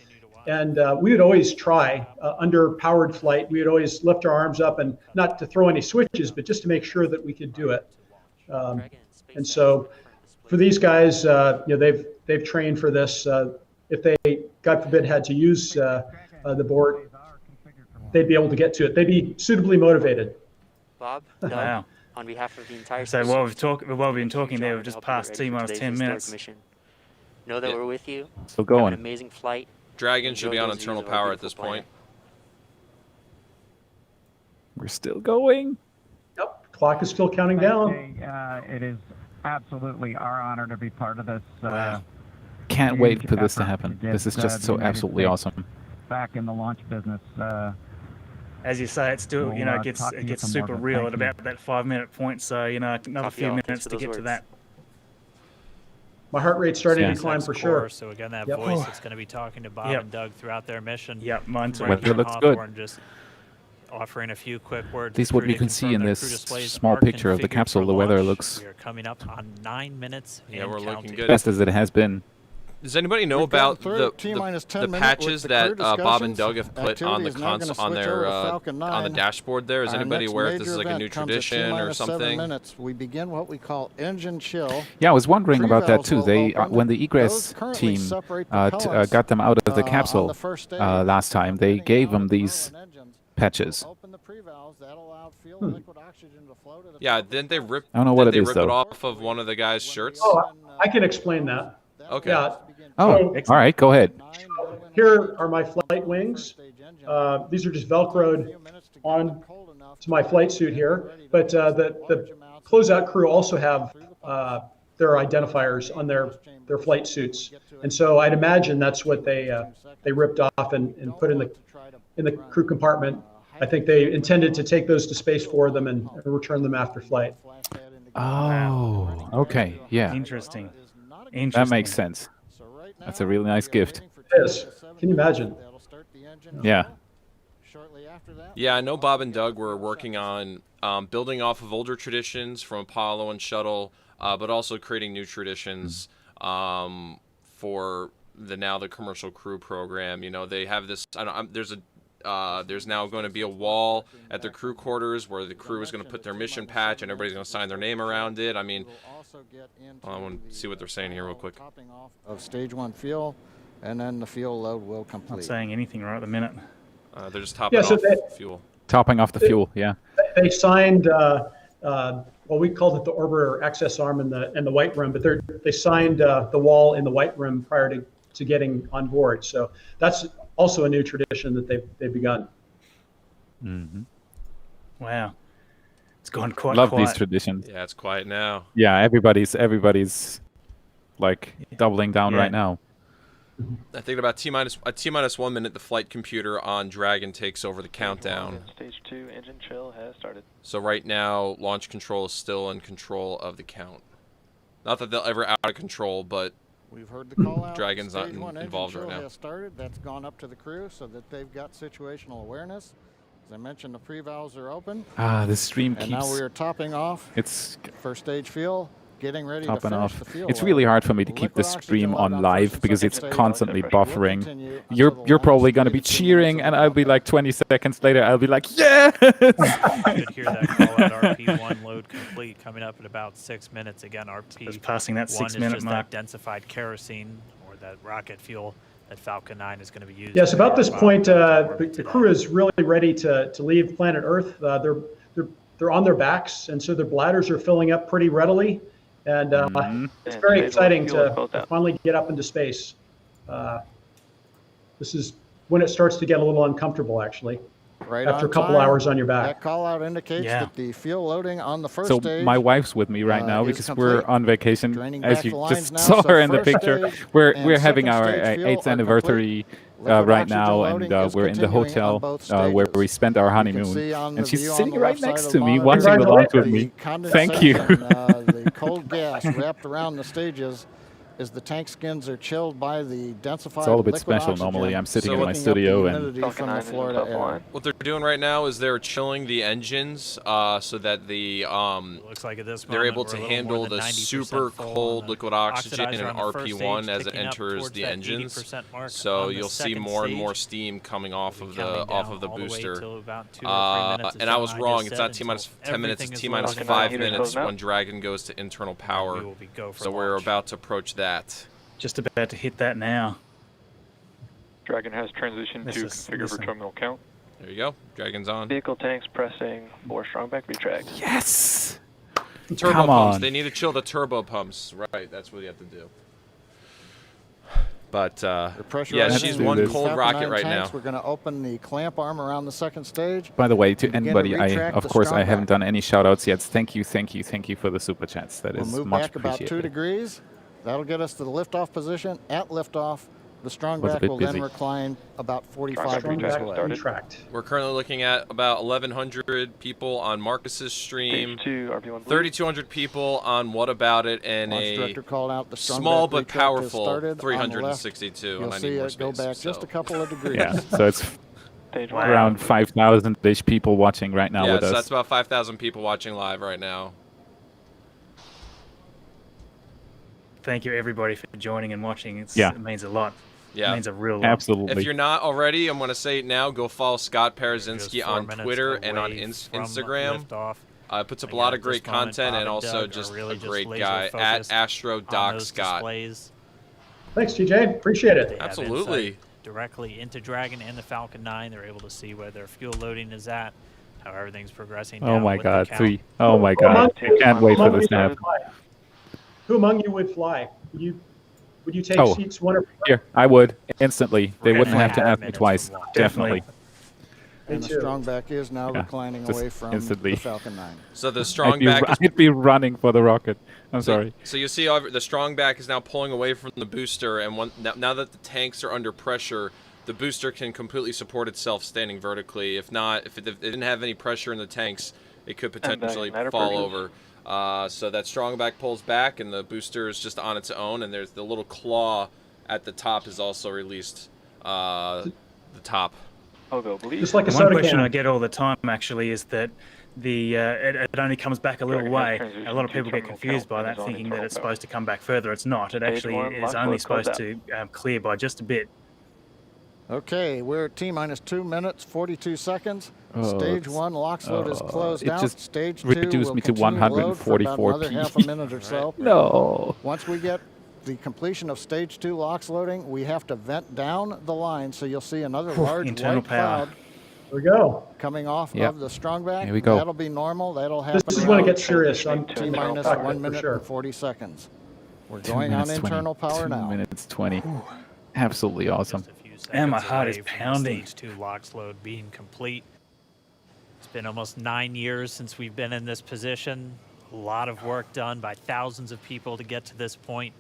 And we would always try under powered flight. We would always lift our arms up, and not to throw any switches, but just to make sure that we could do it. And so, for these guys, they've trained for this. If they, God forbid, had to use the board, they'd be able to get to it. They'd be suitably motivated. Bob, Wow. on behalf of the entire So while we've been talking there, we've just passed T-minus 10 minutes. Know that we're with you. Still going. Have an amazing flight. Dragon should be on internal power at this point. We're still going. Yep, clock is still counting down. It is absolutely our honor to be part of this. Can't wait huge for this to effort happen. get, This is just the so United absolutely States awesome. back in the launch business. As you say, it's still, We'll, it gets talk to you some super more, but real thank at you. about that 5-minute point. So another Copy few all. minutes Thanks for to those get to words. that. My heart rate's starting Yeah. to climb for SpaceX sure. core, so again, that Yep. voice that's going to be talking to Bob Yep. and Doug throughout their mission. Yep, mine too. Right Weather here in looks good. Hawthorne, just offering a few quick words. At least The what crew we to can see confirm in their this crew displays small are picture of the configured capsule, for the weather launch. looks We are coming up on 9 minutes. Yeah, and we're looking counting. good. best as it has been. Does anybody know We've gotten about through the T-minus 10 the minute patches with the crew that Bob and discussions. Doug have put on the Activity is now gonna on switch their over to Falcon on the 9. dashboard there? Is Our anybody next aware if major this is like a event new comes at tradition or T-minus 7 something? minutes. We begin what we call engine chill. Yeah, I was wondering Three about that valves too. will They open. when the egress Those currently team separate propellants, got them out of the on capsule the first stage. last time, they gave them these patches. Open the pre-valves. That allowed fuel liquid oxygen to flow to the Yeah, didn't they rip? I don't know what did it they is, rip it though. off of one of the guys' shirts? Oh, I can explain that. Okay. Yeah. Oh, So, all right, go ahead. here are my flight wings. These are just Velcroed on to my flight suit here. But the closeout crew also have their identifiers on their flight suits, and so I'd imagine that's what they ripped off and put in the crew compartment. I think they intended to take those to space for them and return them after flight. Oh, okay, yeah. Interesting. That makes sense. That's a really nice gift. It is. Can you imagine? Yeah. Yeah, I know Bob and Doug were working on building off of older traditions from Apollo and Shuttle, but also creating new traditions for the commercial crew program. They have this. There's now going to be a wall at their crew quarters where the crew is going to put their mission patch and everybody's going to sign their name around it. I mean, I want to see what they're saying here real quick. Of stage 1 fuel, and then the fuel load will complete. Not saying anything right at the minute. They're just topping so off fuel. Topping off the fuel, yeah. They signed. Well, we called it the orbiter access arm and the white room, but they signed the wall in the white room prior to getting on board. So that's also a new tradition that they've begun. Mm-hmm. Wow, it's gone quite Love quiet. these traditions. Yeah, it's quiet now. Yeah, everybody's like doubling down Yeah. right now. I think about T-minus 1 minute, the flight computer on Dragon takes over the countdown. Stage 2 engine chill has started. So right now, launch control is still in control of the count. Not that they'll ever out of control, but We've heard the call out. Dragon's not Stage 1 engine involved chill right now. has started. That's gone up to the crew so that they've got situational awareness. As I mentioned, the pre-valves are open. The stream And now keeps we are topping off. it's First stage fuel, getting ready to topping finish off. the fuel It's load. really hard for me to keep the Liquid oxygen stream load on on live first because and it's second stage. constantly We'll buffering. continue You're until the you're launch probably gonna be speed is 2 cheering, minutes and of I'll be like 20 seconds later, I'll be like, yes! You could hear that call out RP1 load complete coming up in about 6 minutes. Again, RP1 It's passing that 6 is minute just mark. that densified kerosene or that rocket fuel that Falcon 9 is going to be using. Yes, about this to point, orbit the today. crew is really ready to leave planet Earth. They're on their backs, and so their bladders are filling up pretty readily. And it's very exciting to finally get up into space. This is when it starts to get a little uncomfortable, actually. Right after on a couple time. hours on your back. That call out indicates that the fuel loading on the first So stage. my wife's with me right now is because complete. we're on vacation. Draining As back you the lines just now, saw so her in the first picture. stage We're and having second our stage fuel 8th are anniversary Liquid right oxygen now, loading and is we're in the continuing on hotel both where stages. we spent our You can honeymoon, see on and the she's view on sitting the right left side next of to the me, monitor, watching the launch with the me. condensation, Thank you. the cold gas wrapped around the stages as the tank skins are chilled by the densified It's all a bit liquid special. oxygen, Normally, I'm sitting in my soaking up the studio and humidity from the Florida air. What they're doing right now is they're chilling the engines so that the looks like at this they're moment able we're to a little handle more than the 90% super full, cold and liquid the oxygen oxidizer and on the first RP1 stage as it ticking up enters towards the that engines. 80% mark So on the you'll see second more and more stage. steam coming off of counting the down all the way booster. till about 2 or 3 minutes, as And I John was and I wrong. just It's said, not T minus until 10 minutes. everything It's is T minus loaded. 5 Heaters minutes closing out. when Dragon goes to internal power. will be go for So we're about to approach that. Just about to hit that now. Dragon has transitioned to configure for terminal count. There you go. Dragon's on. Vehicle tanks pressing for strongback retract. Yes! Turbo Come pumps. on. They need to chill the turbo pumps. Right. That's what you have to do. But yeah, she's one cold rocket right now. We're going to open the clamp arm around the second stage. By the way, to Begin anybody, retract of the course, I strongback. haven't done any shout-outs yet. Thank you for the super chats. That We'll is move much back about appreciated. 2 degrees. That'll get us to the liftoff position. At liftoff, the Was a strongback bit will busy. then recline about 45 degrees away. We're currently looking at about 1,100 people on Marcus's stream, 3,200 people on What About It, and Launch a director called out the strongback small but retract has powerful started. On the left, 362. You'll And I see need more it go space, back just a couple of degrees. Yeah, so it's around 5,000-ish people watching right now yeah, with so us. that's about 5,000 people watching live right now. Thank you, everybody, for joining and watching. Yeah. It means a lot. Yeah. It means a real lot. Absolutely. If you're not already, I'm going to say it now. Go follow Scott Parazynski 4 on minutes Twitter and on away from Instagram. liftoff. Puts up a Again, lot at of great this moment, content Bob and also Doug are just really a just great laser guy at focused Astro on Doc those Scott. displays. Thanks, TJ. Appreciate it. They have Absolutely. insight directly into Dragon and the Falcon 9. They're able to see where their fuel loading is at, how everything's progressing. Oh down my with the God, count. 3. Oh my God. Can't wait for this to happen. Who among you would fly? Would you take Oh, seats 1 or 4? here, I would, instantly. They We're wouldn't gonna have to have ask me minutes twice. from launch. Definitely. And the too. strongback is now Yeah, reclining just away from instantly. the Falcon 9. So the I'd strong be, back is I'd be running for the rocket. I'm sorry. So you see the strong back is now pulling away from the booster, and now that the tanks are under pressure, the booster can completely support itself standing vertically. If not, if it didn't have any pressure in the tanks, it could potentially fall over. So that strong back pulls back, and the booster is just on its own, and there's the little claw at the top is also released. The top. I'll go bleed. Just like a One soda question can. I get all the time actually is that it only comes back a little Dragon has way. transitioned A lot of to people get terminal confused count by and that, is on thinking that internal it's power. supposed to come back further. It's not. It actually one, is lock only load, close supposed to clear by just a bit. Okay, we're at T-minus 2 minutes, 42 seconds. Oh, Stage it's- 1 LOX load is closed it out. just Stage 2 reduced will me to continue to load for about 144 another half a p. minute or so. No. Once we get the completion of Stage 2 LOX loading, we have to vent down the line, so you'll see another large internal white power. cloud There we go. coming off Yep. of the strongback. Here we go. That'll be normal. That'll happen. This is when it around gets serious on T-minus cockpit, 1 for minute sure. and 40 seconds. We're 2 going on minutes 20. internal power 2 now. minutes 20. Absolutely awesome. Just a few And my seconds heart away is from the pounding. Stage 2 LOX load being complete. It's been almost 9 years since we've been in this position. A lot of work done by thousands of people to get to this point.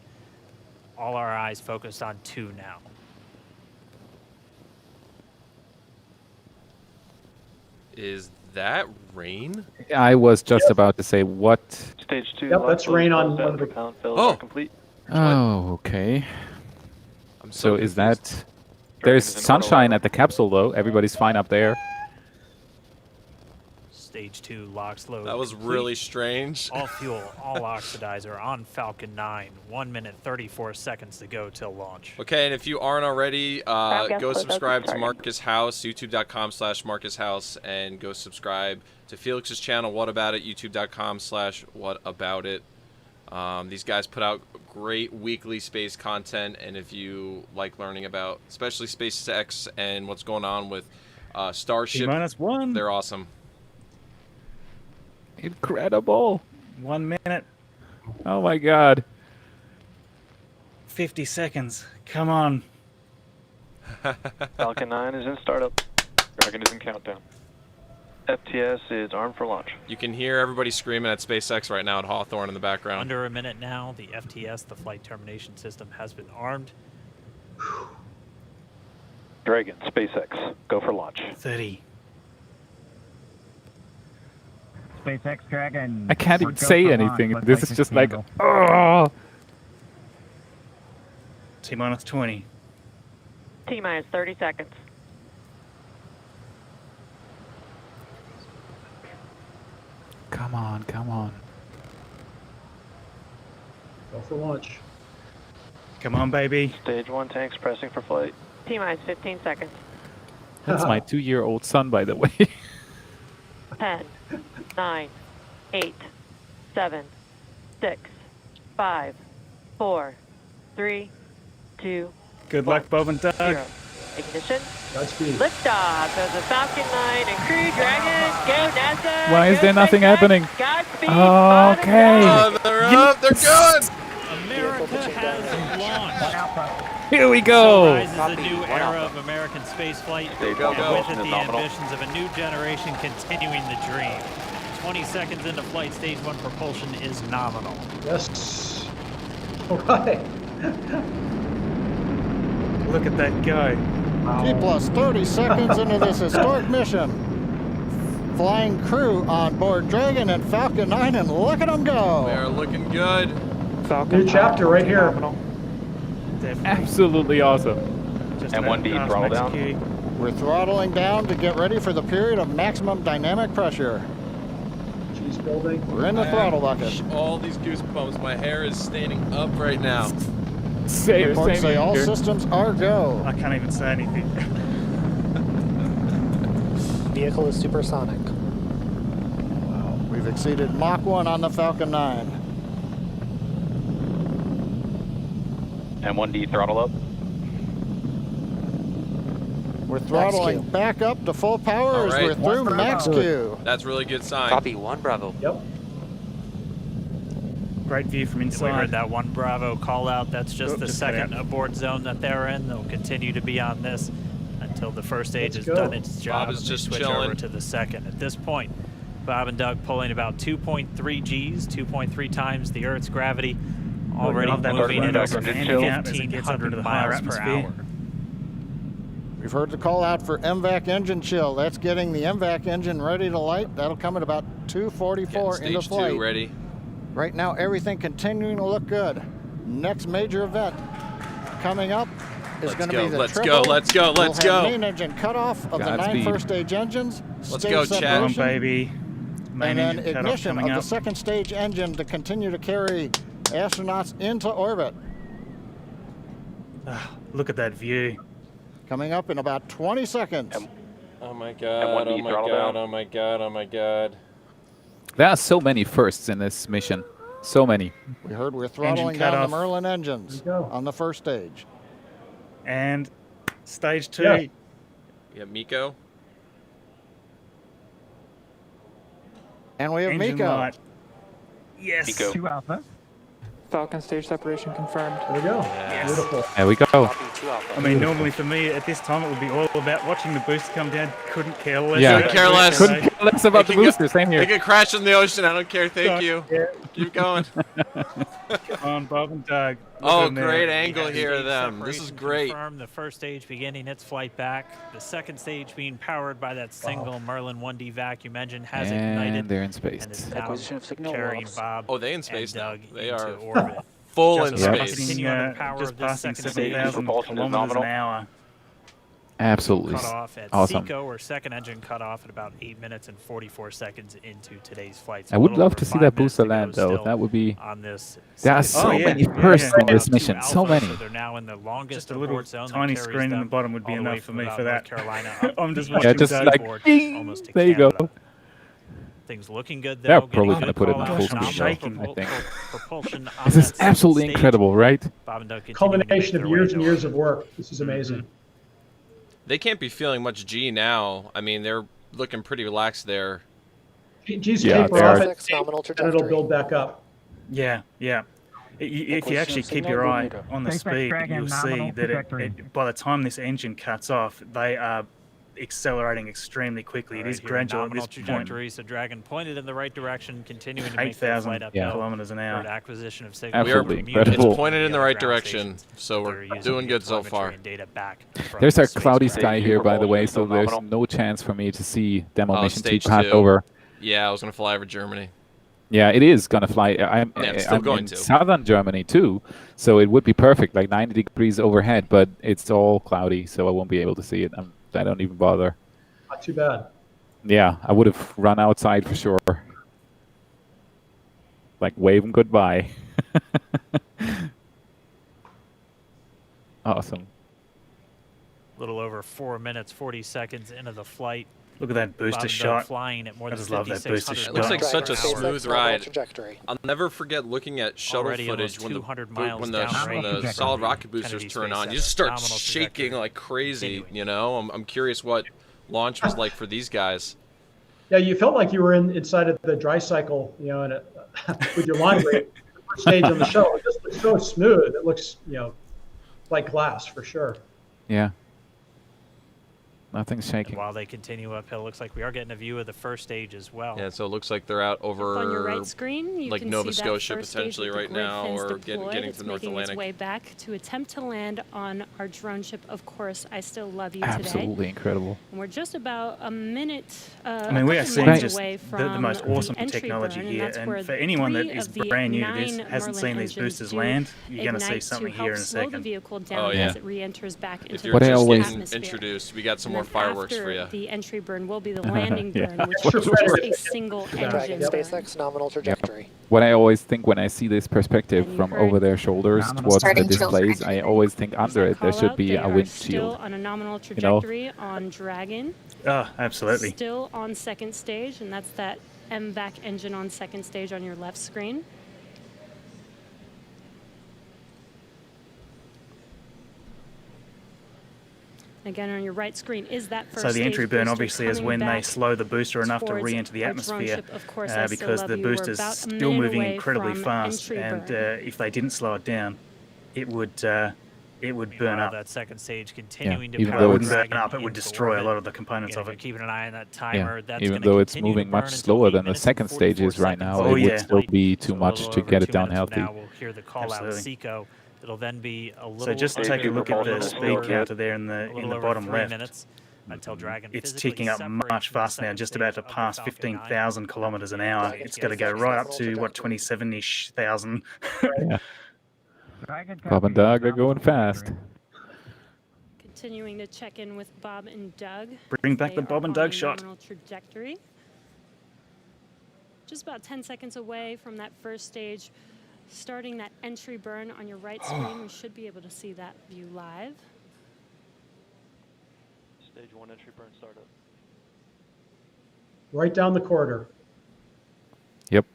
All our eyes focused on 2 now. Is that rain? I was just about to say what. Stage 2. Yep, lock that's load rain on closed one out. of the- Propellant fills Oh. are complete. Oh, okay. I'm So confused. is that? There's is in sunshine auto at the capsule though. Everybody's fine up there. Stage 2 LOX load. That was complete. really strange. All fuel, all oxidizer on Falcon 9. 1 minute 34 seconds to go till launch. Okay, and if you aren't already, go subscribe to Marcus House, youtube.com/Marcus House, and go subscribe to Felix's channel, What About It, youtube.com/WhatAboutIt. These guys put out great weekly space content, and if you like learning about especially SpaceX and what's going on with Starship, T-minus 1. they're awesome. Incredible. 1 minute. Oh my God. 50 seconds. Come on. Falcon 9 is in startup. Dragon is in countdown. FTS is armed for launch. You can hear everybody screaming at SpaceX right now at Hawthorne in the background. Under a minute now, the FTS, the flight termination system, has been armed. Dragon, SpaceX, go for launch. 30. SpaceX Dragon. I can't we're even go say for anything. launch. This Looks is like just like, handle. oh. T-minus 20. T-minus 30 seconds. Come on, come on. Go for launch. Come on, baby. Stage 1 tanks pressing for flight. T-minus 15 seconds. That's my 2-year-old son, by the way. 10, 9, 8, 7, 6, 5, 4, 3, 2, Good luck, Bob and Doug. 0. Ignition. Godspeed. Liftoff of the Falcon 9 and Crew Dragon. Go NASA. Why is Go there nothing SpaceX. happening? Godspeed. Okay. Oh, they're up. They're good. America has launched. Here we So go. rises a new era of American spaceflight. Stage 1 With propulsion it, is the nominal. ambitions of a new generation continuing the dream. 20 seconds into flight, stage 1 propulsion is nominal. Yes. All right. Look at that go. T plus 30 seconds into this historic mission. Flying crew on board Dragon and Falcon 9, and look at them go. They are looking good. New chapter right here. Absolutely awesome. Just M1D let throttle Max down. Q. We're throttling down to get ready for the period of maximum dynamic pressure. Cheese building. We're in the throttle bucket. All these goosebumps. My hair is standing up right now. Reports say all here. systems are go. I can't even say anything. Vehicle is supersonic. We've exceeded Mach 1 on the Falcon 9. M1D throttle up. We're throttling back up to full power All as right. we're through max Q. That's really good sign. Copy, 1 Bravo. Yep. Great view from We inside. heard that 1 Bravo call out. That's just Oh, the just second got out. abort zone that they're in. They'll continue to be on this until the first stage Let's has go. done its job. Bob is and they just switch chilling. over to the second. At this point, Bob and Doug pulling about 2.3 Gs, 2.3 times the Earth's gravity, already love that moving at Doug over and chill as it gets up 1,500 into the higher miles per atmosphere. hour. We've heard the call out for MVAC engine chill. That's getting the MVAC engine ready to light. That'll come at about 2:44 into Stage flight. 2 ready. Right now, everything continuing to look good. Next major event coming up is going to be the Let's triple. go. Let's go. Let's We'll have go. main engine cutoff of the 9 Godspeed. first stage engines. Let's stage go, Chad. Come on, separation, baby. Main and then engine cutoff ignition of coming the up. second stage engine to continue to carry astronauts into orbit. Look at that view. Coming up in about 20 seconds. Oh my god. M1D Oh my throttle god. down. Oh my god. Oh my god. There are so many firsts in this mission. So many. We heard we're throttling Engine down the cutoff. Merlin engines There you go. on the first stage. And stage 2. Yeah. Yeah, Miko. And we have Engine Miko. light. Yes. Miko. 2 Alpha. Falcon stage separation confirmed. There we go. Yes. Beautiful. There we go. Copy, 2 Alpha. I mean, normally for me at this time it would be all about watching the boost come down. Couldn't care less. Yeah. about Couldn't care the less. boost, Couldn't care less about It the can go- booster. Same They here. could crash in the ocean. I don't care. Thank you. Keep going. Come on, Bob and Doug. Look Oh, at them there. great angle here of Stage them. This is separation great. confirmed. The first stage beginning its flight back. The second stage being powered by that single Merlin 1D vacuum engine has And ignited they're in space. and is now Acquisition of signal carrying loss. Bob Oh, they in and space now. Doug They into are orbit. full in Just Yeah. space. Continue under the power just of this passing second stage. 7,000 Propulsion is kilometers an nominal. hour. Absolutely. Cut off at Awesome. Seco, or second engine cut off at about 8 minutes and 44 seconds into today's flight. So I a would little love over to see 5 that minutes booster to go land, though. still That would be. on this. There are second so yeah. many Yeah, firsts yeah. in this Two mission. So Alpha, many. So they're now in the longest Just a little abort zone that tiny carries screen in the them bottom would be all the way enough for from me about for North that. Carolina up I'm just the watching Yeah, just Doug. like, board, ding, almost to there you go. Canada. Things looking good though. They're getting probably good gonna put it in call-out, full nominal speed, though, propul- I think. propulsion on This that is second absolutely stage. incredible, right? Bob and Doug continuing to Culmination make of their way years and into years of work. This is amazing. They can't be feeling much G now. I mean, they're looking pretty relaxed there. G's Yeah, taper they off are. at Nominal and it'll trajectory. build back up. Yeah, yeah. If you actually keep your eye on the speed, you'll see that by the time this engine cuts off, they are accelerating extremely quickly. It is gradual at this point. Trajectory, so Dragon pointed in the right direction, continuing to make their flight 8,000 kilometers an hour. Acquisition of signals. Absolutely incredible. It's pointed in the right direction, so we're doing good so far. There's a cloudy sky here, by the way, so there's no chance for me to see demo mission 2 pass over. Yeah, I was going to fly over Germany. Yeah, it is going to fly. I'm going in to. southern Germany, too, so it would be perfect, like 90 degrees overhead, but it's all cloudy, so I won't be able to see it. I don't even bother. Not too bad. Yeah, I would have run outside for sure. Like, waving goodbye. Awesome. A little over 4 minutes, 40 seconds into the flight. Look at that booster shot. Flying at more than I just love that booster shot. It looks like such a smooth ride. I'll never forget looking at shuttle footage when the solid rocket boosters turn on. You just start shaking like crazy, you know? I'm curious what launch was like for these guys. Yeah, you felt like you were inside of the dry cycle, you know, with your laundry stage on the shuttle. It just looks so smooth. It looks, you know, like glass for sure. Yeah. Nothing's shaking. And while they continue uphill, looks like we are getting a view of the first stage as well. Yeah, so it looks like they're out over on your right screen, you like can Nova see Scotia that first potentially stage with right the now, grid or fins getting deployed. to the North It's making Atlantic. its way back to attempt to land on our drone ship. Of course, I Still Love You Absolutely today. incredible. And we're just about a minute, I mean, we are seeing minutes just away the from most awesome entry technology burn, here. and And for anyone that is brand new to this, 9 hasn't Merlin seen these engines boosters do land, you're going to see ignite something to here help in a slow the second. vehicle down yeah. as it re-enters back If into you're the just getting atmosphere. introduced, we got some more And then fireworks for you. after the entry burn will be the landing Yeah. burn, which is just a single engine burn. SpaceX nominal trajectory. What I always think when I see this perspective And you from heard over their shoulders towards the starting displays, I always think under it there should be They a are windshield. still on a nominal You know? trajectory on Dragon. Oh, absolutely. Still on second stage, and that's that MVAC engine on second stage on your left screen. Again, on your right screen is that first So the entry stage burn booster obviously is coming when they back slow the booster enough to towards re-enter the our drone atmosphere ship. Of course, I Still because Love the You. We're booster's about a still minute moving away incredibly from fast, entry and burn. if they didn't slow it down, it would burn Meanwhile, up. that second stage continuing to even Well, though it wouldn't it's- burn up, it would into destroy a orbit. lot of the components of If it. you're keeping an eye on that Yeah, timer, that's even gonna though it's continue to moving much burn until slower 8 than the minutes and second 44 stages right now, seconds. it would yeah. still be too So a much little to over get 2 it down minutes from healthy. Now we'll hear the call out Absolutely. Seco. It'll then be a little So just under take a look at the little speed over- counter there in a the little over bottom 3 left. minutes until Dragon It's physically ticking up separates much from the faster now, second just stage about to of the pass Falcon 15,000 kilometers an hour. Dragon It's got to go gets right up its to, what, 27-ish thousand? Yeah. Bob and Doug are going fast. Continuing to check in with Bob and Doug. Bring back They the are Bob and on Doug a shot. nominal trajectory. Just about 10 seconds away from that first stage. Starting that entry burn on your right screen, we should be able to see that view live. Stage 1 entry burn startup. Right down the corridor. Yep.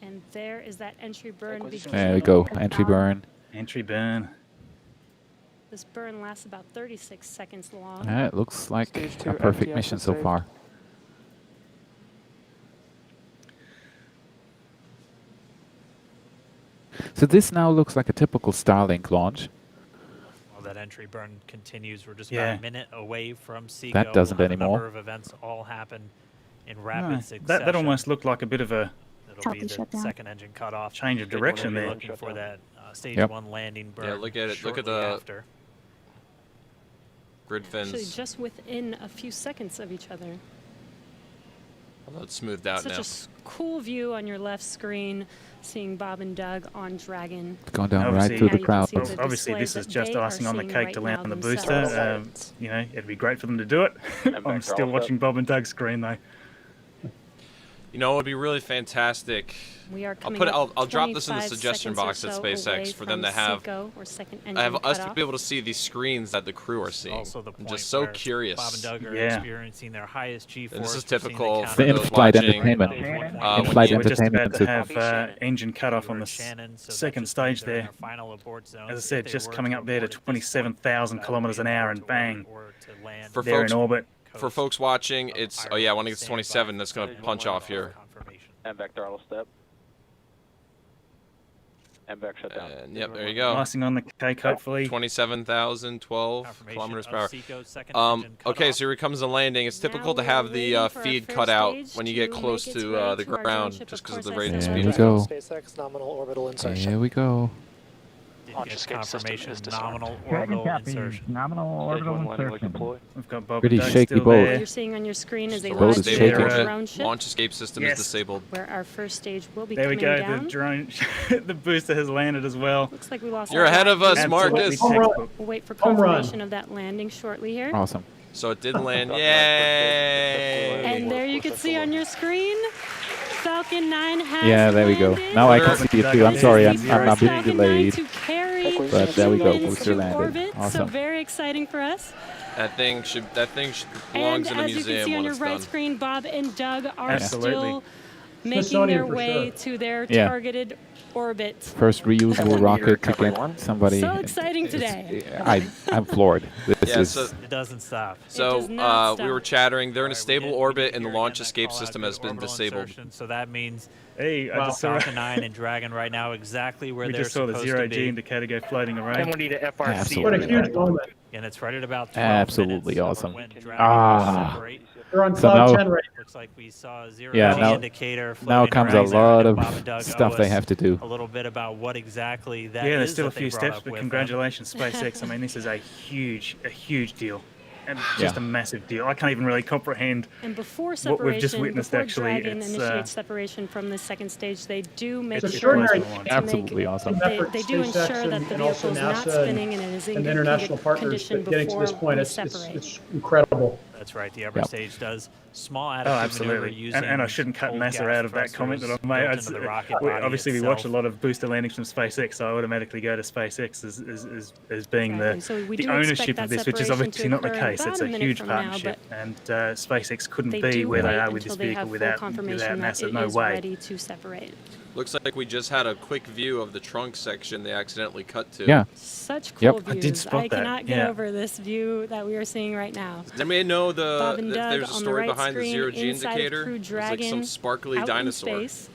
And there is that entry burn beginning. There we go. Entry burn. Entry burn. This burn lasts about 36 seconds long. It looks like Stage 2 a perfect MTS mission is so saved. far. So this now looks like a typical Starlink launch. While that entry burn continues, we're just Yeah. about a minute away from Seco. That doesn't We'll have anymore. A number of events all happen in rapid No, succession. that almost looked like a bit of a It'll be the second engine cutoff. change of We'll direction be there. looking for that stage Yep. 1 landing burn. Yeah, look at it. Look at shortly the after. grid Actually, fins. just within a few seconds of each other. Although it's smoothed out Such now. a cool view on your left screen, seeing Bob and Doug on Dragon. It's going down right Obviously- through the Now you can crowd. see the Obviously, this displays is that just they are icing on the seeing cake right to now land the booster. themselves. You know, it'd be great for them to do it. I'm still watching Bob and Doug's screen though. You know, it would be really fantastic. We are I'll coming put it. up I'll drop this in the 25 suggestion seconds or box at so SpaceX away for them from to have. Seco, or second I have engine us to cutoff. be able to see these screens that the crew are seeing. Also the I'm point just so where curious. Bob and Doug are Yeah. experiencing their highest G-force. And this is We're seeing typical the for The counter those in-flight watching. entertainment. when In-flight you- We're just about entertainment to system. have engine cutoff on the Shannon, so that second just means stage they're in there. their final abort zone. As I If said, they just were coming to up there to abort at this point, 27,000 that would kilometers be an an hour, abort and to bang, or to land For they're folks, in orbit. for folks watching, it's when it gets 27, that's going to punch off here. And back throttle step. MVAC shut down. And yep, there you go. Icing on the cake, hopefully. 27,012 kilometers per hour. Seco's second engine cut Okay, off. so here comes the landing. It's typical to have the feed cut out when you get close to the ground, just because of the rate and There speed. we go. SpaceX nominal orbital insertion. Here we go. Did get confirmation nominal Dragon orbital copy, insertion. nominal orbital insertion. We've got Bob Pretty and Doug shaky still boat. What there. you're seeing on your screen is a Boat live is view shaking. of a drone ship Launch escape system is disabled. where our first stage will be There we coming go. down. The drone, the booster has landed as well. Looks like we lost. You're our ahead of us, Absolutely Marcus. textbook. We'll wait for Home run. confirmation of that landing shortly here. Awesome. So it did land. Yay! And there you can see on your screen, Falcon 9 has Yeah, there we go. landed. Now I can see it too. I'm sorry, I'm a bit Falcon 9 delayed. to carry But there we go. humans Booster to landed. orbit. So Awesome. very exciting for us. That thing belongs And in a as you can museum see on when your it's right done. screen, Bob and Doug are Absolutely. still making Smithsonian their for way sure. to their Yeah. targeted orbit. First reusable rocket to get somebody. So exciting today. I'm floored. This Yeah, is. so It doesn't stop. So does not we were stop. chattering. They're in a Alright, stable we orbit, did and the hear launch again that escape call out system to has been orbital disabled. insertion. So that means Hey, I just saw Falcon 9 and Dragon right now exactly where we they're just saw the supposed zero to G be. indicator go floating around. And we need a FRC. Absolutely. What a huge moment. And it's right at about 12 Absolutely minutes awesome. when Dragon Ah. will separate. They're on So cloud now- 10 right Looks like we saw a zero Yeah, G now- indicator Now floating comes a around there, lot and Bob of and Doug stuff owe they us have to do. a little bit about what exactly that Yeah, there's is still a that they few brought steps, up but with congratulations, SpaceX. I mean, this is a huge deal. And just Yeah. a massive deal. I can't even really comprehend And before what separation, we've just witnessed, before actually. Dragon It's, initiates separation from the second stage, they do make It's sure extraordinary. to Absolutely make, awesome. They do SpaceX ensure that the and vehicle also is not NASA spinning and it is in and good international partners, condition but getting to this before point, we it's separate. incredible. That's right. The upper Yep. stage does small Oh, attitude maneuver absolutely. using And I shouldn't cut cold NASA gas out of that comment that I thrusters made. built It's- into the rocket body obviously, we watch a itself. lot of booster landings from SpaceX, so I automatically go to SpaceX as being Exactly. So we the do ownership expect of that this, which is separation obviously to not the occur case. about It's a a minute huge from now, partnership, and SpaceX couldn't They be do where they wait are with until this they vehicle have full without confirmation that NASA. it No is way. ready to separate. Looks like we just had a quick view of the trunk section they accidentally cut to. Yeah. Such Yep. cool I views. did spot that, cannot get yeah. over this view that we are seeing right now. Does anybody know Bob and if Doug there's a on the story right behind the screen, zero G inside of indicator? Crew It's like Dragon, some sparkly out in dinosaur. space.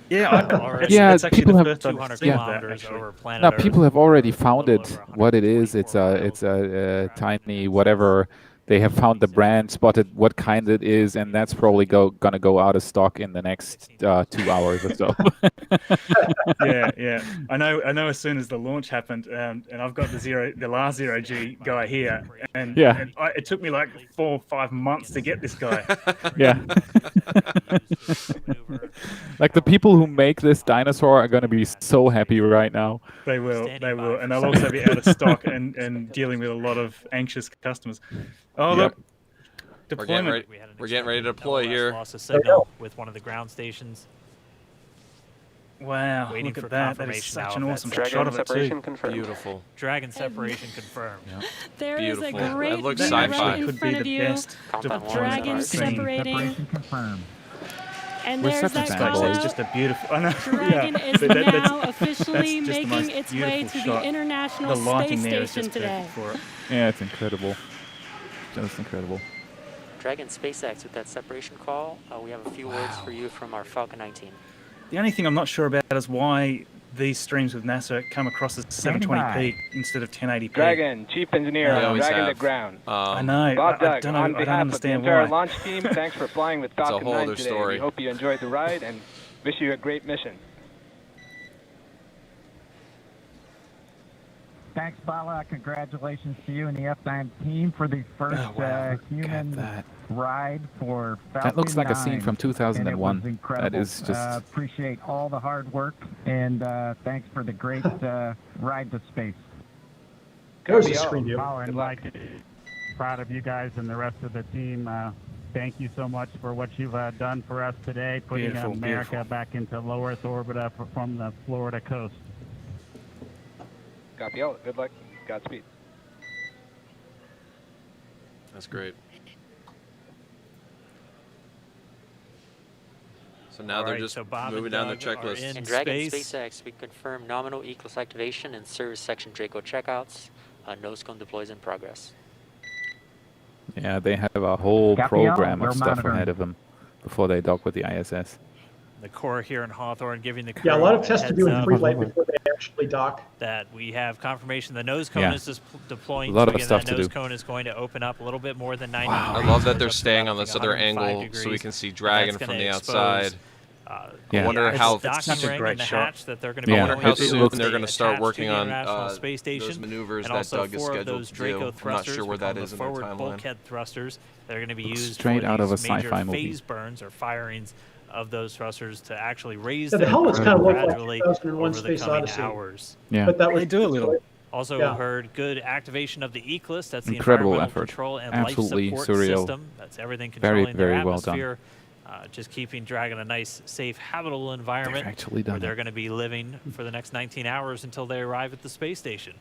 Yeah, Already Yeah, it's actually people the have- first I've 200 seen that, kilometers actually. over planet Now Earth. people have already found little it. over What it is? It's a 124 tiny whatever. They have found the brand, spotted what kind it is, and that's probably gonna go out of stock in the next 2 hours or so. yeah. I know. As soon as the launch happened, and I've got the last zero G guy here, and, Yeah. and it took me like 4 or 5 months to get this guy. Yeah. Like the people who make this dinosaur are gonna be so happy right now. They will, Standing by and for they'll also be out of stock and dealing with a lot of anxious customers. Oh Yep. look, We're getting deployment. ready. We're getting ready to deploy LOS here. lost a signal with one of the ground stations. Wow, Waiting look for at that. That is confirmation such now an of that awesome signal. shot of it separation too. confirmed. Beautiful. Dragon separation confirmed. There is Beautiful. a great That looks view sci-fi. right in Could front be of the you best Compound of one Dragon is ours. separating. Separation confirmed. And We're there's such a that bad call boy. It's out. just a beautiful. I know. Dragon yeah. is That's now officially just the making most its way beautiful to shot. the International The lighting Space there is Station just today. perfect for it. Yeah, it's incredible. Just incredible. Dragon SpaceX with that separation call. We have a few words for you from our Falcon 19. The only thing I'm not sure about is why these streams with NASA come across as 720p instead of 1080p. Dragon, Chief Engineer, They always Dragon to have. ground. I know. Bob I Doug, don't know. on I don't behalf of the understand entire why. launch team, thanks for flying with It's a Falcon whole 9 other today. story. We hope you enjoyed the ride and wish you a great mission. Thanks, Bala. Congratulations to you and the F9 team for the first human that. ride for Falcon That looks like a scene 9. from 2001. And it was incredible. That is just. Appreciate all the hard work and thanks for the great ride to space. There's a screen view. Oh, and Mike, proud of you guys and the rest of the team. Thank you so much for what you've done for us today, putting Beautiful, America beautiful. back into low Earth orbit from the Florida coast. Copy all. Good luck. Godspeed. That's great. So now All they're right, just so Bob and moving down their Doug are checklist. in In Dragon space. SpaceX, we confirm nominal Eclipse activation and service section Draco checkouts. Nosecone deploys in progress. Yeah, they have a whole Copy all. program We're of stuff monitoring. ahead of them before they dock with the ISS. the core here in Hawthorne, giving the crew Yeah, a lot of tests are heads doing up pre-flight before they actually dock. that we have confirmation the nose cone Yeah. is deploying. A lot so of again, stuff that to nose do. cone is going to open up a little bit more than 90 Wow. degrees. I love that Goes they're up to staying about, on I this think, other 105 angle so we degrees, can see and Dragon that's from gonna the expose, outside. Yeah. I wonder the how docking such a ring great and the shot. hatch that they're going to be Yeah. I wonder going how through soon once they're they going to start attach working to the on International Space those Station, maneuvers and that also Doug is 4 of scheduled those to Draco do. I'm not thrusters. sure We where call that them is the in their forward timeline. bulkhead thrusters. They're going to be Looks used straight for out of these a major sci-fi movie. phase burns or firings of those thrusters to actually raise Yeah, the them helmets kind of look like gradually 2001 over the Space coming Odyssey. hours. Yeah. But that was They do a little. Also Yeah. heard good activation of the ECLSS, that's the Incredible environmental effort. control and Absolutely life support surreal. system. That's everything Very, controlling very their well done. atmosphere, just keeping Dragon a nice, safe, habitable environment actually done where they're it. going to be living for the next 19 hours until they arrive at the space station.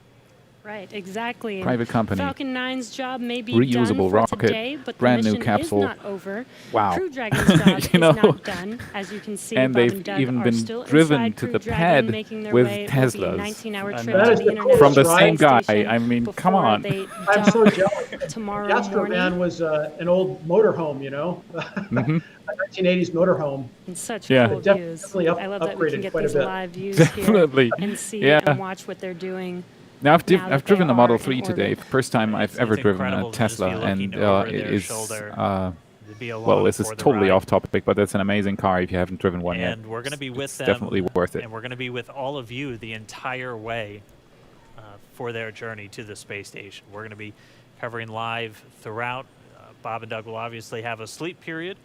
Right, exactly. And Private company. Falcon 9's job may be Reusable done for rocket, today, but brand the new mission capsule. is not over. Wow. Crew Dragon's job You know? is not done. As you can see, And Bob they've and Doug even are been still driven inside to Crew the Dragon, pad making their with way. It will be a Teslas. 19-hour And trip that to is the the International From the coolest same Space guy. Station I mean, come before on. they I'm so dock jealous. tomorrow The Astronaut morning. was an old motorhome, you know, Mhm. a 1980s motorhome. And such Yeah. cool Def- views. definitely I love that we can upgraded get quite a these bit. live views Definitely. here and see Yeah. and watch what they're doing. Now I've now that I've driven they the Model are in 3 today. orbit. First time I've ever driven incredible a to just be Tesla, and looking over it their is shoulder, to be well, along this is for the totally ride. off topic, but that's an amazing car if you haven't driven one yet. And we're going to be with It's them. definitely worth it. And we're going to be with all of you the entire way for their journey to the space station. We're going to be covering live throughout. Bob and Doug will obviously have a sleep period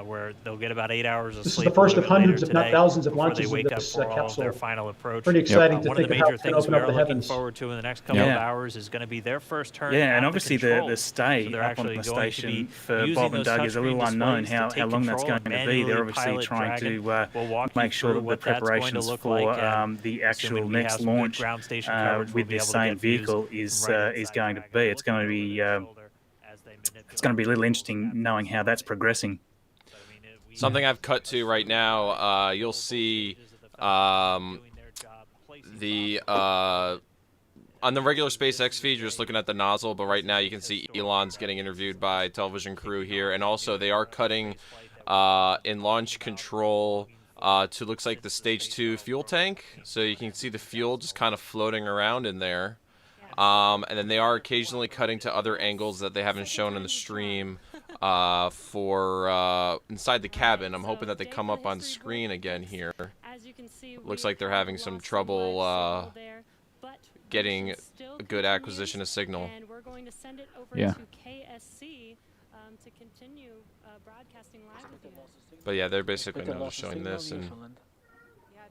where they'll get about 8 hours of This is sleep. the first a of little bit hundreds, later if not today thousands of before they launches of wake up this for all of capsule. their final approach. Pretty exciting to One of think the of how major it's gonna things open we up are the looking heavens. forward to in the next couple of hours is going to be their first turn. Yeah, at and the obviously the controls. stay So they're up on actually the going to station be for using Bob and those Doug is a little touchscreen unknown displays to how take long that's control going and to be. They're manually obviously pilot trying Dragon. to We'll walk you make sure through that the what that's going to preparations look for like, and the assuming actual we have next some good launch ground station coverage, we'll with be this able to same get views vehicle is right is inside going to Dragon. be. It's going to be it's going to be a little interesting knowing how that's progressing. Something I've cut to right now, you'll see the on the regular SpaceX feed, you're just looking at the nozzle, but right now you can see Elon's getting interviewed by television crew here, and also they are cutting in launch control to looks like the stage 2 fuel tank, so you can see the fuel just kind of floating around in there. And then they are occasionally cutting to other angles that they haven't shown in the stream for inside the cabin. I'm hoping that they come up on screen again here. Looks like they're having some trouble getting a good acquisition of signal. And we're going to send it over Yeah. to KSC to continue broadcasting live with you. But yeah, they're basically now just showing this and. Yeah,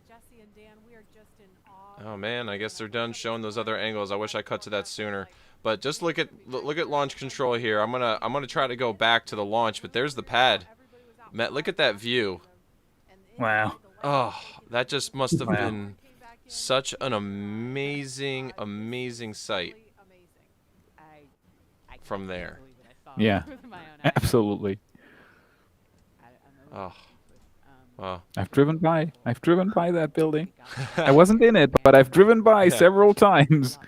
Jesse and Dan, we are just in awe. Oh man, I guess they're done showing those other angles. I wish I cut to that sooner. But just look at launch control here. I'm gonna try to go back to the launch, but there's the pad. Matt, look at that view. Wow. Oh, that just must have Wow. been such an amazing, amazing sight from there. Yeah, absolutely. Oh, wow. I've driven by that building. I wasn't in it, but I've driven by Yeah. several times.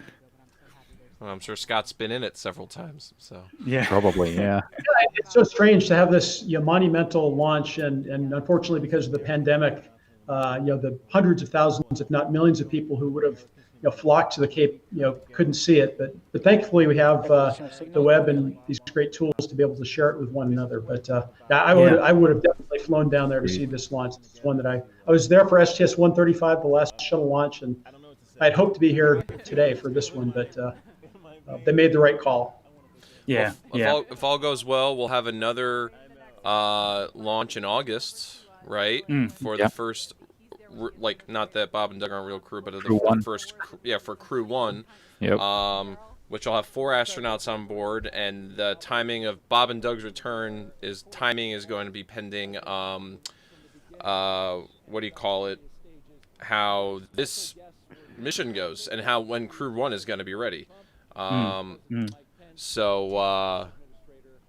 Well, I'm sure Scott's been in it several times. So Yeah, probably. Yeah. It's so strange to have this monumental launch, and unfortunately because of the pandemic, the hundreds of thousands, if not millions, of people who would have flocked to the Cape, couldn't see it. But thankfully we have the web and these great tools to be able to share it with one another. But I would have definitely flown down there to see this launch. It's one that I was there for STS-135, the last shuttle launch, and I'd hoped to be here today for this one, but they made the right call. Yeah, Well, if all goes well, we'll have another launch in August, right? For the first, not that Bob and Doug aren't real crew, but Crew one. first, for Crew 1. Yep. Which will have 4 astronauts on board, and the timing of Bob and Doug's return is going to be pending. What do you call it? How this mission goes, and when Crew 1 is going to be ready. So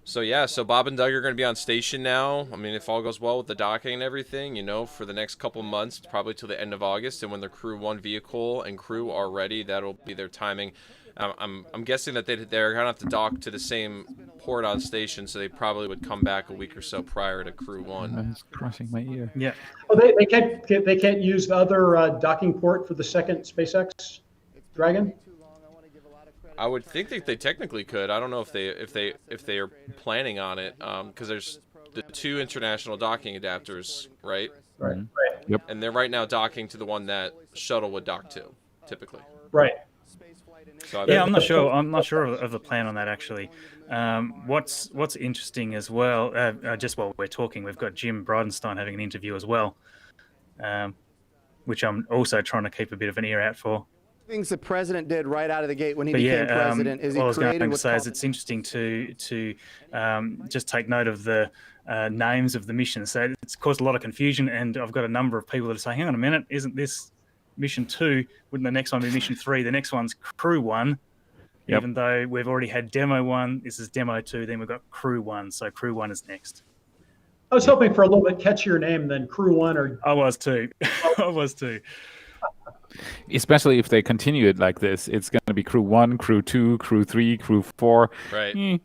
So yeah, so Bob and Doug are going to be on station now. I mean, if all goes well with the docking and everything, you know, for the next couple months, probably till the end of August. And when the Crew 1 vehicle and crew are ready, that'll be their timing. I'm guessing that they're going to have to dock to the same port on station, so they probably would come back a week or so prior to Crew 1. It's crushing my ear. Yeah. Oh, they can't use the other docking port for the second SpaceX Dragon. I would think that they technically could. I don't know if they are planning on it, because there's the 2 international docking adapters, right? Right. Yep. And they're right now docking to the one that Shuttle would dock to, typically. Right. So Yeah, I'm not sure. I'm not sure of the plan on that actually. What's interesting as well, just while we're talking, we've got Jim Bridenstine having an interview as well, which I'm also trying to keep a bit of an ear out for. Things the president did right out of the gate when he But became president is he what I was created going to what's say is called it's interesting to just take note of the names of the missions. So it's caused a lot of confusion, and I've got a number of people that are saying, "Hang on a minute, isn't this Mission 2? Wouldn't the next one be Mission 3? The next one's Crew 1." Yep. Even though we've already had Demo 1, this is Demo 2, then we've got Crew 1. So Crew 1 is next. I was hoping for a little bit catchier name than Crew 1 or. I was too. I was too. Especially if they continue it like this, it's going to be Crew 1, Crew 2, Crew 3, Crew 4. Right.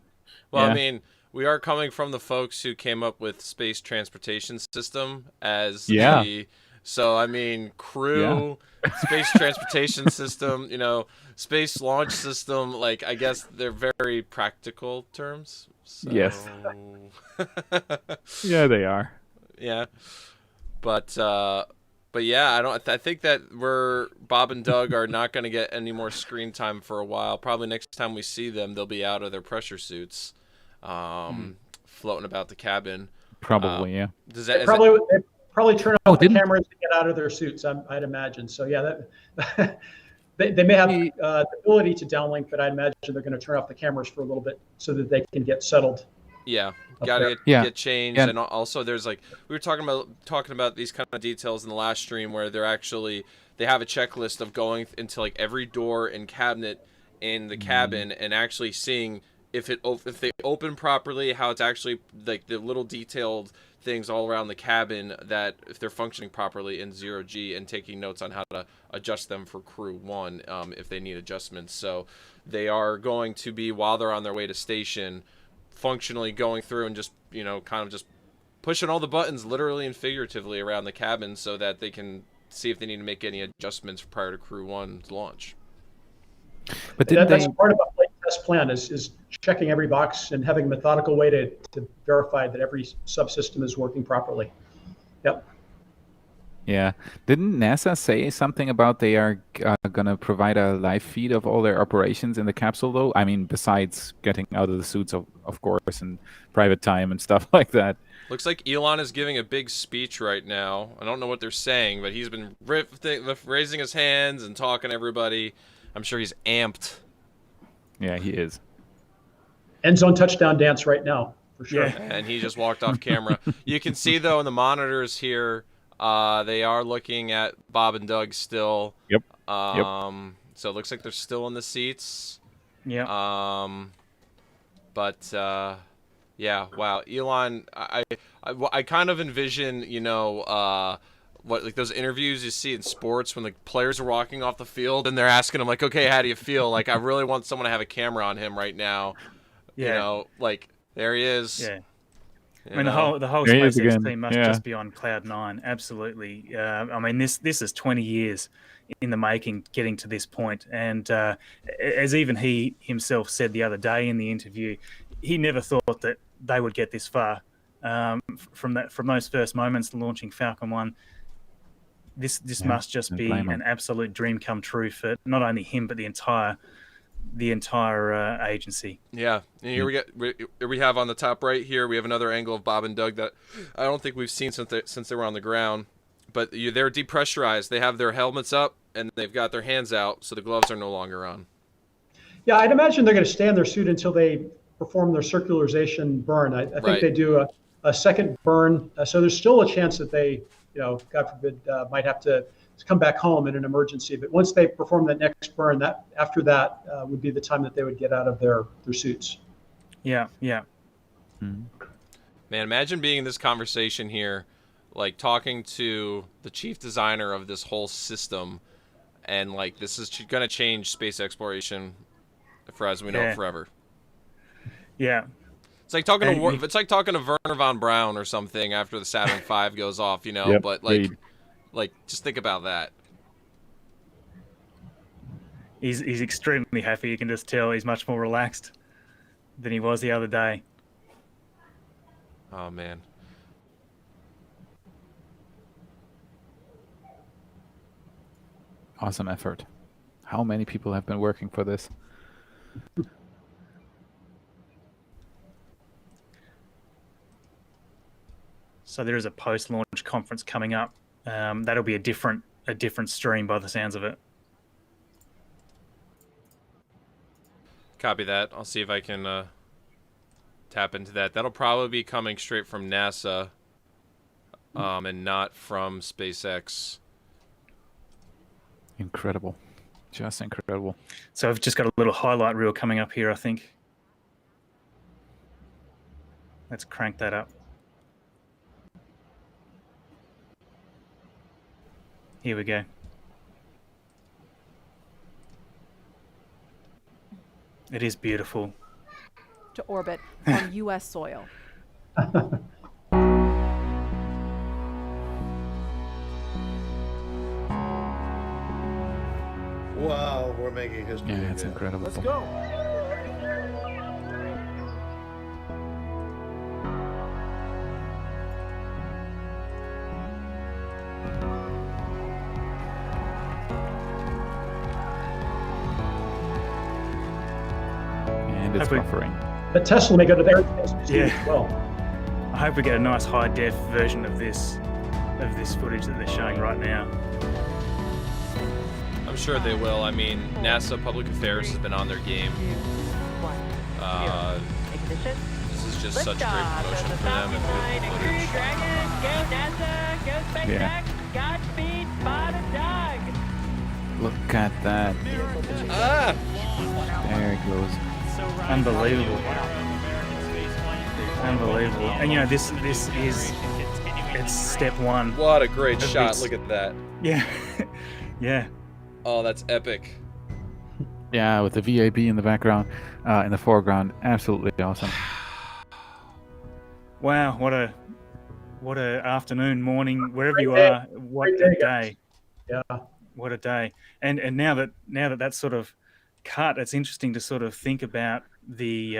Well, yeah. I mean, we are coming from the folks who came up with Space Transportation System as the... So, I mean, crew, Space Transportation System, you know, Space Launch System, like, I guess they're very practical terms. So... Yes. Yeah, they are. Yeah. But yeah, I think that Bob and Doug are not going to get any more screen time for a while. Probably next time we see them, they'll be out of their pressure suits, floating about the cabin. Probably, yeah. Does that, They probably turn off the cameras to get out of their suits, I'd imagine. So yeah, that they may have the ability to downlink, but I'd imagine they're going to turn off the cameras for a little bit so that they can get settled. Yeah, gotta get changed, and also there's like we were talking about these kind of details in the last stream where they have a checklist of going into like every door and cabinet in the cabin and actually seeing if they open properly, how it's actually like the little detailed things all around the cabin that if they're functioning properly in 0G, and taking notes on how to adjust them for Crew 1 if they need adjustments. So they are going to be, while they're on their way to station, functionally going through and just, you know, kind of just pushing all the buttons literally and figuratively around the cabin so that they can see if they need to make any adjustments prior to Crew 1's launch. But that's part of a flight test plan is checking every box and having a methodical way to verify that every subsystem is working properly. Yep. Yeah. Didn't NASA say something about they are going to provide a live feed of all their operations in the capsule, though? I mean, besides getting out of the suits, of course, and private time and stuff like that. Looks like Elon is giving a big speech right now. I don't know what they're saying, but he's been raising his hands and talking to everybody. I'm sure he's amped. Yeah, he is. End zone touchdown dance right now, for sure. Yeah. And he just walked off camera. You can see, though, in the monitors here, they are looking at Bob and Doug still. Yep. So it looks like they're still in the seats. Yeah. Yeah, wow. Elon, I kind of envision, you know, what, like those interviews you see in sports when the players are walking off the field and they're asking him, like, okay, how do you feel? Like, I really want someone to have a camera on him right now. Yeah. You know, like, there he is. Yeah. You I mean, know? the whole SpaceX team must just be on cloud 9. Absolutely. I mean, this is 20 years in the making, getting to this point. And as even he himself said the other day in the interview, he never thought that they would get this far. From those first moments launching Falcon 1, this must just be an absolute dream come true for not only him but the entire agency. Yeah, and here we have on the top right here, we have another angle of Bob and Doug that I don't think we've seen since they were on the ground. But they're depressurized. They have their helmets up and they've got their hands out, so the gloves are no longer on. Yeah, I'd imagine they're going to stay in their suit until they perform their circularization burn. I think they do a second burn, so there's still a chance that they, you know, God forbid, might have to come back home in an emergency. But once they perform that next burn, after that would be the time that they would get out of their suits. Yeah. Mhm. Man, imagine being in this conversation here, like talking to the chief designer of this whole system, and like this is going to change space exploration for as we know it forever. Yeah. It's like talking to it's like talking to Werner von Braun or something after the Saturn V goes off, you know. Yep, But agreed. like just think about that. He's extremely happy. You can just tell he's much more relaxed than he was the other day. Oh man. Awesome effort. How many people have been working for this? So there is a post-launch conference coming up. That'll be a different stream by the sounds of it. Copy that. I'll see if I can tap into that. That'll probably be coming straight from NASA, and not from SpaceX. Incredible. Just incredible. So I've just got a little highlight reel coming up here, I think. Let's crank that up. Here we go. It is beautiful. To orbit on U.S. soil. Wow, we're making history. Yeah, it's incredible. Let's go. And it's buffering. But Tesla may go to their as well. I hope we get a nice high def version of this footage that they're showing right now. I'm sure they will. I mean, NASA Public Affairs has been on their game. This is just such great promotion for them and beautiful footage. Dragon, go NASA, go SpaceX, Yeah. Godspeed, spot a dog. Look at that. There it goes. Unbelievable. Unbelievable. And you know, this is it's step one. What a great of shot. this. Look at that. Yeah. Yeah. Oh, that's epic. Yeah, with the VAB in the background, in the foreground, absolutely awesome. Wow, what a afternoon, morning, wherever you day. are. What Great a day, day. Yeah. What a day. And now that that's sort of cut, it's interesting to sort of think about the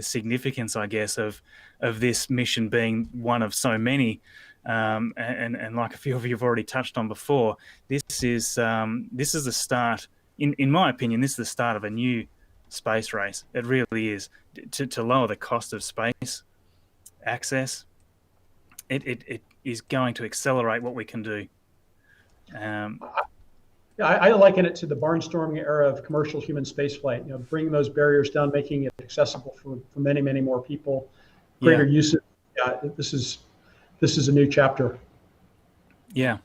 significance, I guess, of this mission being one of so many. And like a few of you have already touched on before, this is the start. In my opinion, this is the start of a new space race. It really is. To lower the cost of space access, it is going to accelerate what we can do. I liken it to the barnstorming era of commercial human spaceflight. You know, bringing those barriers down, making it accessible for many, many more people. Greater usage. Yeah, this is a new chapter. Yeah.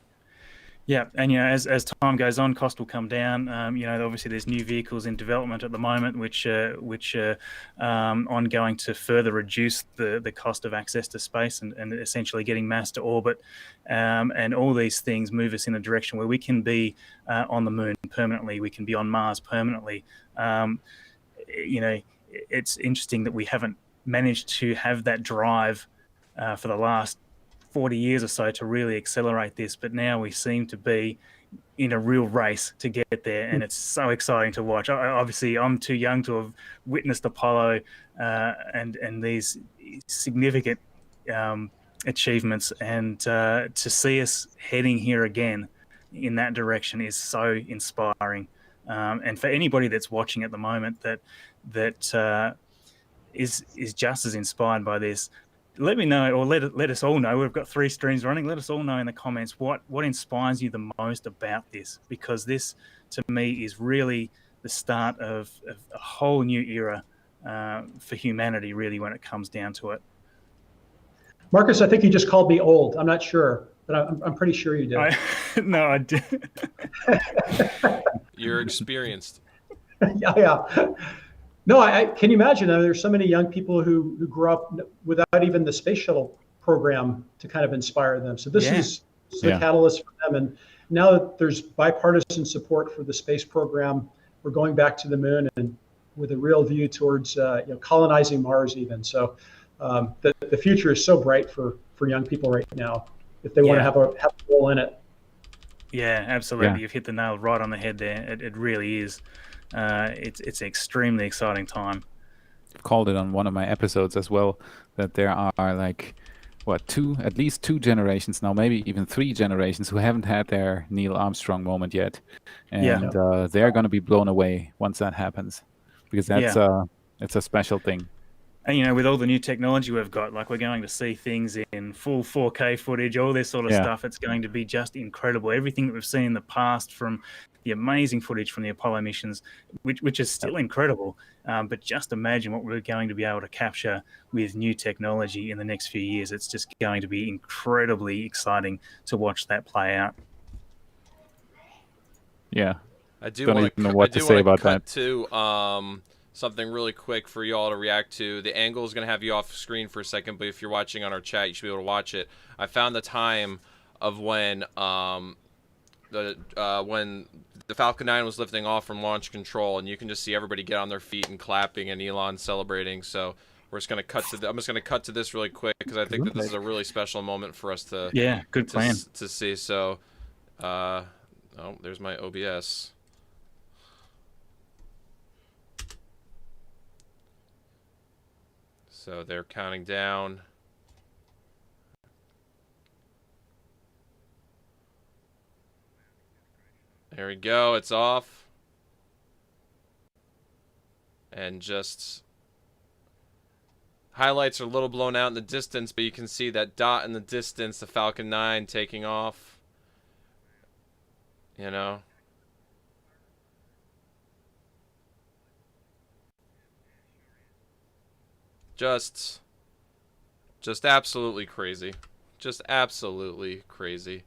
Yeah, and you know, as time goes on, cost will come down. You know, obviously there's new vehicles in development at the moment, which are ongoing to further reduce the cost of access to space and essentially getting mass to orbit. And all these things move us in a direction where we can be on the moon permanently, we can be on Mars permanently. You know, it's interesting that we haven't managed to have that drive for the last 40 years or so to really accelerate this, but now we seem to be in a real race to get there, and it's so exciting to watch. Obviously, I'm too young to have witnessed Apollo and these significant achievements, and to see us heading here again in that direction is so inspiring. And for anybody that's watching at the moment that is just as inspired by this, let me know, or let us all know. We've got 3 streams running. Let us all know in the comments what inspires you the most about this, because this, to me, is really the start of a whole new era for humanity, really, when it comes down to it. Marcus, I think you just called me old. I'm not sure, but I'm pretty sure you did. No, I did. You're experienced. Yeah. No, I can you imagine? There's so many young people who grew up without even the space shuttle program to kind of inspire them. So this is the catalyst for them. And now that there's bipartisan support for the space program, we're going back to the moon and with a real view towards colonizing Mars even. So the future is so bright for young people right now if they want to have a role in it. Yeah, absolutely. Yeah. You've hit the nail right on the head there. It really is. It's an extremely exciting time. I've called it on one of my episodes as well that there are like at least two generations now, maybe even 3 generations who haven't had their Neil Armstrong moment yet, and they're going to be blown away once that happens, because that's it's a special thing. And with all the new technology we've got, like we're going to see things in full 4K footage, all this sort of stuff. It's going to be just incredible. Everything that we've seen in the past, from the amazing footage from the Apollo missions, which is still incredible. But just imagine what we're going to be able to capture with new technology in the next few years. It's just going to be incredibly exciting to watch that play out. Yeah. I do Don't want even know what to say about that. to something really quick for you all to react to. The angle is going to have you off screen for a second, but if you're watching on our chat, you should be able to watch it. I found the time of when the Falcon 9 was lifting off from launch control, and you can just see everybody get on their feet and clapping and Elon celebrating. So we're just going to cut to I'm just going to cut to this really quick because I think that this is a really special moment for us to good plan to see. So oh, there's my OBS. So they're counting down. There we go, it's off. And just highlights are a little blown out in the distance, but you can see that dot in the distance, the Falcon 9 taking off. Just absolutely crazy. Just absolutely crazy.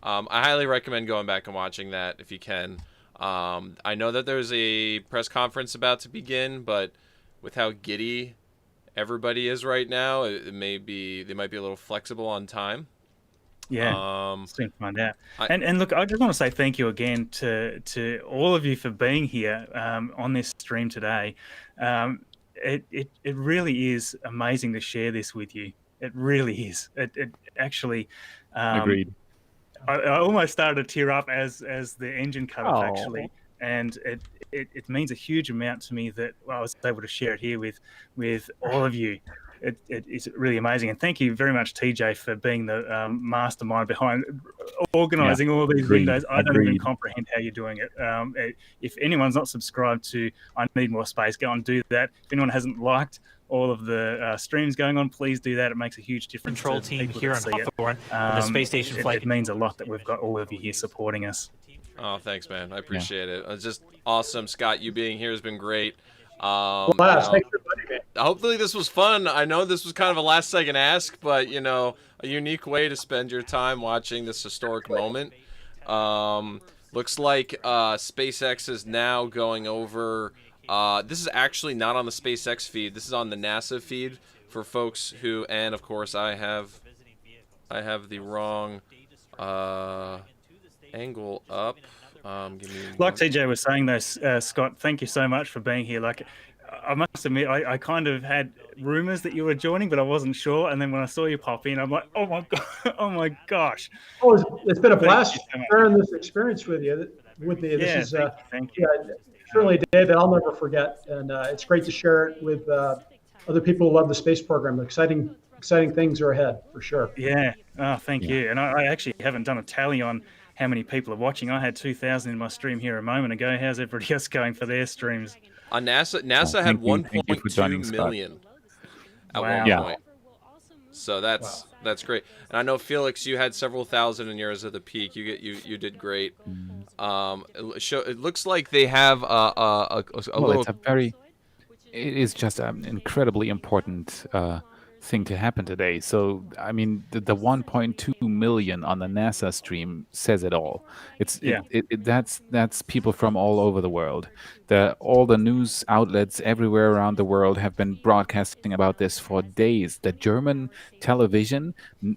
I highly recommend going back and watching that if you can. I know that there's a press conference about to begin, but with how giddy everybody is right now, they might be a little flexible on time. Yeah, soon find out. And look, I just want to say thank you again to all of you for being here on this stream today. It really is amazing to share this with you. It really is. It actually. Agreed. I almost started to tear up as the engine cut off, actually, and it means a huge amount to me that I was able to share it here with all of you. It's really amazing, and thank you very much, TJ, for being the mastermind behind organising all these windows. I don't even comprehend how you're doing it. If anyone's not subscribed to I Need More Space, go and do that. If anyone hasn't liked all of the streams going on, please do that. It makes a huge difference. Control to team people here that on see Hawthorne, the space station flight. It means a lot that we've got all of you here supporting us. Oh, thanks, man. I appreciate it. It's just awesome. Scott, you being here has been great. Thanks for inviting me. Hopefully this was fun. I know this was kind of a last-second ask, but, a unique way to spend your time watching this historic moment. Looks like SpaceX is now going over... this is actually not on the SpaceX feed. This is on the NASA feed for folks who... And, of course, I have the wrong angle up. Like TJ was saying, though, Scott, thank you so much for being here. Like, I must admit, I kind of had rumors that you were joining, but I wasn't sure. And then when I saw you pop in, I'm like, oh my god, oh my gosh! Oh, it's been a blast sharing this experience with you. This is thank you. Certainly a day that I'll never forget, and it's great to share it with other people who love the space program. Exciting things are ahead for sure. Yeah. Oh, thank you. And I actually haven't done a tally on how many people are watching. I had 2,000 in my stream here a moment ago. How's everybody else going for their streams? On NASA had 1.2 million at one point. So that's great. And I know, Felix, you had several thousand in yours at the peak. You did great. It looks like they have a little... It is just an incredibly important thing to happen today. So, I mean, the 1.2 million on the NASA stream says it all. That's people from all over the world. All the news outlets everywhere around the world have been broadcasting about this for days. The German television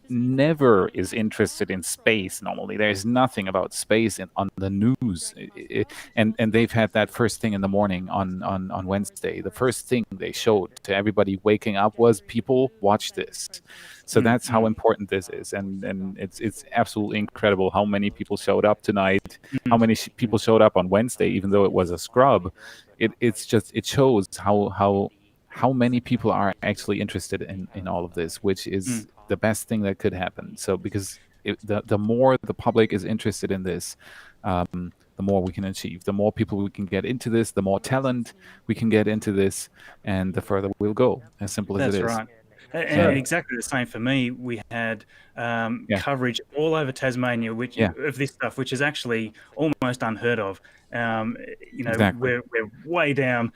never is interested in space normally. There's nothing about space on the news. And they've had that first thing in the morning on Wednesday. The first thing they showed to everybody waking up was, people watch this. So that's how important this is, and it's absolutely incredible how many people showed up tonight, how many people showed up on Wednesday, even though it was a scrub. It shows how many people are actually interested in all of this, which is the best thing that could happen. So because the more the public is interested in this, the more we can achieve. The more people we can get into this, the more talent we can get into this, and the further we'll go. As simple as it is. That's right. And exactly the same for me. We had coverage all over Tasmania, of this stuff, which is actually almost unheard of. We're way down,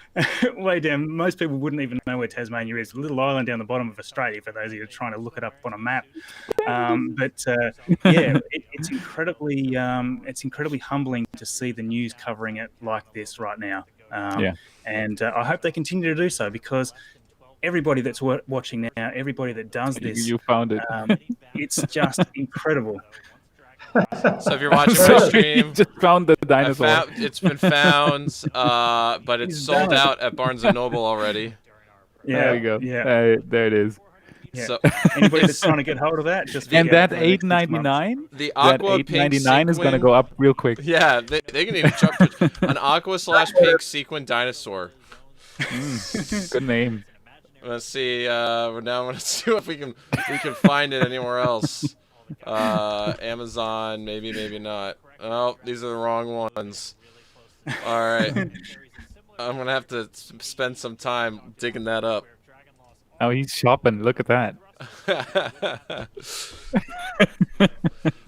way down. Most people wouldn't even know where Tasmania is. A little island down the bottom of Australia, for those of you trying to look it up on a map. It's incredibly humbling to see the news covering it like this right now. And I hope they continue to do so, because everybody that's watching now, everybody that does this, you found it. It's just incredible. So if you're watching the stream, just found the dinosaur. It's been found, but it's sold out at Barnes & Noble already. There you go. There it is. Yeah. So anybody that's trying to get hold of that, just and that $8.99, the aqua pink $8.99 is going to go up real quick. Yeah, they can even jump an aqua/pink sequin dinosaur. Good name. Let's see. Now I'm gonna see if we can find it anywhere else. Amazon, maybe not. Oh, these are the wrong ones. All right, I'm gonna have to spend some time digging that up. Oh, he's shopping. Look at that.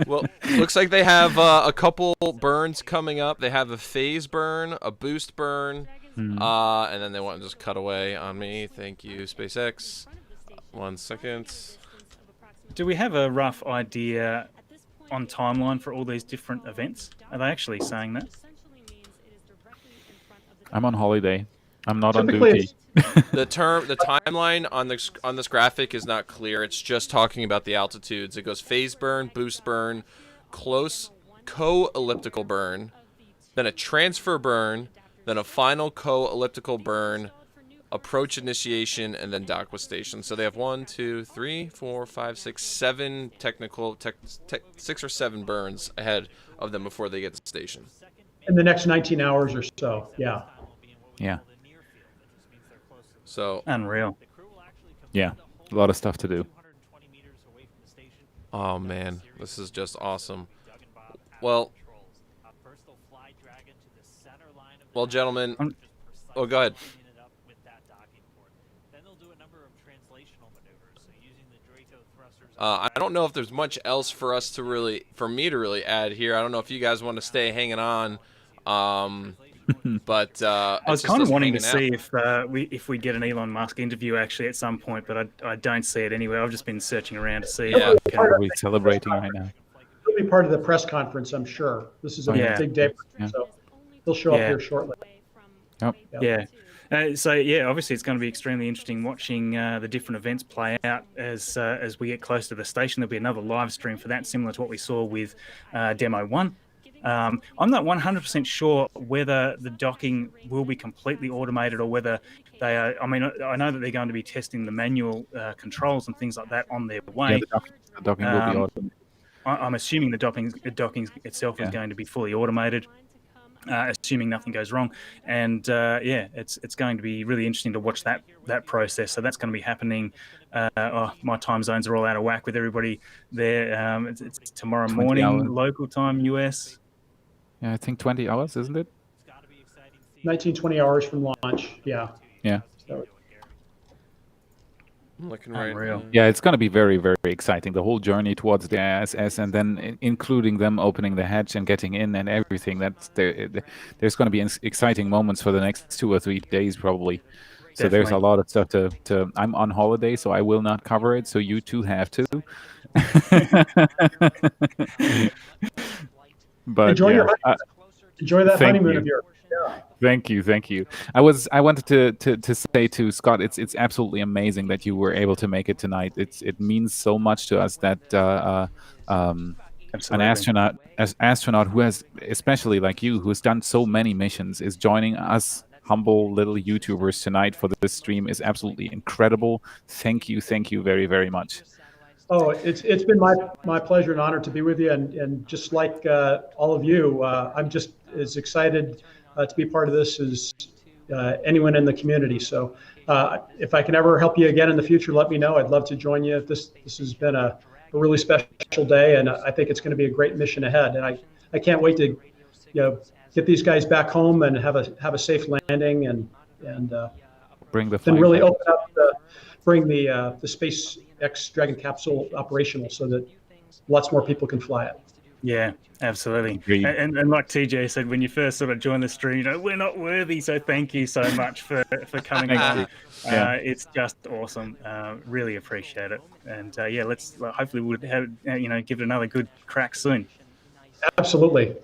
Well, looks like they have a couple burns coming up. They have a phase burn, a boost burn. And then they want to just cut away on me. Thank you, SpaceX. 1 second. Do we have a rough idea on timeline for all these different events? Are they actually saying that? I'm on holiday. I'm not on duty. The timeline on this graphic is not clear. It's just talking about the altitudes. It goes phase burn, boost burn, close co-elliptical burn, then a transfer burn, then a final co-elliptical burn, approach initiation, and then dock with station. So they have 1, 2, 3, 4, 5, 6, 7 6 or 7 burns ahead of them before they get to station. In the next 19 hours or so, yeah. Yeah. So unreal. Yeah, a lot of stuff to do. Oh man, this is just awesome. Well, gentlemen. Oh, go ahead. I don't know if there's much else for me to really add here. I don't know if you guys want to stay hanging on. But I was kind of wanting to see if we get an Elon Musk interview actually at some point, but I don't see it anywhere. I've just been searching around to see. Yeah, we're celebrating right now. He'll be part of the press conference, I'm sure. This is a big day for him, so he'll show up here shortly. Yep. Yeah. Obviously it's going to be extremely interesting watching the different events play out as we get close to the station. There'll be another live stream for that, similar to what we saw with Demo 1. I'm not 100% sure whether the docking will be completely automated or whether they are. I mean, I know that they're going to be testing the manual controls and things like that on their way. Yeah, the docking will be automated. I'm assuming the docking itself is going to be fully automated, assuming nothing goes wrong. And it's going to be really interesting to watch that process. So that's going to be happening. My time zones are all out of whack with everybody there. It's tomorrow morning, local time, US. Yeah, I think 20 hours, isn't it? 19, 20 hours from launch. Yeah. Yeah. So, I'm looking right now. Yeah, it's going to be very, very exciting. The whole journey towards the ISS, and then including them opening the hatch and getting in and everything. There's going to be exciting moments for the next 2 or 3 days, probably. So there's a Definitely. lot of stuff to. I'm on holiday, so I will not cover it. So you two have to. But Enjoy your yeah, enjoy that thank honeymoon you. of yours. Yeah. Thank you. I wanted to say to Scott, it's absolutely amazing that you were able to make it tonight. It means so much to us that an Absolutely. astronaut who has, especially like you, who has done so many missions, is joining us humble little YouTubers tonight for this stream is absolutely incredible. Thank you very, very much. Oh, it's been my pleasure and honor to be with you, and just like all of you, I'm just as excited to be part of this as anyone in the community. So, if I can ever help you again in the future, let me know. I'd love to join you. This has been a really special day, and I think it's going to be a great mission ahead. And I can't wait to get these guys back home and have a safe landing and bring the then flight really back. open up bring the SpaceX Dragon capsule operational so that lots more people can fly it. Yeah, absolutely. Agreed. And like TJ said, when you first sort of joined the stream, we're not worthy, so thank you so much for coming Thank on. you. Yeah. It's just awesome. Really appreciate it. And yeah, let's hopefully we'll have give it another good crack soon. Absolutely.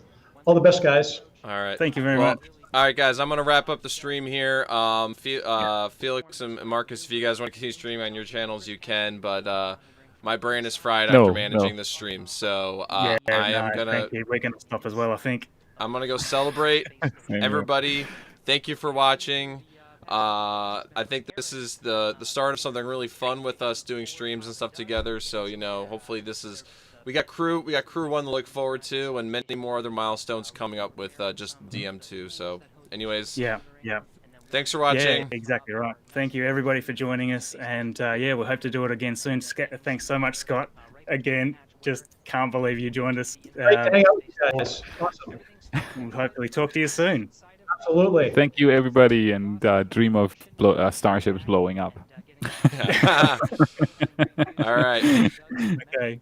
All the best, guys. All right. Thank you very much. All right, guys, I'm going to wrap up the stream here. Felix and Marcus, if you guys want to continue streaming on your channels, you can, but my brain is fried after managing this stream, so I am going to... Thank you. We're going to stop as well, I think. I'm going to go celebrate. Everybody, thank you for watching. I think this is the start of something really fun with us doing streams and stuff together, so, hopefully this is... We got Crew 1 to look forward to, and many more other milestones coming up with just DM2. So, anyways, yeah. Thanks for watching. Yeah, exactly right. Thank you everybody for joining us, and yeah, we'll hope to do it again soon. Thanks so much, Scott. Again, just can't believe you joined us. Great to hang out with you guys. Awesome. We'll hopefully talk to you soon. Absolutely. Thank you, everybody, and dream of starships blowing up. All right. Okay.